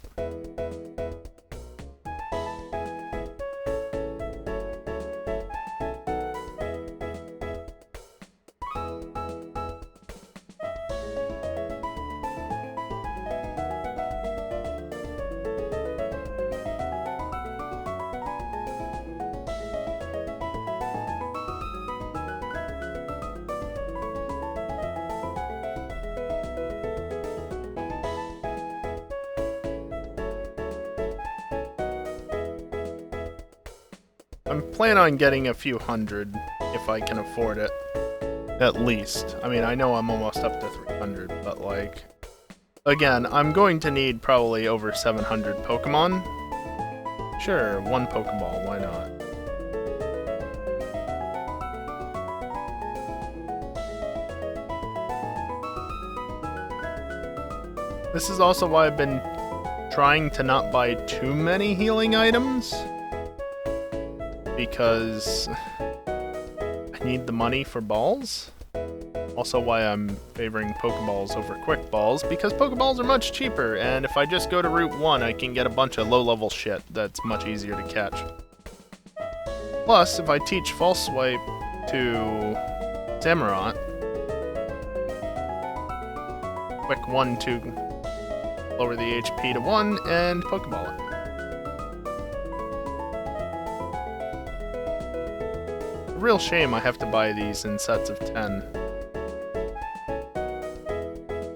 I'm planning on getting a few hundred if I can afford it. At least. I mean, I know I'm almost up to 300, but like... Again, I'm going to need probably over 700 Pokemon. Sure, one Pokeball, why not? This is also why I've been trying to not buy too many healing items. Because I need the money for balls. Also why I'm favoring Pokeballs over Quick Balls, because Pokeballs are much cheaper, and if I just go to Route 1, I can get a bunch of low-level shit that's much easier to catch. Plus, if I teach False Swipe to Samurott, Quick 1 to lower the HP to 1, and Pokeball it. Real shame I have to buy these in sets of 10.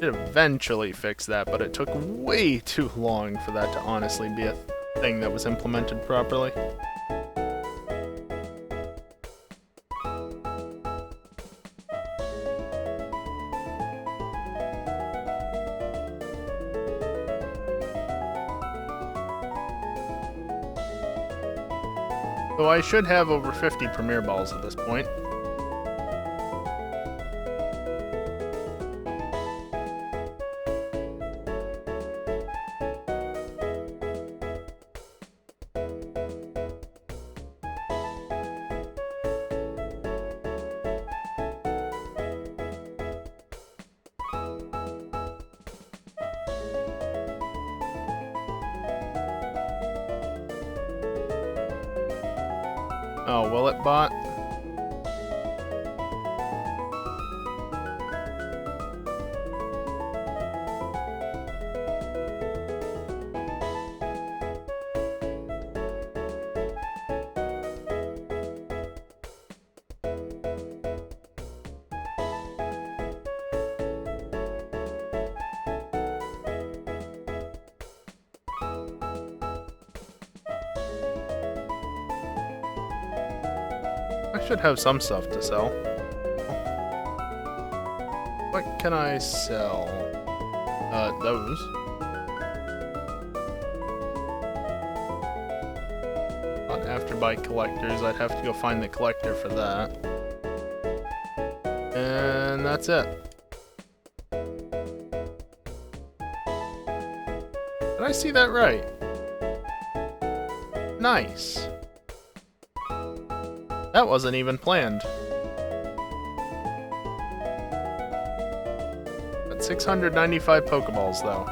Should eventually fix that, but it took way too long for that to honestly be a thing that was implemented properly. So I should have over 50 Premier Balls at this point. Oh, will it, bot? I should have some stuff to sell. What can I sell? Those. On Afterbuy collectors, I'd have to go find the collector for that. And that's it. Did I see that right? Nice. That wasn't even planned. But 695 Pokeballs, though.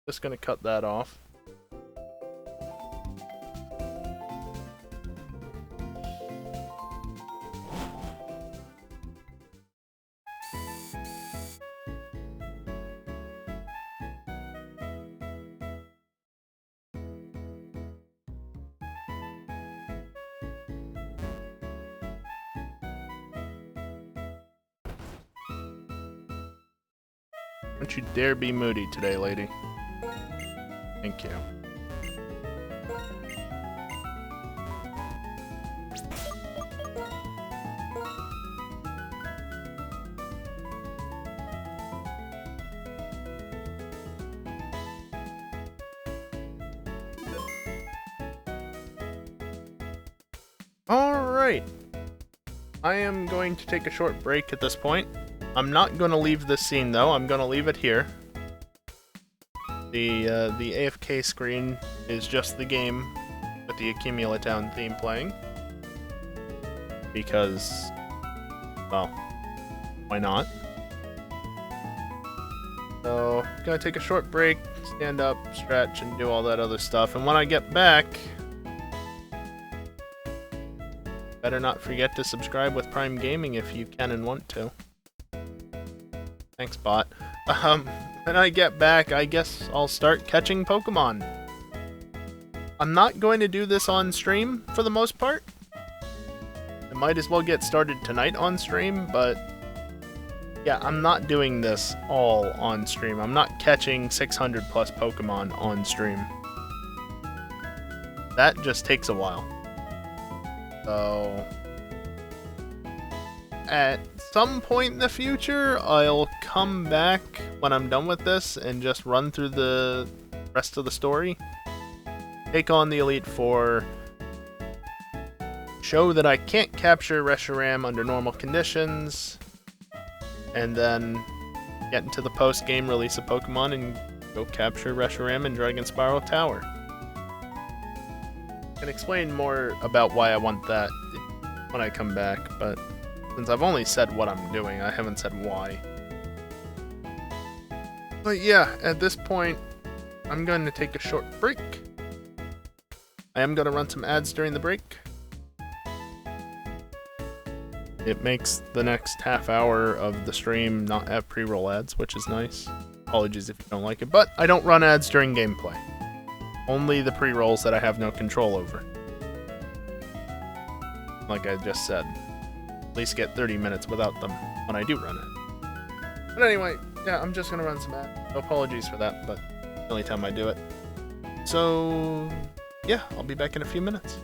Just gonna cut that off. Don't you dare be moody today, lady. Thank you. Alright. I am going to take a short break at this point. I'm not going to leave this scene, though. I'm going to leave it here. The AFK screen is just the game with the Accumulatown theme playing. Because, well, why not? So, I'm going to take a short break, stand up, stretch, and do all that other stuff. And when I get back, better not forget to subscribe with Prime Gaming if you can and want to. Thanks, bot. When I get back, I guess I'll start catching Pokemon. I'm not going to do this on stream for the most part. I might as well get started tonight on stream, but yeah, I'm not doing this all on stream. I'm not catching 600 plus Pokemon on stream. That just takes a while. So, at some point in the future, I'll come back when I'm done with this and just run through the rest of the story. Take on the Elite Four. Show that I can't capture Reshiram under normal conditions. And then get into the post-game release of Pokemon and go capture Reshiram in Dragon Spiral Tower. I can explain more about why I want that when I come back, but since I've only said what I'm doing, I haven't said why. But yeah, at this point, I'm going to take a short break. I am going to run some ads during the break. It makes the next half hour of the stream not have pre-roll ads, which is nice. Apologies if you don't like it, but I don't run ads during gameplay. Only the pre-rolls that I have no control over. Like I just said. At least get 30 minutes without them when I do run it. But anyway, yeah, I'm just gonna run some ads. So apologies for that, but the only time I do it. So, yeah, I'll be back in a few minutes.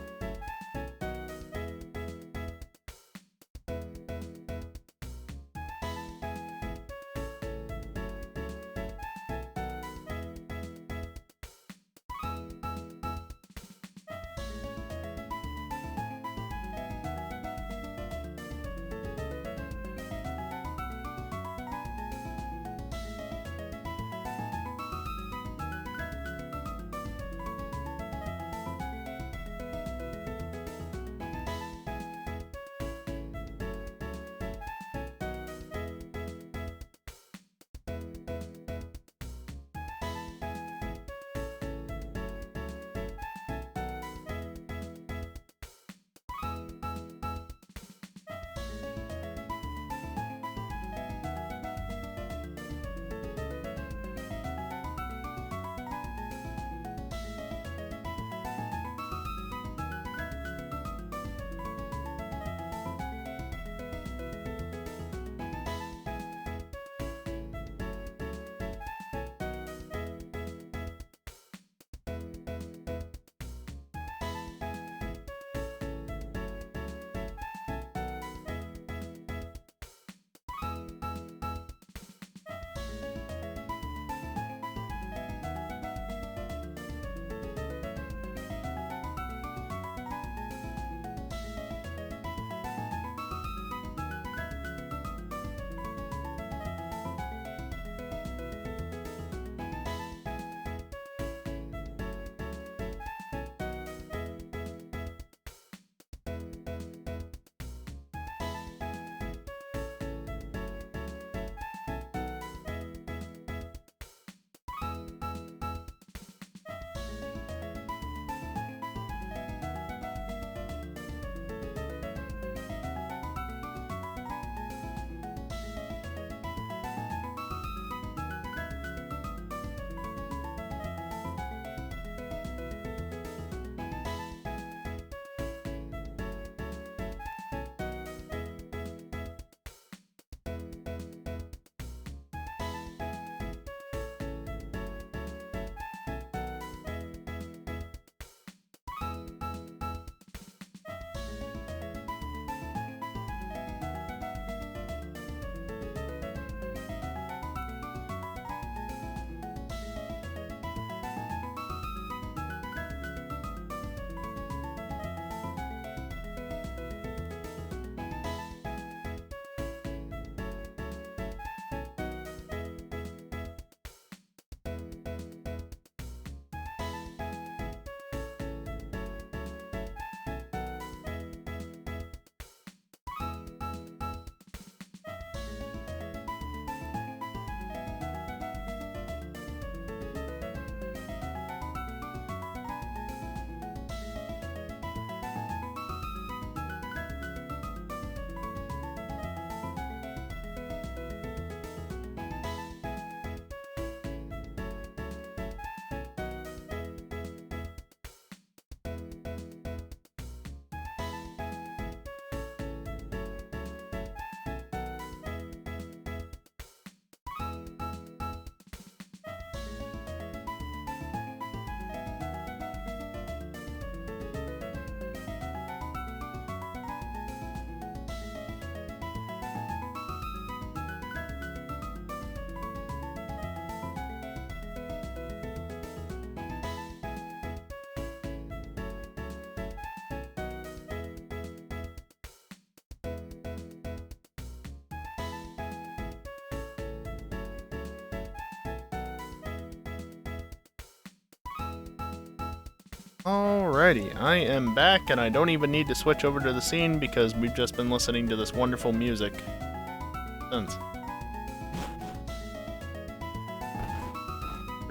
Alrighty, I am back, and I don't even need to switch over to the scene because we've just been listening to this wonderful music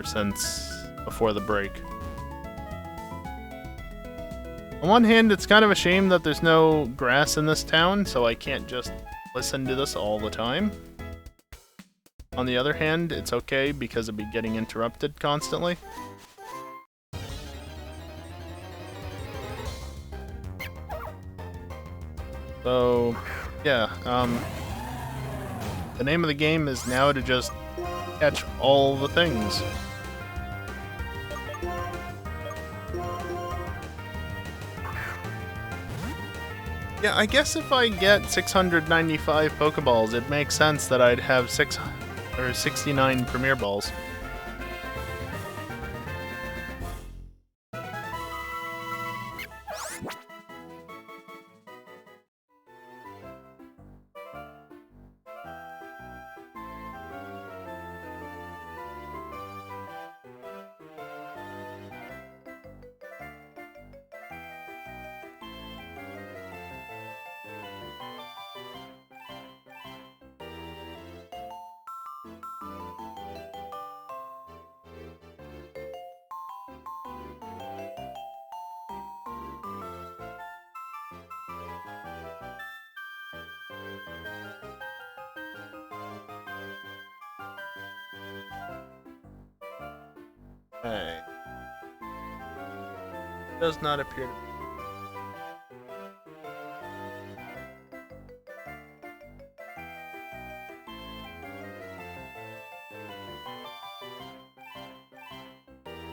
since before the break. On one hand, it's kind of a shame that there's no grass in this town, so I can't just listen to this all the time. On the other hand, it's okay because I'd be getting interrupted constantly. So, yeah, the name of the game is now to just catch all the things. Yeah, I guess if I get 695 Pokeballs, it makes sense that I'd have 69 Premier Balls. Okay. Does not appear to be.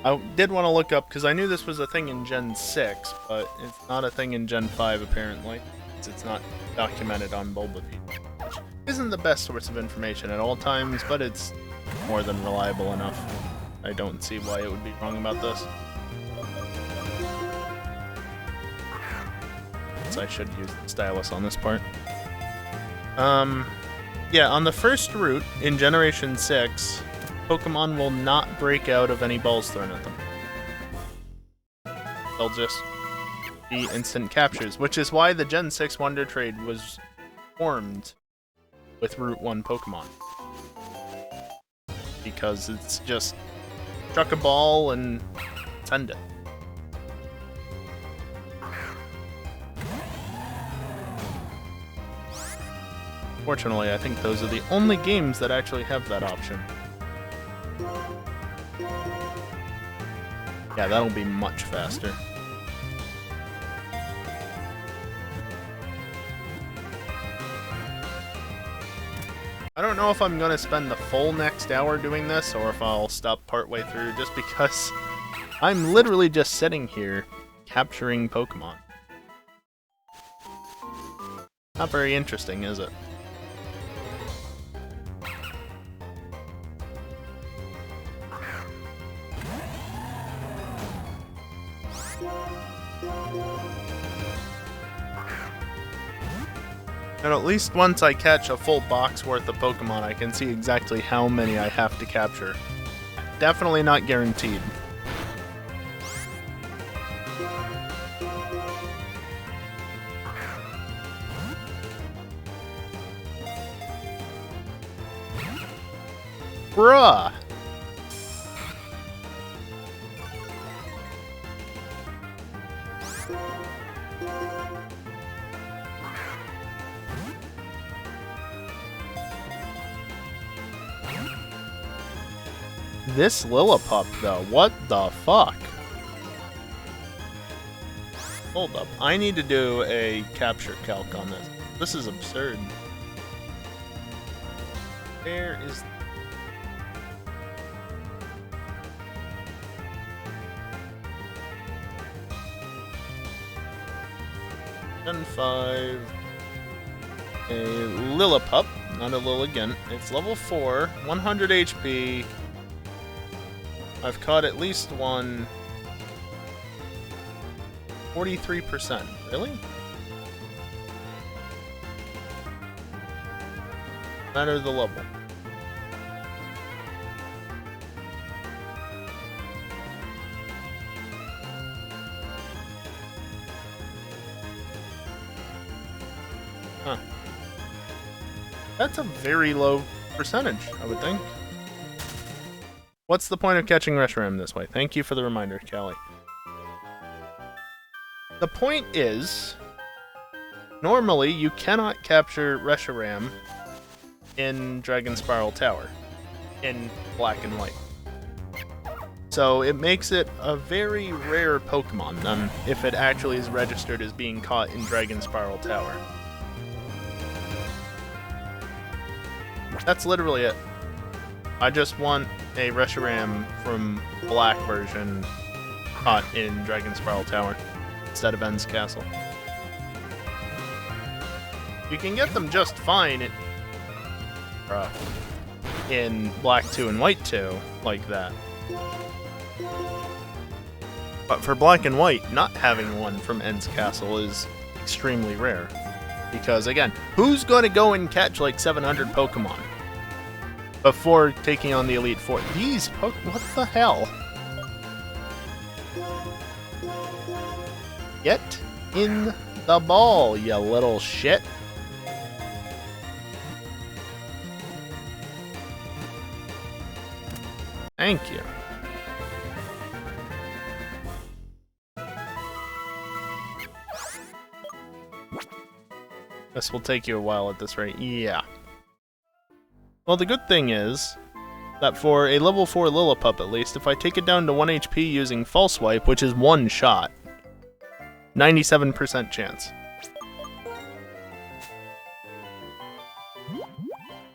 I did want to look up, because I knew this was a thing in Gen 6, but it's not a thing in Gen 5 apparently. It's not documented on Bulbapedia, which isn't the best source of information at all times, but it's more than reliable enough. I don't see why it would be wrong about this. So I should use the stylus on this part. Yeah, on the first route, in Generation 6, Pokemon will not break out of any balls thrown at them. They'll just be instant captures, which is why the Gen 6 Wonder Trade was formed with Route 1 Pokemon. Because it's just chuck a ball and send it. Fortunately, I think those are the only games that actually have that option. Yeah, that'll be much faster. I don't know if I'm going to spend the full next hour doing this, or if I'll stop partway through, just because I'm literally just sitting here capturing Pokemon. Not very interesting, is it? And at least once I catch a full box worth of Pokemon, I can see exactly how many I have to capture. Definitely not guaranteed. Bruh! This Lillipup, though, what the fuck? Hold up, I need to do a capture calc on this. This is absurd. Where is... Gen 5... A Lillipup, not a Lilligant. It's level 4, 100 HP... I've caught at least one. 43%. Really? Matter the level. Huh. That's a very low percentage, I would think. What's the point of catching Reshiram this way? Thank you for the reminder, Callie. The point is, normally you cannot capture Reshiram in Dragon Spiral Tower in black and white. So it makes it a very rare Pokemon than if it actually is registered as being caught in Dragon Spiral Tower. That's literally it. I just want a Reshiram from black version caught in Dragon Spiral Tower instead of En's Castle. You can get them just fine in Black 2 and White 2, like that. But for Black and White, not having one from En's Castle is extremely rare. Because, again, who's going to go and catch like 700 Pokemon before taking on the Elite Four? These Pokemon, what the hell? Get in the ball, you little shit. Thank you. This will take you a while at this rate. Yeah. Well, the good thing is that for a level 4 Lillipup at least, if I take it down to 1 HP using False Swipe, which is one shot, 97% chance.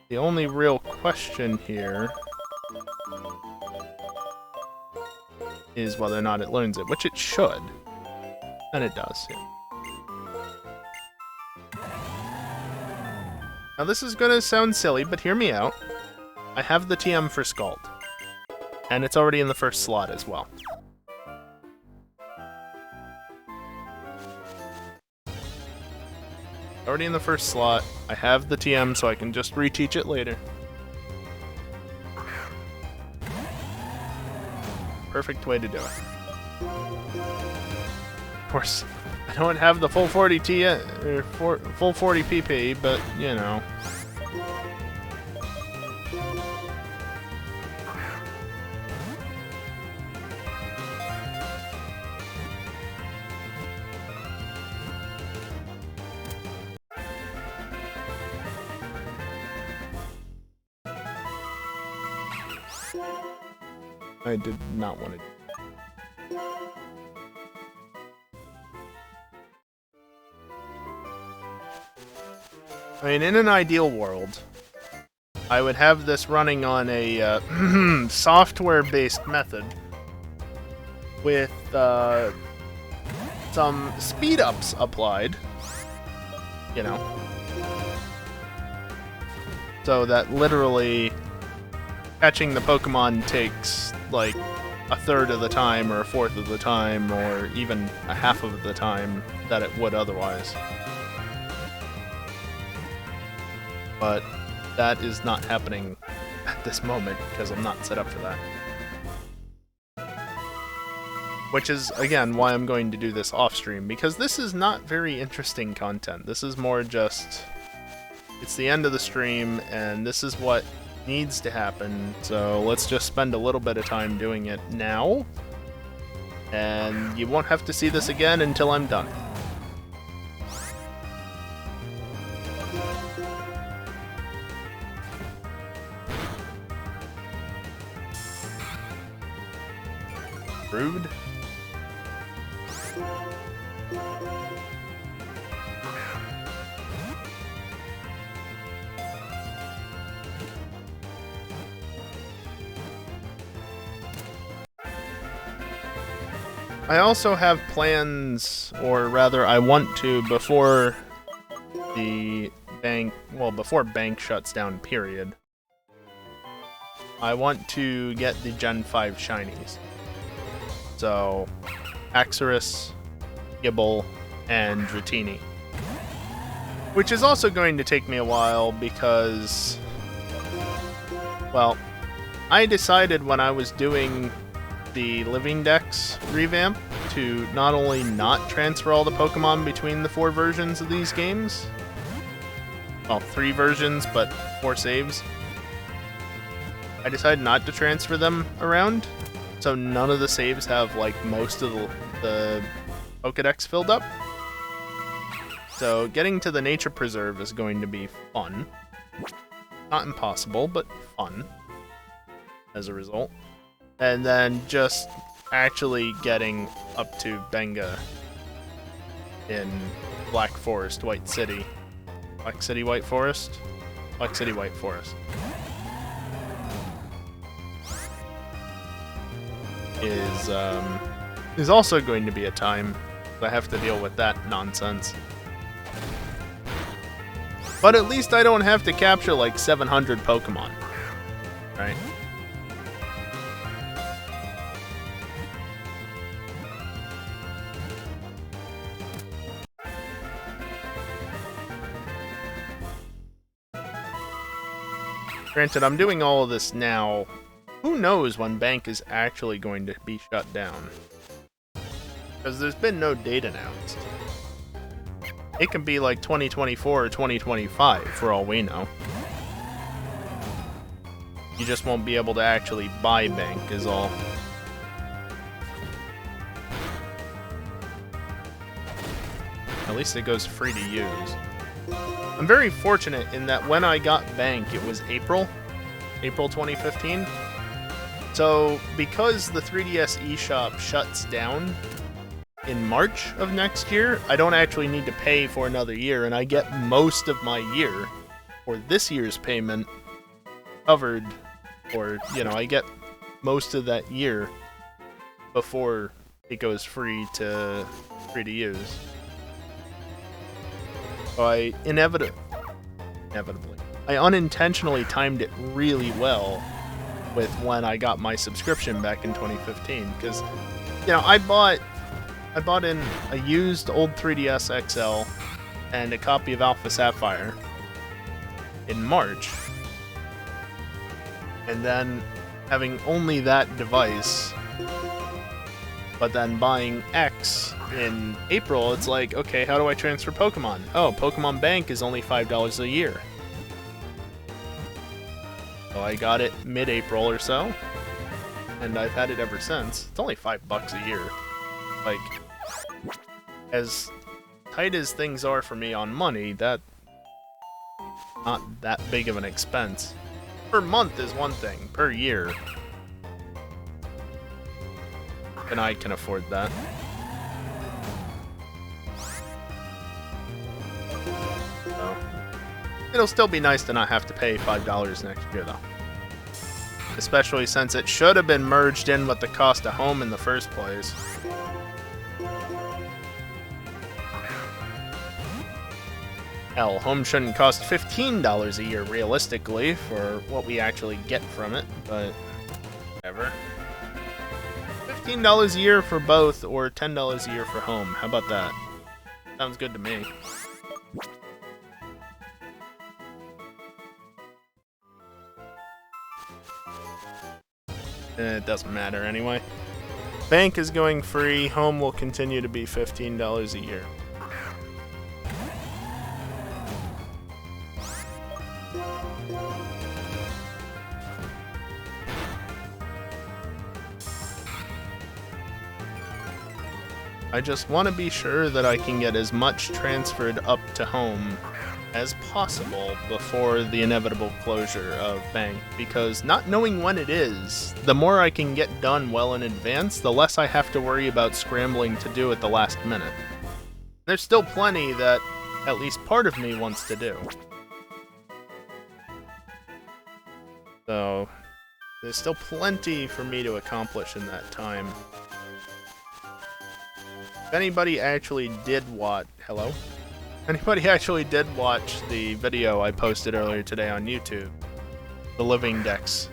The only real question here is whether or not it learns it, which it should. And it does, yeah. Now this is gonna sound silly, but hear me out. I have the TM for Scald. And it's already in the first slot as well. Already in the first slot. I have the TM so I can just reteach it later. Perfect way to do it. Of course, I don't have the full 40 full 40 PP, but you know. I did not want to. I mean, in an ideal world, I would have this running on a software-based method with some speed-ups applied, you know, so that literally catching the Pokemon takes like a third of the time or a fourth of the time or even a half of the time that it would otherwise. But that is not happening at this moment because I'm not set up for that. Which is, again, why I'm going to do this off-stream, because this is not very interesting content. This is more just, it's the end of the stream, and this is what needs to happen, so let's just spend a little bit of time doing it now, and you won't have to see this again until I'm done. Rude. I also have plans, or rather I want to, before the bank, well, before bank shuts down, period, I want to get the Gen 5 shinies. So, Axorus, Gible, and Dratini. Which is also going to take me a while because, well, I decided when I was doing the Living Dex revamp to not only not transfer all the Pokemon between the 4 versions of these games, well, 3 versions, but 4 saves. I decided not to transfer them around, so none of the saves have, like, most of the Pokédex filled up. So getting to the nature preserve is going to be fun. Not impossible, but fun as a result. And then just actually getting up to Benga in Black Forest, White City. Black City, White Forest? Black City, White Forest. Is also going to be a time I have to deal with that nonsense. But at least I don't have to capture like 700 Pokemon, right? Granted, I'm doing all of this now. Who knows when Bank is actually going to be shut down? Because there's been no date announced. It can be like 2024 or 2025 for all we know. You just won't be able to actually buy Bank is all. At least it goes free to use. I'm very fortunate in that when I got Bank, it was April 2015. So, because the 3DS eShop shuts down in March of next year, I don't actually need to pay for another year, and I get most of my year, or this year's payment, covered, or, you know, I get most of that year before it goes free to use. So I I unintentionally timed it really well with when I got my subscription back in 2015, because, you know, I bought in a used old 3DS XL and a copy of Alpha Sapphire in March, and then having only that device, but then buying X in April, it's like, okay, how do I transfer Pokemon? Oh, Pokemon Bank is only $5 a year. So I got it mid-April or so, and I've had it ever since. It's only $5 a year. Like, as tight as things are for me on money, that's not that big of an expense. Per month is one thing, per year, and I can afford that. So, it'll still be nice to not have to pay $5 next year, though. Especially since it should have been merged in with the cost of home in the first place. Hell, home shouldn't cost $15 a year realistically for what we actually get from it, but whatever. $15 a year for both, or $10 a year for home. How about that? Sounds good to me. It doesn't matter anyway. Bank is going free. Home will continue to be $15 a year. I just want to be sure that I can get as much transferred up to home as possible before the inevitable closure of Bank, because not knowing when it is, the more I can get done well in advance, the less I have to worry about scrambling to do at the last minute. There's still plenty that at least part of me wants to do. So, there's still plenty for me to accomplish in that time. If anybody actually did watch... Hello? Anybody actually did watch the video I posted earlier today on YouTube, the Living Dex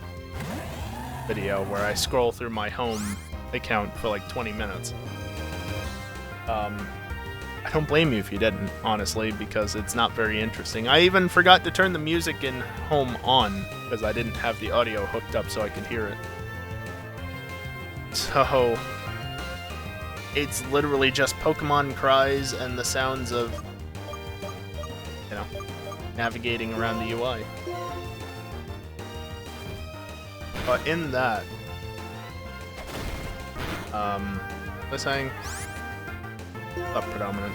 video, where I scroll through my home account for like 20 minutes. I don't blame you if you didn't, honestly, because it's not very interesting. I even forgot to turn the music in home on, because I didn't have the audio hooked up so I could hear it. So, it's literally just Pokemon cries and the sounds of, you know, navigating around the UI. But in that, saying up predominant.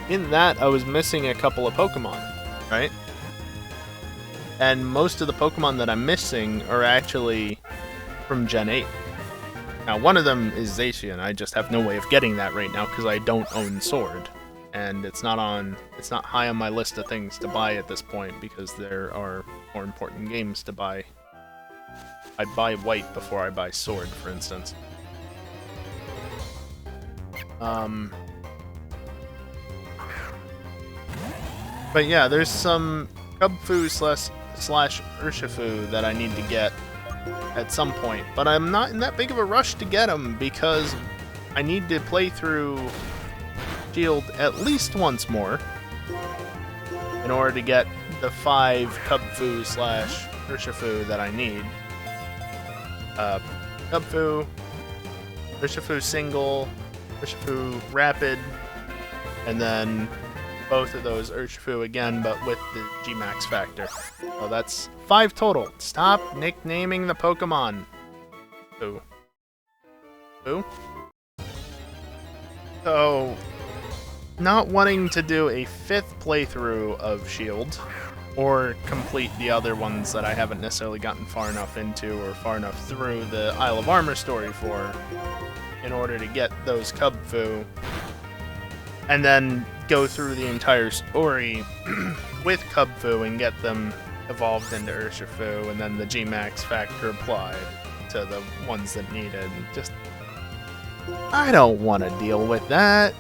In that, I was missing a couple of Pokemon, right? And most of the Pokemon that I'm missing are actually from Gen 8. Now, one of them is Zacian. I just have no way of getting that right now because I don't own Sword. And it's not high on my list of things to buy at this point because there are more important games to buy. I'd buy White before I buy Sword, for instance. But yeah, there's some Cubfu slash Urshifu that I need to get at some point. But I'm not in that big of a rush to get them because I need to play through Shield at least once more in order to get the 5 Cubfu slash Urshifu that I need. Cubfu, Urshifu Single, Urshifu Rapid, and then both of those Urshifu again, but with the G-Max factor. So that's 5 total. Stop nicknaming the Pokemon. Ooh. Ooh. So, not wanting to do a 5th playthrough of Shield, or complete the other ones that I haven't necessarily gotten far enough into or far enough through the Isle of Armor story for, in order to get those Cubfu, and then go through the entire story with Cubfu and get them evolved into Urshifu, and then the G-Max factor applied to the ones that need it. Just, I don't want to deal with that.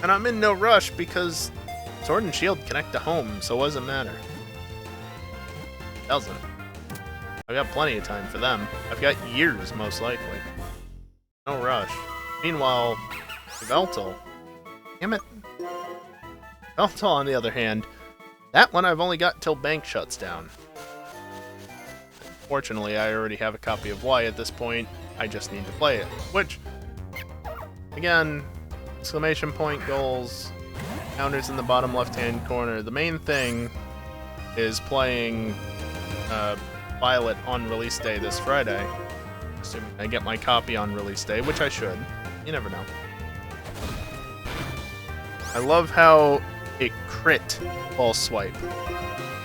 And I'm in no rush because Sword and Shield connect to home, so what does it matter? It doesn't. I've got plenty of time for them. I've got years, most likely. No rush. Meanwhile, Veltal. Damn it. Veltal, on the other hand, that one I've only got till Bank shuts down. Fortunately, I already have a copy of Y at this point. I just need to play it. Which, again, exclamation point goals, counters in the bottom left-hand corner. The main thing is playing Violet on release day this Friday. Assuming I get my copy on release day, which I should. You never know. I love how it crit Pulse Swipe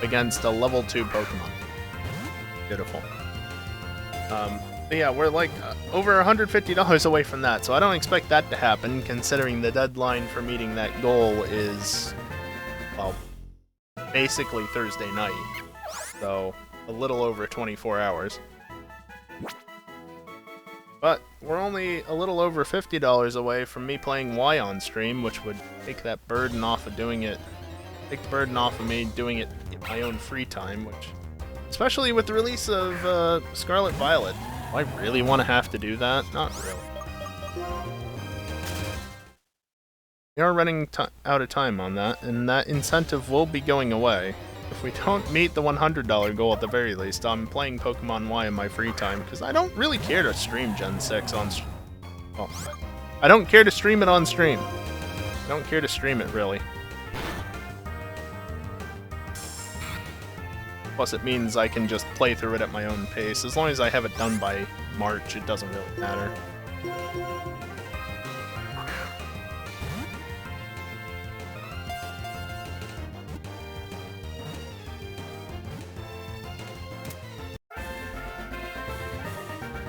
against a level 2 Pokemon. Beautiful. But yeah, we're like over $150 away from that, so I don't expect that to happen, considering the deadline for meeting that goal is, well, basically Thursday night. So, a little over 24 hours. But we're only a little over $50 away from me playing Y on stream, which would take that burden off of doing it. Take the burden off of me doing it in my own free time, which, especially with the release of Scarlet Violet, do I really want to have to do that? Not really. We are running out of time on that, and that incentive will be going away. If we don't meet the $100 goal at the very least, I'm playing Pokemon Y in my free time, because I don't really care to stream Gen 6 on well, I don't care to stream it on stream. I don't care to stream it, really. Plus, it means I can just play through it at my own pace. As long as I have it done by March, it doesn't really matter.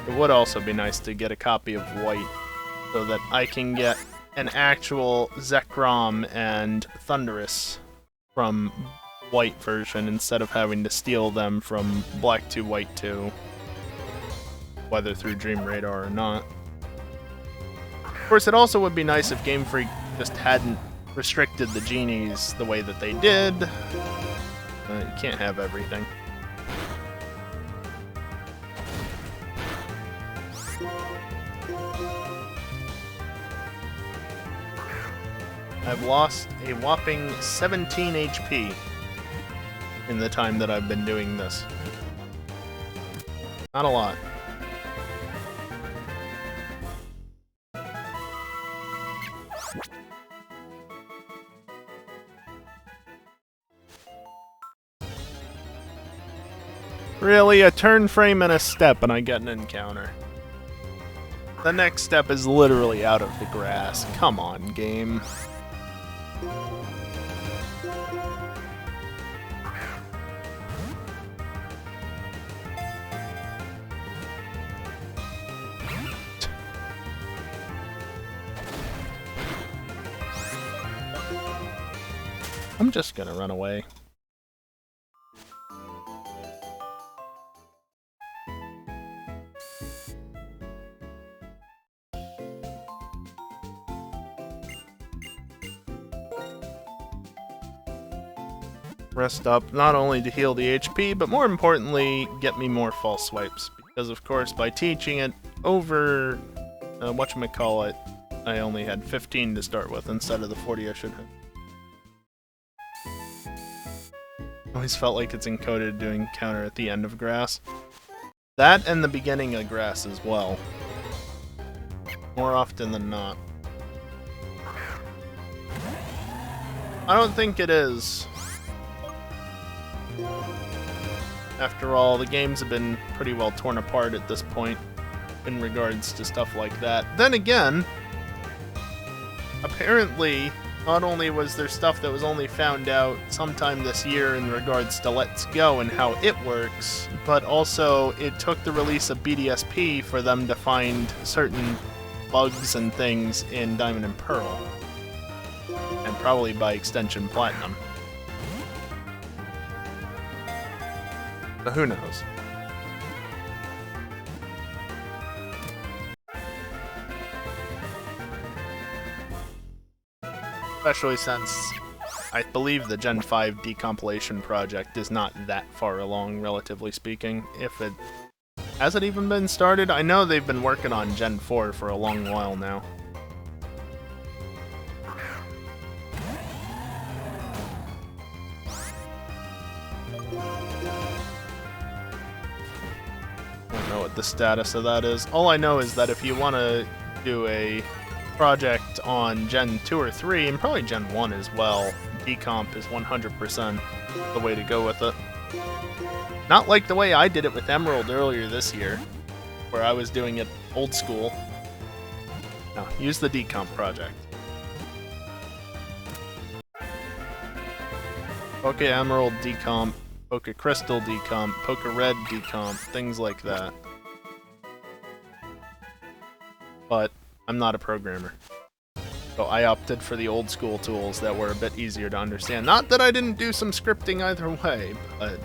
It would also be nice to get a copy of White, so that I can get an actual Zekrom and Thundurus from White version instead of having to steal them from Black 2, White 2, whether through Dream Radar or not. Of course, it also would be nice if Game Freak just hadn't restricted the genies the way that they did. You can't have everything. I've lost a whopping 17 HP in the time that I've been doing this. Not a lot. Really, a turn frame and a step and I get an encounter. The next step is literally out of the grass. Come on, game. I'm just gonna run away. Rest up, not only to heal the HP, but more importantly, get me more false swipes. Because of course, by teaching it over, whatchamacallit, I only had 15 to start with instead of the 40 I should have. Always felt like it's encoded doing counter at the end of grass. That and the beginning of grass as well. More often than not. I don't think it is. After all, the games have been pretty well torn apart at this point in regards to stuff like that. Then again, apparently, not only was there stuff that was only found out sometime this year in regards to Let's Go and how it works, but also it took the release of BDSP for them to find certain bugs and things in Diamond and Pearl. And probably by extension Platinum. But who knows? Especially since I believe the Gen 5 decompilation project is not that far along, relatively speaking. If it hasn't even been started, I know they've been working on Gen 4 for a long while now. I don't know what the status of that is. All I know is that if you want to do a project on Gen 2 or 3, and probably Gen 1 as well, decomp is 100% the way to go with it. Not like the way I did it with Emerald earlier this year, where I was doing it old school. No, use the decomp project. Poke Emerald decomp, Poke Crystal decomp, Poke Red decomp, things like that. But I'm not a programmer. So I opted for the old school tools that were a bit easier to understand. Not that I didn't do some scripting either way, but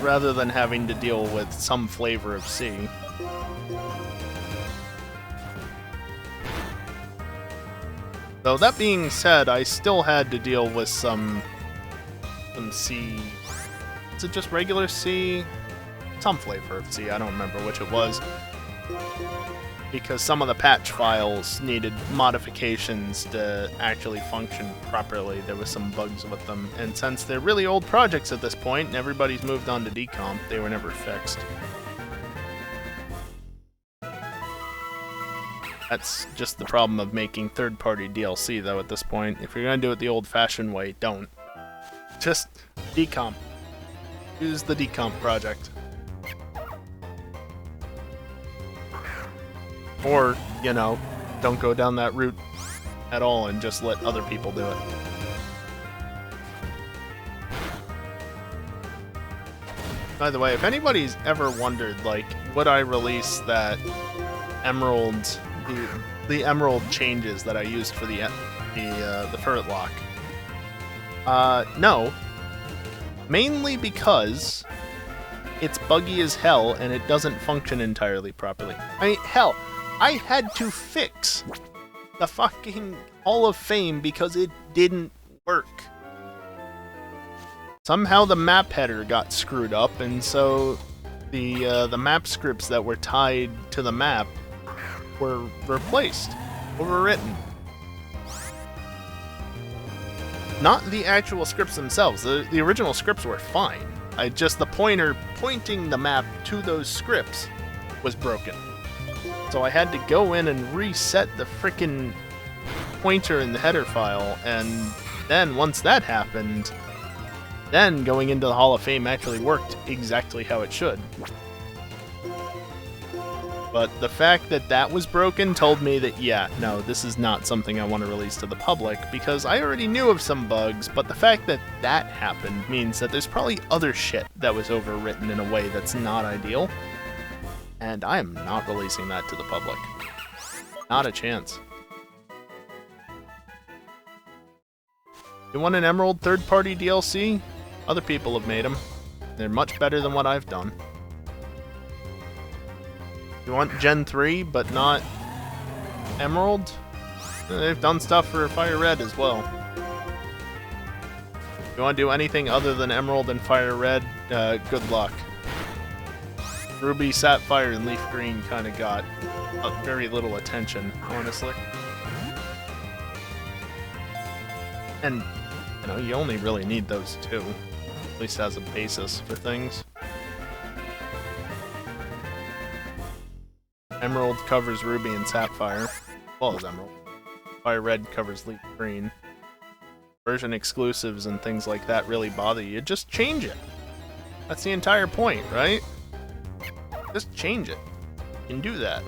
rather than having to deal with some flavor of C. Though that being said, I still had to deal with some C. Is it just regular C? Some flavor of C, I don't remember which it was. Because some of the patch files needed modifications to actually function properly. There was some bugs with them, and since they're really old projects at this point, and everybody's moved on to decomp, they were never fixed. That's just the problem of making third-party DLC, though, at this point. If you're gonna do it the old-fashioned way, don't. Just decomp. Use the decomp project. Or, you know, don't go down that route at all and just let other people do it. By the way, if anybody's ever wondered, like, would I release that Emerald, the Emerald changes that I used for the Ferret Lock? No. Mainly because it's buggy as hell and it doesn't function entirely properly. I mean, hell, I had to fix the fucking Hall of Fame because it didn't work. Somehow the map header got screwed up, and so the map scripts that were tied to the map were replaced, overwritten. Not the actual scripts themselves. The original scripts were fine. The pointer pointing the map to those scripts was broken. So I had to go in and reset the frickin' pointer in the header file, and then once that happened, then going into the Hall of Fame actually worked exactly how it should. But the fact that that was broken told me that, yeah, no, this is not something I want to release to the public, because I already knew of some bugs, but the fact that that happened means that there's probably other shit that was overwritten in a way that's not ideal, and I am not releasing that to the public. Not a chance. You want an Emerald third-party DLC? Other people have made them. They're much better than what I've done. You want Gen 3, but not Emerald? They've done stuff for Fire Red as well. If you want to do anything other than Emerald and Fire Red, good luck. Ruby, Sapphire, and Leaf Green kind of got very little attention, honestly. And, you know, you only really need those two. At least as a basis for things. Emerald covers Ruby and Sapphire, as well as Emerald. Fire Red covers Leaf Green. Version exclusives and things like that really bother you, just change it. That's the entire point, right? Just change it. You can do that.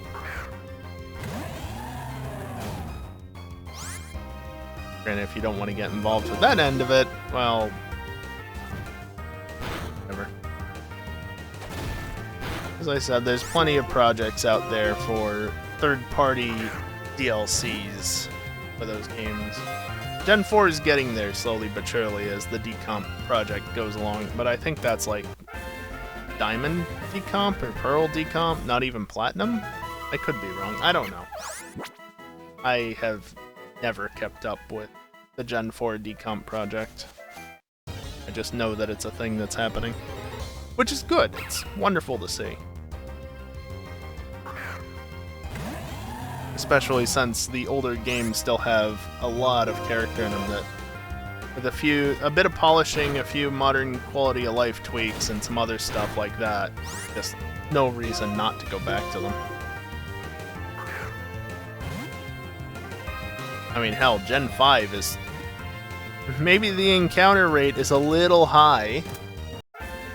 Granted, if you don't want to get involved with that end of it, well, whatever. As I said, there's plenty of projects out there for third-party DLCs for those games. Gen 4 is getting there slowly but surely as the decomp project goes along, but I think that's like Diamond decomp or Pearl decomp, not even Platinum? I could be wrong, I don't know. I have never kept up with the Gen 4 decomp project. I just know that it's a thing that's happening. Which is good, it's wonderful to see. Especially since the older games still have a lot of character in them that, with a bit of polishing, a few modern quality of life tweaks, and some other stuff like that, just no reason not to go back to them. I mean, hell, Gen 5 is... maybe the encounter rate is a little high,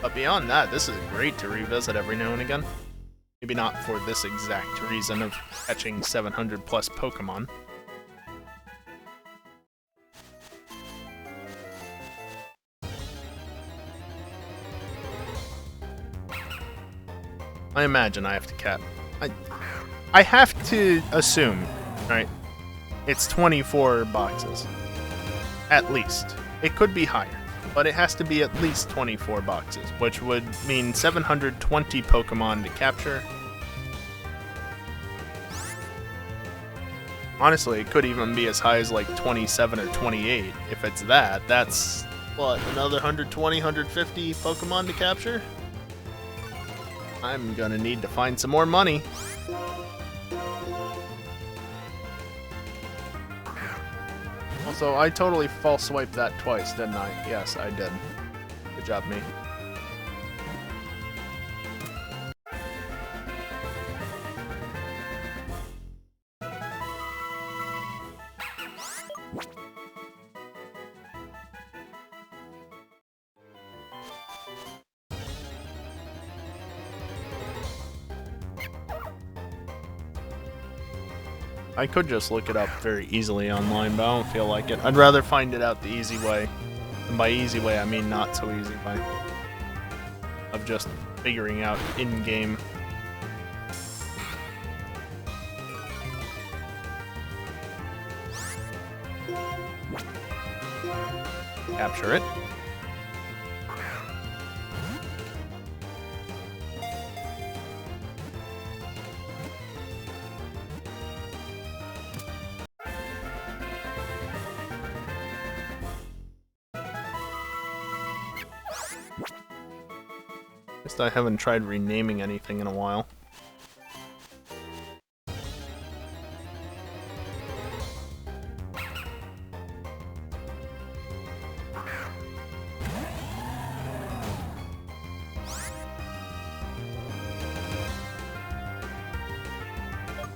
but beyond that, this is great to revisit every now and again. Maybe not for this exact reason of catching 700 plus Pokemon. I imagine I have to cap. I have to assume, right? It's 24 boxes. At least. It could be higher, but it has to be at least 24 boxes, which would mean 720 Pokemon to capture. Honestly, it could even be as high as like 27 or 28. If it's that, that's, what, another 120, 150 Pokemon to capture? I'm gonna need to find some more money. Also, I totally false swiped that twice, didn't I? Yes, I did. Good job, me. I could just look it up very easily online, but I don't feel like it. I'd rather find it out the easy way. And by easy way, I mean not so easy way. Of just figuring out in-game. Capture it. I haven't tried renaming anything in a while.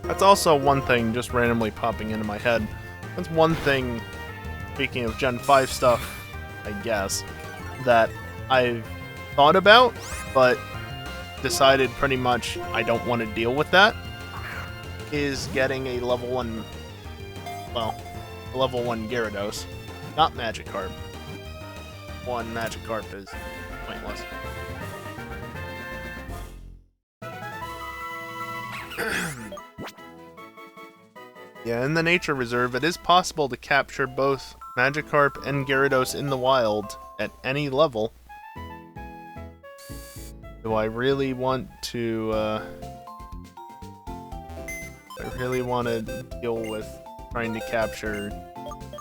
That's also one thing just randomly popping into my head. That's one thing, speaking of Gen 5 stuff, I guess, that I've thought about, but decided pretty much I don't want to deal with that, is getting a level 1, well, a level 1 Gyarados, not Magikarp. One Magikarp is pointless. Yeah, in the nature reserve, it is possible to capture both Magikarp and Gyarados in the wild at any level. Do I really want to, deal with trying to capture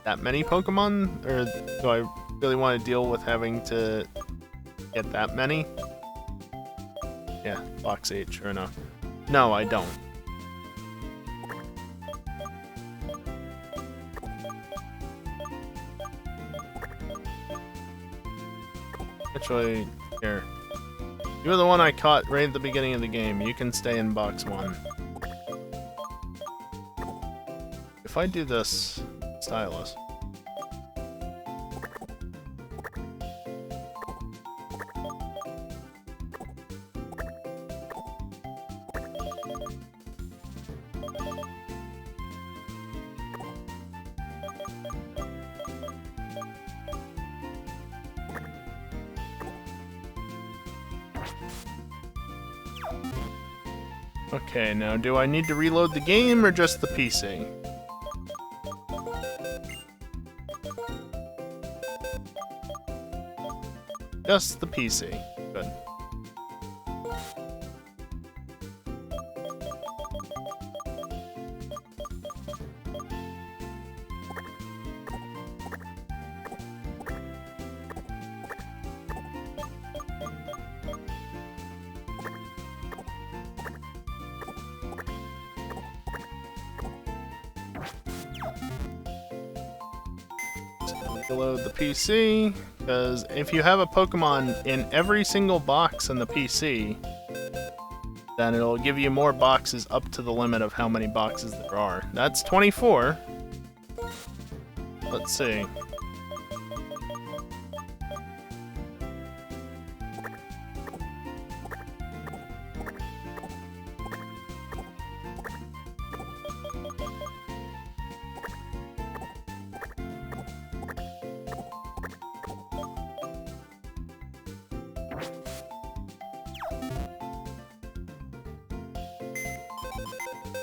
that many Pokemon? Or do I really want to deal with having to get that many? Yeah, box 8, sure enough. No, I don't. Actually, here. You were the one I caught right at the beginning of the game. You can stay in box 1. If I do this, stylus. Okay, now do I need to reload the game or just the PC? Just the PC. Good. Load the PC, because if you have a Pokemon in every single box in the PC, then it'll give you more boxes up to the limit of how many boxes there are. That's 24. Let's see.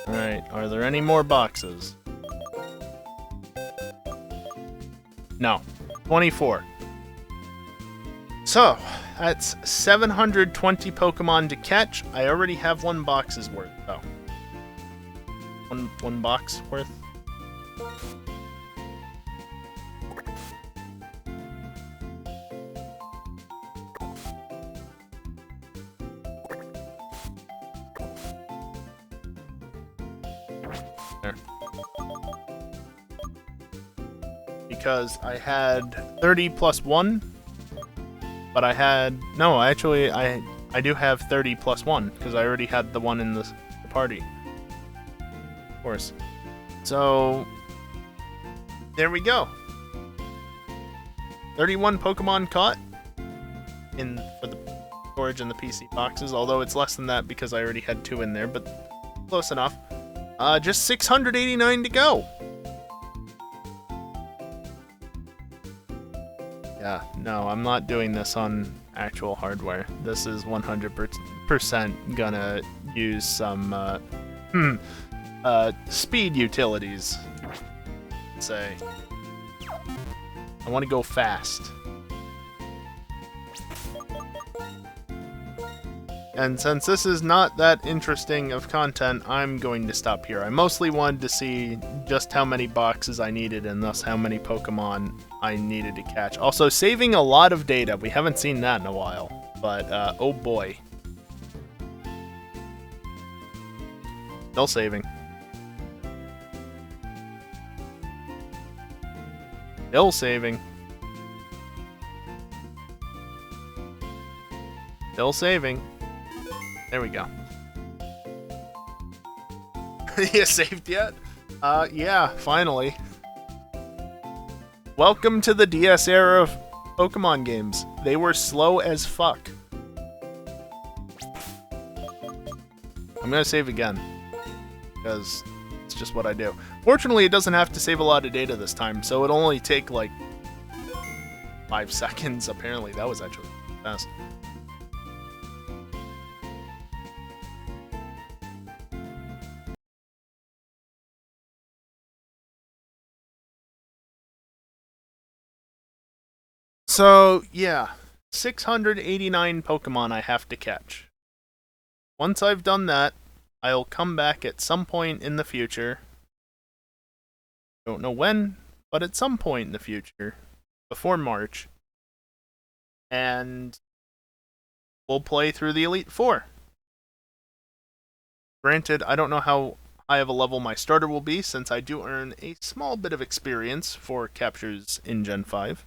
Alright, are there any more boxes? No. 24. So, that's 720 Pokemon to catch. I already have 1 box's worth, though. One box worth? Because I had 30 plus 1, but I had... No, actually, I do have 30 plus 1, because I already had the one in the party. Of course. So, there we go. 31 Pokemon caught for the storage in the PC boxes, although it's less than that because I already had 2 in there, but close enough. Just 689 to go. Yeah, no, I'm not doing this on actual hardware. This is 100% gonna use some, speed utilities. Say. I want to go fast. And since this is not that interesting of content, I'm going to stop here. I mostly wanted to see just how many boxes I needed and thus how many Pokemon I needed to catch. Also, saving a lot of data. We haven't seen that in a while. But, oh boy. Still saving. Still saving. Still saving. There we go. You saved yet? Yeah, finally. Welcome to the DS era Pokemon games. They were slow as fuck. I'm gonna save again, because it's just what I do. Fortunately, it doesn't have to save a lot of data this time, so it'll only take like 5 seconds, apparently. That was actually fast. So, yeah. 689 Pokemon I have to catch. Once I've done that, I'll come back at some point in the future. Don't know when, but at some point in the future, before March, and we'll play through the Elite Four. Granted, I don't know how high of a level my starter will be, since I do earn a small bit of experience for captures in Gen 5.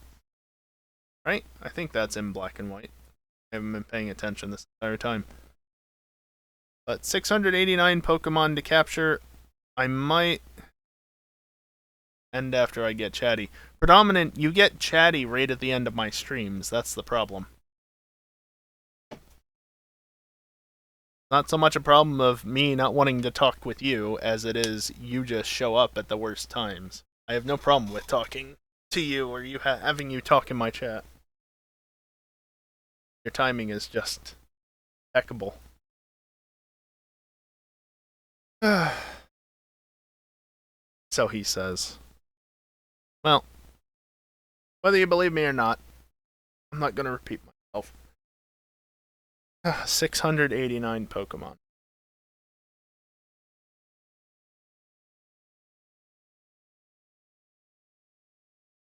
Right? I think that's in black and white. I haven't been paying attention this entire time. But 689 Pokemon to capture. I might end after I get Chatty. Predominant, you get Chatty right at the end of my streams. That's the problem. Not so much a problem of me not wanting to talk with you as it is you just show up at the worst times. I have no problem with talking to you or you having you talk in my chat. Your timing is just impeccable. So he says. Well, whether you believe me or not, I'm not going to repeat myself. 689 Pokemon.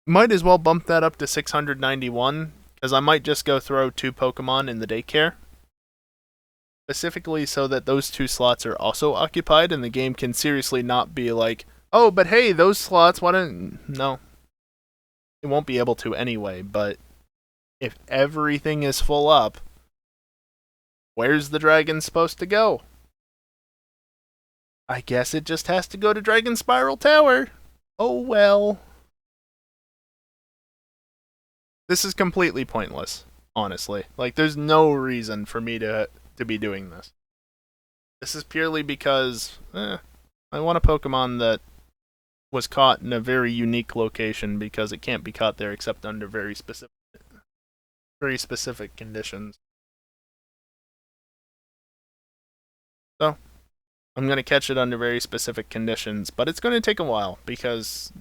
Might as well bump that up to 691, because I might just go throw 2 Pokemon in the daycare. Specifically so that those 2 slots are also occupied and the game can seriously not be like, oh, but hey, those slots, why don't... No. It won't be able to anyway, but if everything is full up, where's the dragon supposed to go? I guess it just has to go to Dragon Spiral Tower. Oh well. This is completely pointless, honestly. Like, there's no reason for me to be doing this. This is purely because I want a Pokemon that was caught in a very unique location because it can't be caught there except under very specific conditions. So, I'm going to catch it under very specific conditions, but it's going to take a while because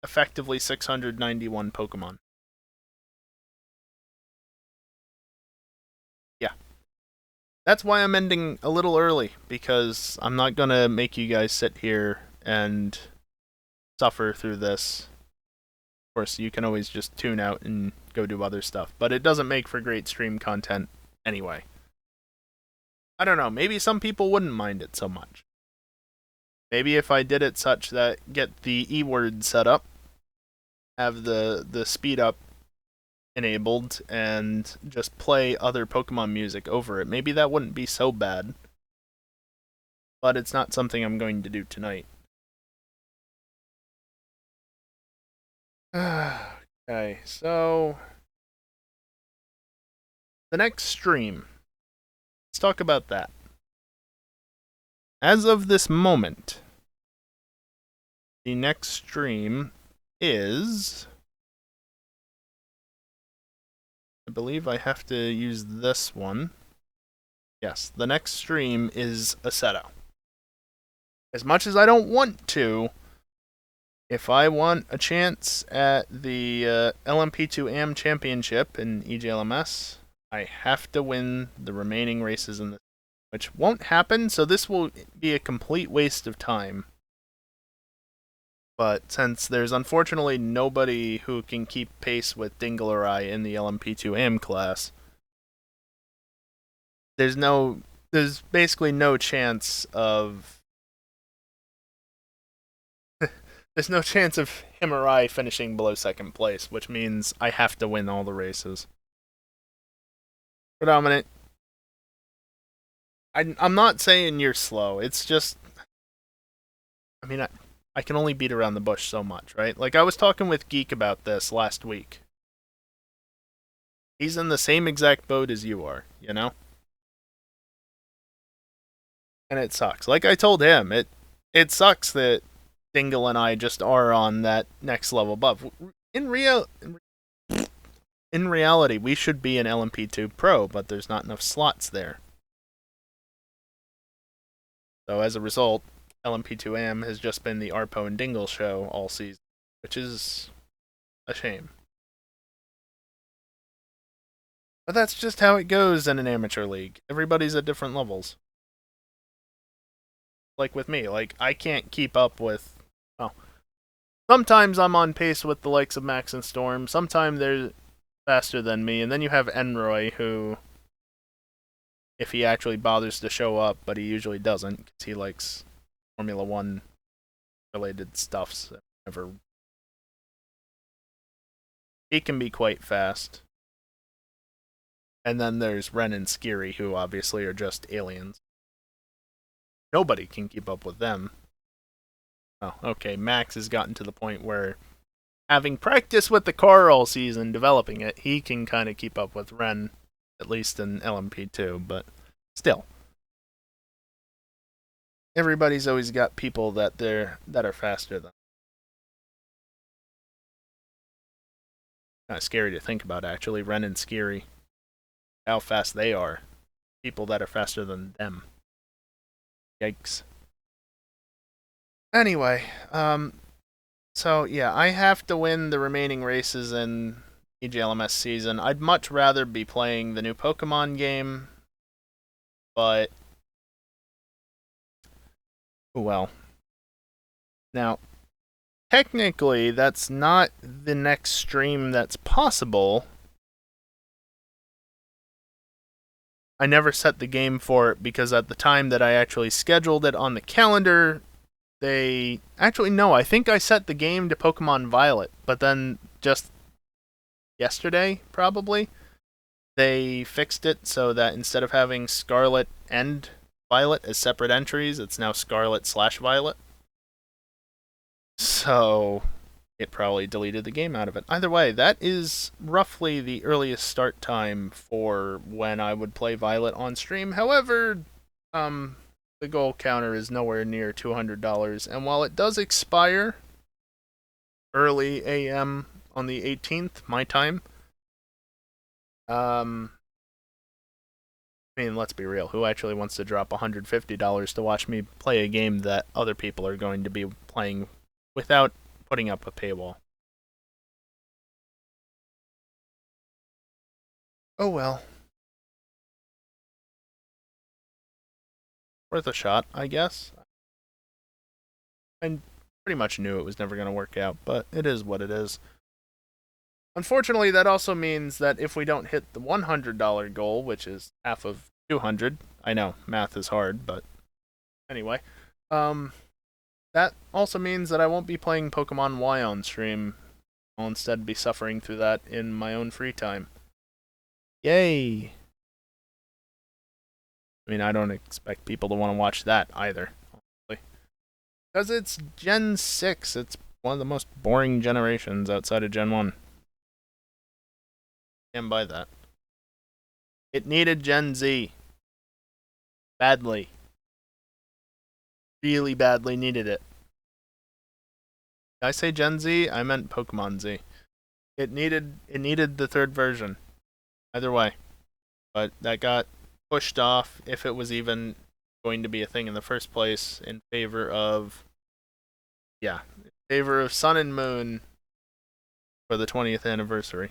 effectively 691 Pokemon. Yeah. That's why I'm ending a little early, because I'm not going to make you guys sit here and suffer through this. Of course, you can always just tune out and go do other stuff, but it doesn't make for great stream content anyway. I don't know, maybe some people wouldn't mind it so much. Maybe if I did it such that get the E-word set up, have the speed up enabled, and just play other Pokemon music over it, maybe that wouldn't be so bad. But it's not something I'm going to do tonight. Okay, so the next stream. Let's talk about that. As of this moment, the next stream is... I believe I have to use this one. Yes, the next stream is Aceto. As much as I don't want to, if I want a chance at the LMP2 AM Championship in EJLMS, I have to win the remaining races in this, which won't happen, so this will be a complete waste of time. But since there's unfortunately nobody who can keep pace with Dinglerai in the LMP2 AM class, there's basically no chance of there's no chance of him or I finishing below second place, which means I have to win all the races. Predominant. I'm not saying you're slow. It's just, I mean, I can only beat around the bush so much, right? Like, I was talking with Geek about this last week. He's in the same exact boat as you are, you know? And it sucks. Like I told him, it sucks that Dingle and I just are on that next level above. In real in reality, we should be an LMP2 Pro, but there's not enough slots there. So as a result, LMP2AM has just been the Arpo and Dingle show all season, which is a shame. But that's just how it goes in an amateur league. Everybody's at different levels. Like with me, like I can't keep up with. Oh, sometimes I'm on pace with the likes of Max and Storm. Sometimes they're faster than me, and then you have Enroy, who, if he actually bothers to show up, but he usually doesn't, because he likes Formula One related stuff. So never. He can be quite fast. And then there's Ren and Skiri, who obviously are just aliens. Nobody can keep up with them. Oh, okay. Max has gotten to the point where, having practiced with the car all season, developing it, he can kind of keep up with Ren, at least in LMP2, but still. Everybody's always got people that are faster than. Kind of scary to think about, actually. Ren and Skiri, how fast they are. People that are faster than them. Yikes. Anyway, so yeah, I have to win the remaining races in EGLMS season. I'd much rather be playing the new Pokemon game, but well. Now, technically, that's not the next stream that's possible. I never set the game for it because at the time that I actually scheduled it on the calendar, they actually no, I think I set the game to Pokemon Violet, but then just yesterday probably they fixed it so that instead of having Scarlet and Violet as separate entries, it's now Scarlet/Violet. So it probably deleted the game out of it. Either way, that is roughly the earliest start time for when I would play Violet on stream. However, the goal counter is nowhere near $200, and while it does expire early AM on the 18th, my time, I mean, let's be real. Who actually wants to drop $150 to watch me play a game that other people are going to be playing without putting up a paywall? Oh well. Worth a shot, I guess. I pretty much knew it was never going to work out, but it is what it is. Unfortunately, that also means that if we don't hit the $100 goal, which is half of 200, I know, math is hard, but anyway, that also means that I won't be playing Pokemon Y on stream. I'll instead be suffering through that in my own free time. Yay! I mean, I don't expect people to want to watch that either, honestly. Because it's Gen 6, it's one of the most boring generations outside of Gen 1. Stand by that. It needed Gen Z. Badly. Really badly needed it. Did I say Gen Z? I meant Pokemon Z. It needed the third version. Either way. But that got pushed off, if it was even going to be a thing in the first place, in favor of Sun and Moon for the 20th anniversary.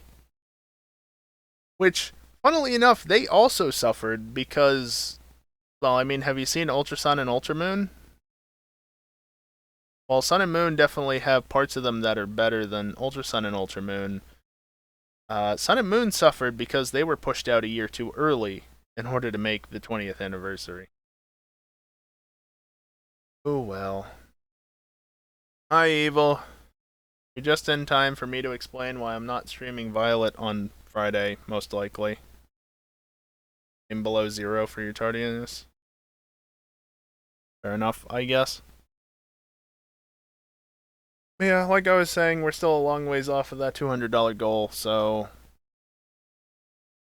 Which, funnily enough, they also suffered because, well, I mean, have you seen Ultra Sun and Ultra Moon? While Sun and Moon definitely have parts of them that are better than Ultra Sun and Ultra Moon, Sun and Moon suffered because they were pushed out a year too early in order to make the 20th anniversary. Oh well. Hi, Evil. You're just in time for me to explain why I'm not streaming Violet on Friday, most likely. In below 0 for your tardiness. Fair enough, I guess. Yeah, like I was saying, we're still a long ways off of that $200 goal, so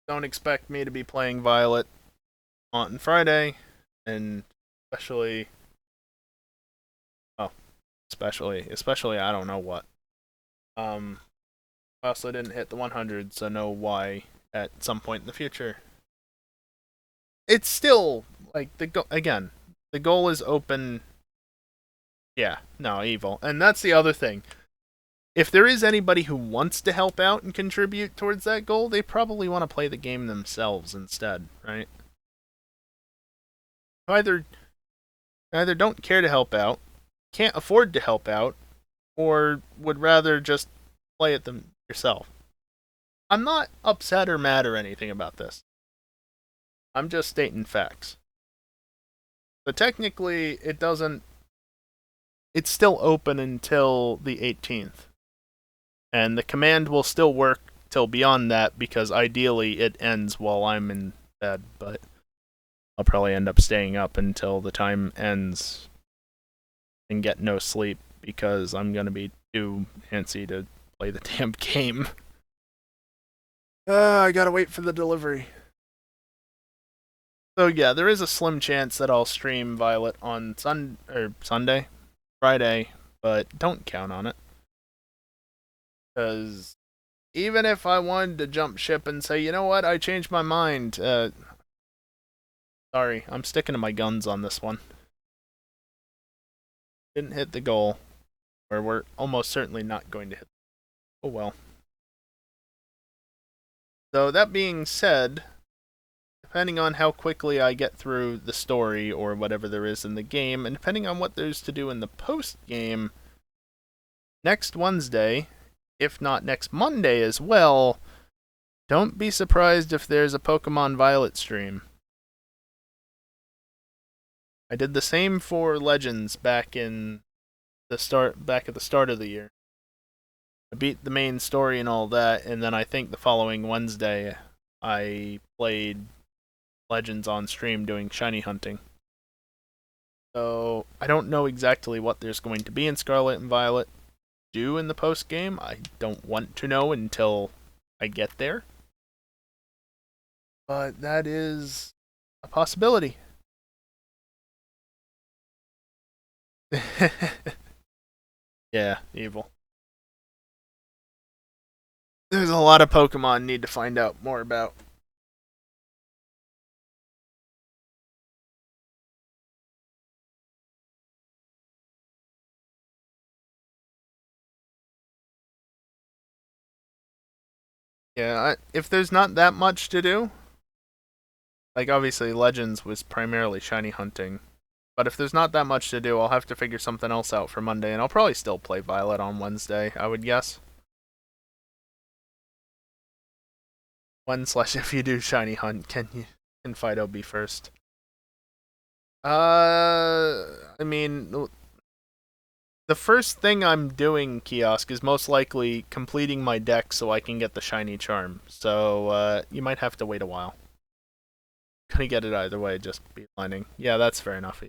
don't expect me to be playing Violet on Friday, and especially, oh, especially I don't know what. I also didn't hit the 100, so no why at some point in the future. It's still like again. The goal is open. Yeah, no, evil, and that's the other thing. If there is anybody who wants to help out and contribute towards that goal, they probably want to play the game themselves instead, right? Either either don't care to help out, can't afford to help out, or would rather just play it them yourself. I'm not upset or mad or anything about this. I'm just stating facts. But technically, it doesn't. It's still open until the 18th. And the command will still work till beyond that because ideally it ends while I'm in bed, but I'll probably end up staying up until the time ends and get no sleep because I'm going to be too antsy to play the damn game. I gotta wait for the delivery. So yeah, there is a slim chance that I'll stream Violet on Sunday, Friday, but don't count on it. Because even if I wanted to jump ship and say, you know what, I changed my mind, sorry, I'm sticking to my guns on this one. Didn't hit the goal, or we're almost certainly not going to hit. Oh well. So that being said, depending on how quickly I get through the story or whatever there is in the game, and depending on what there's to do in the post game, next Wednesday, if not next Monday as well, don't be surprised if there's a Pokemon Violet stream. I did the same for Legends back at the start of the year. I beat the main story and all that, and then I think the following Wednesday I played Legends on stream doing shiny hunting. So I don't know exactly what there's going to be in Scarlet and Violet do in the post game. I don't want to know until I get there. But that is a possibility. Yeah, evil. There's a lot of Pokemon need to find out more about. Yeah, if there's not that much to do, like obviously Legends was primarily shiny hunting, but if there's not that much to do, I'll have to figure something else out for Monday, and I'll probably still play Violet on Wednesday, I would guess. When/if you do shiny hunt, can Fido be first? I mean, the first thing I'm doing, Kiosk, is most likely completing my deck so I can get the shiny charm. So, you might have to wait a while. Gonna get it either way, just be lining. Yeah, that's fair enough.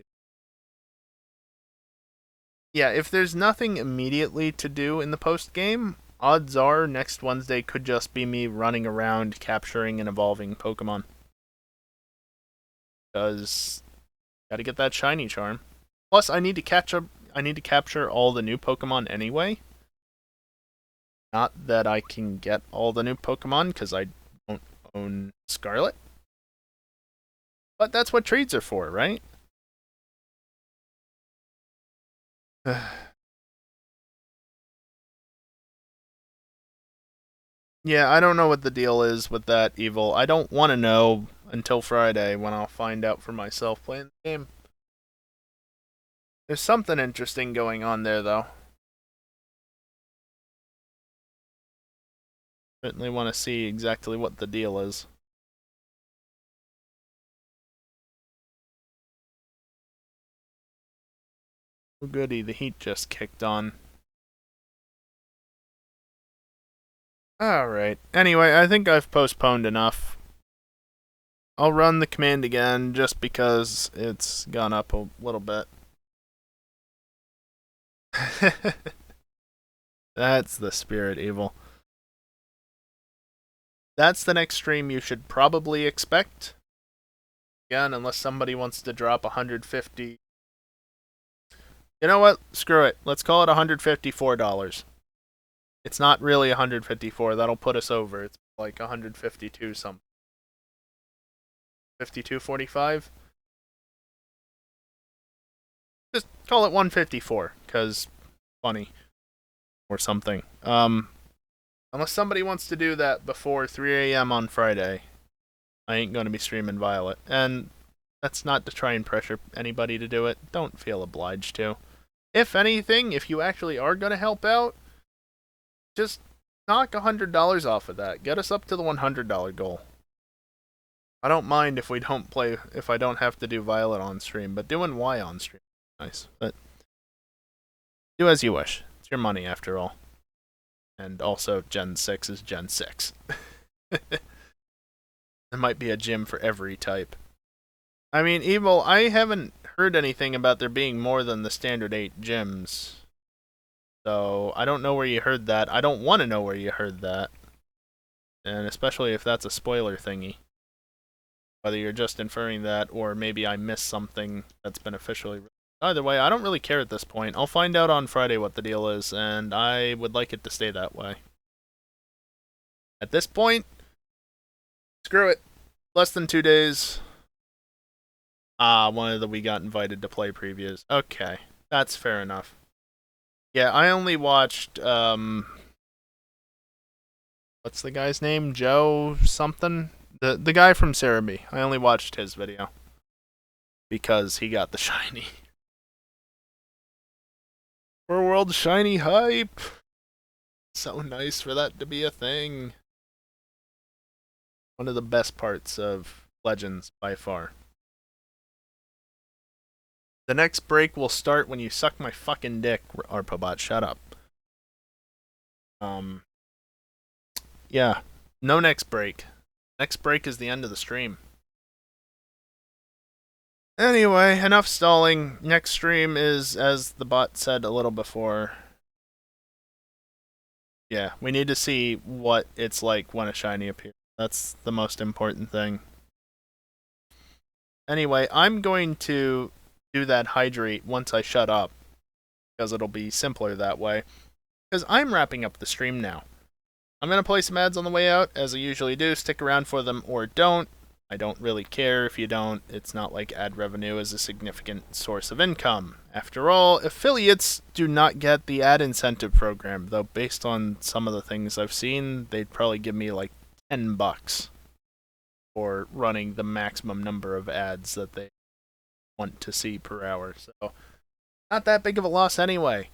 Yeah, if there's nothing immediately to do in the post game, odds are next Wednesday could just be me running around capturing and evolving Pokemon. Because gotta get that shiny charm. Plus, I need to capture all the new Pokemon anyway. Not that I can get all the new Pokemon because I don't own Scarlet. But that's what trades are for, right? Yeah, I don't know what the deal is with that evil. I don't want to know until Friday when I'll find out for myself playing the game. There's something interesting going on there, though. Certainly want to see exactly what the deal is. Oh goody, the heat just kicked on. Alright. Anyway, I think I've postponed enough. I'll run the command again just because it's gone up a little bit. That's the spirit, evil. that's the next stream you should probably expect. Again, unless somebody wants to drop 150. You know what? Screw it. Let's call it $154. It's not really 154. That'll put us over. It's like 152 something. 52.45. Just call it 154, cause funny or something. Unless somebody wants to do that before 3 a.m. on Friday, I ain't gonna be streaming Violet. And that's not to try and pressure anybody to do it. Don't feel obliged to. If anything, if you actually are gonna help out, just knock $100 off of that. Get us up to the $100 goal. I don't mind if we don't play, if I don't have to do Violet on stream, but doing Y on stream is nice. But do as you wish. It's your money after all. And also, Gen 6 is Gen 6. There might be a gym for every type. I mean, Evil, I haven't heard anything about there being more than the standard 8 gyms. So, I don't know where you heard that. I don't want to know where you heard that. And especially if that's a spoiler thingy. Whether you're just inferring that, or maybe I missed something that's been officially released. Either way, I don't really care at this point. I'll find out on Friday what the deal is, and I would like it to stay that way. At this point, screw it. Less than 2 days. One of the We Got Invited to Play previews. Okay, that's fair enough. Yeah, I only watched, what's the guy's name? Joe something? The guy from Cerebi. I only watched his video. Because he got the shiny. For World Shiny hype! So nice for that to be a thing. One of the best parts of Legends, by far. The next break will start when you suck my fucking dick, Arpobot. Shut up. Yeah. No next break. Next break is the end of the stream. Anyway, enough stalling. Next stream is, as the bot said a little before. Yeah, we need to see what it's like when a shiny appears. That's the most important thing. Anyway, I'm going to do that hydrate once I shut up. Because it'll be simpler that way. Because I'm wrapping up the stream now. I'm going to play some ads on the way out, as I usually do. Stick around for them or don't. I don't really care if you don't. It's not like ad revenue is a significant source of income. After all, affiliates do not get the ad incentive program, though based on some of the things I've seen, they'd probably give me like $10 for running the maximum number of ads that they want to see per hour. So, not that big of a loss anyway.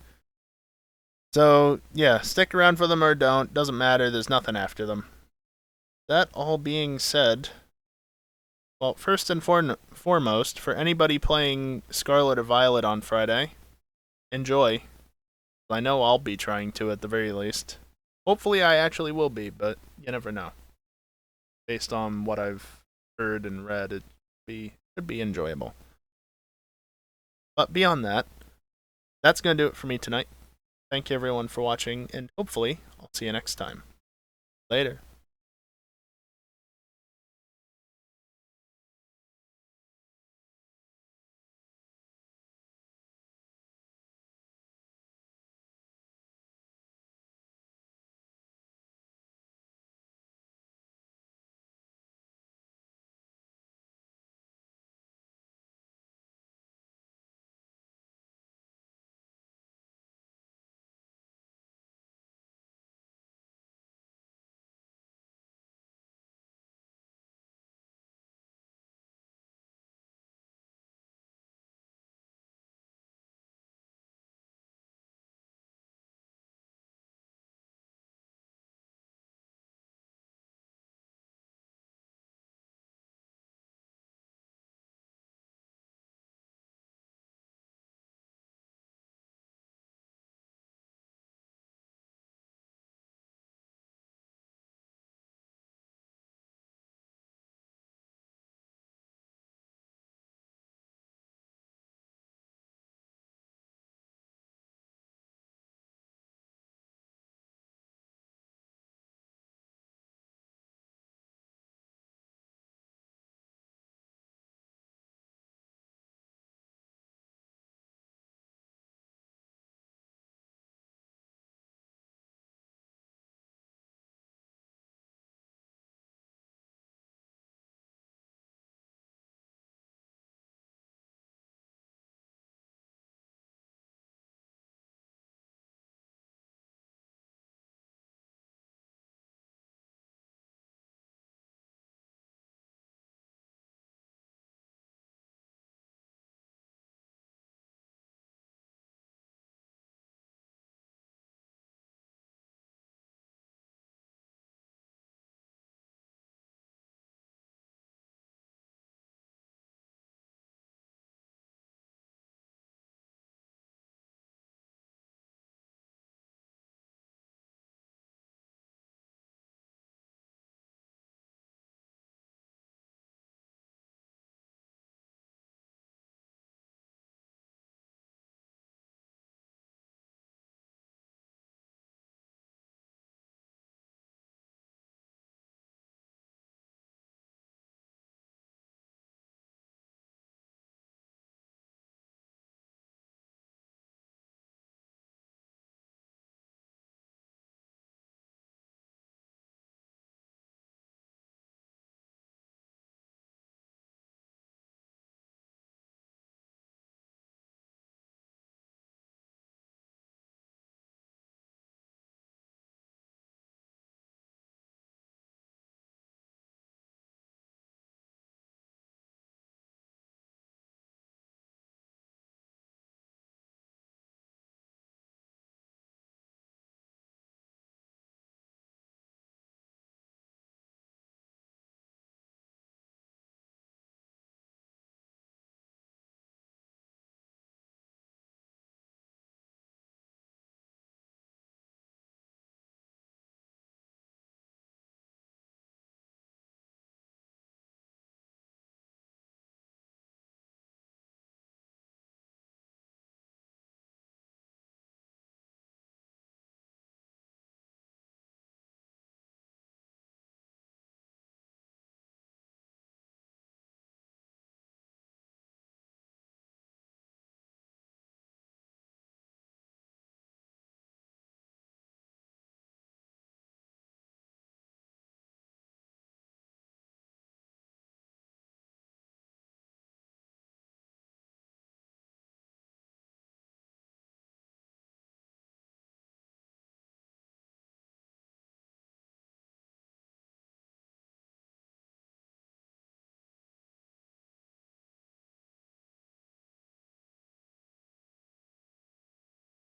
So, yeah, stick around for them or don't. Doesn't matter, there's nothing after them. That all being said, well, first and foremost, for anybody playing Scarlet or Violet on Friday, enjoy. I know I'll be trying to at the very least. Hopefully I actually will be, but you never know. Based on what I've heard and read, it should be enjoyable. But beyond that, that's going to do it for me tonight. Thank you everyone for watching, and hopefully I'll see you next time. Later.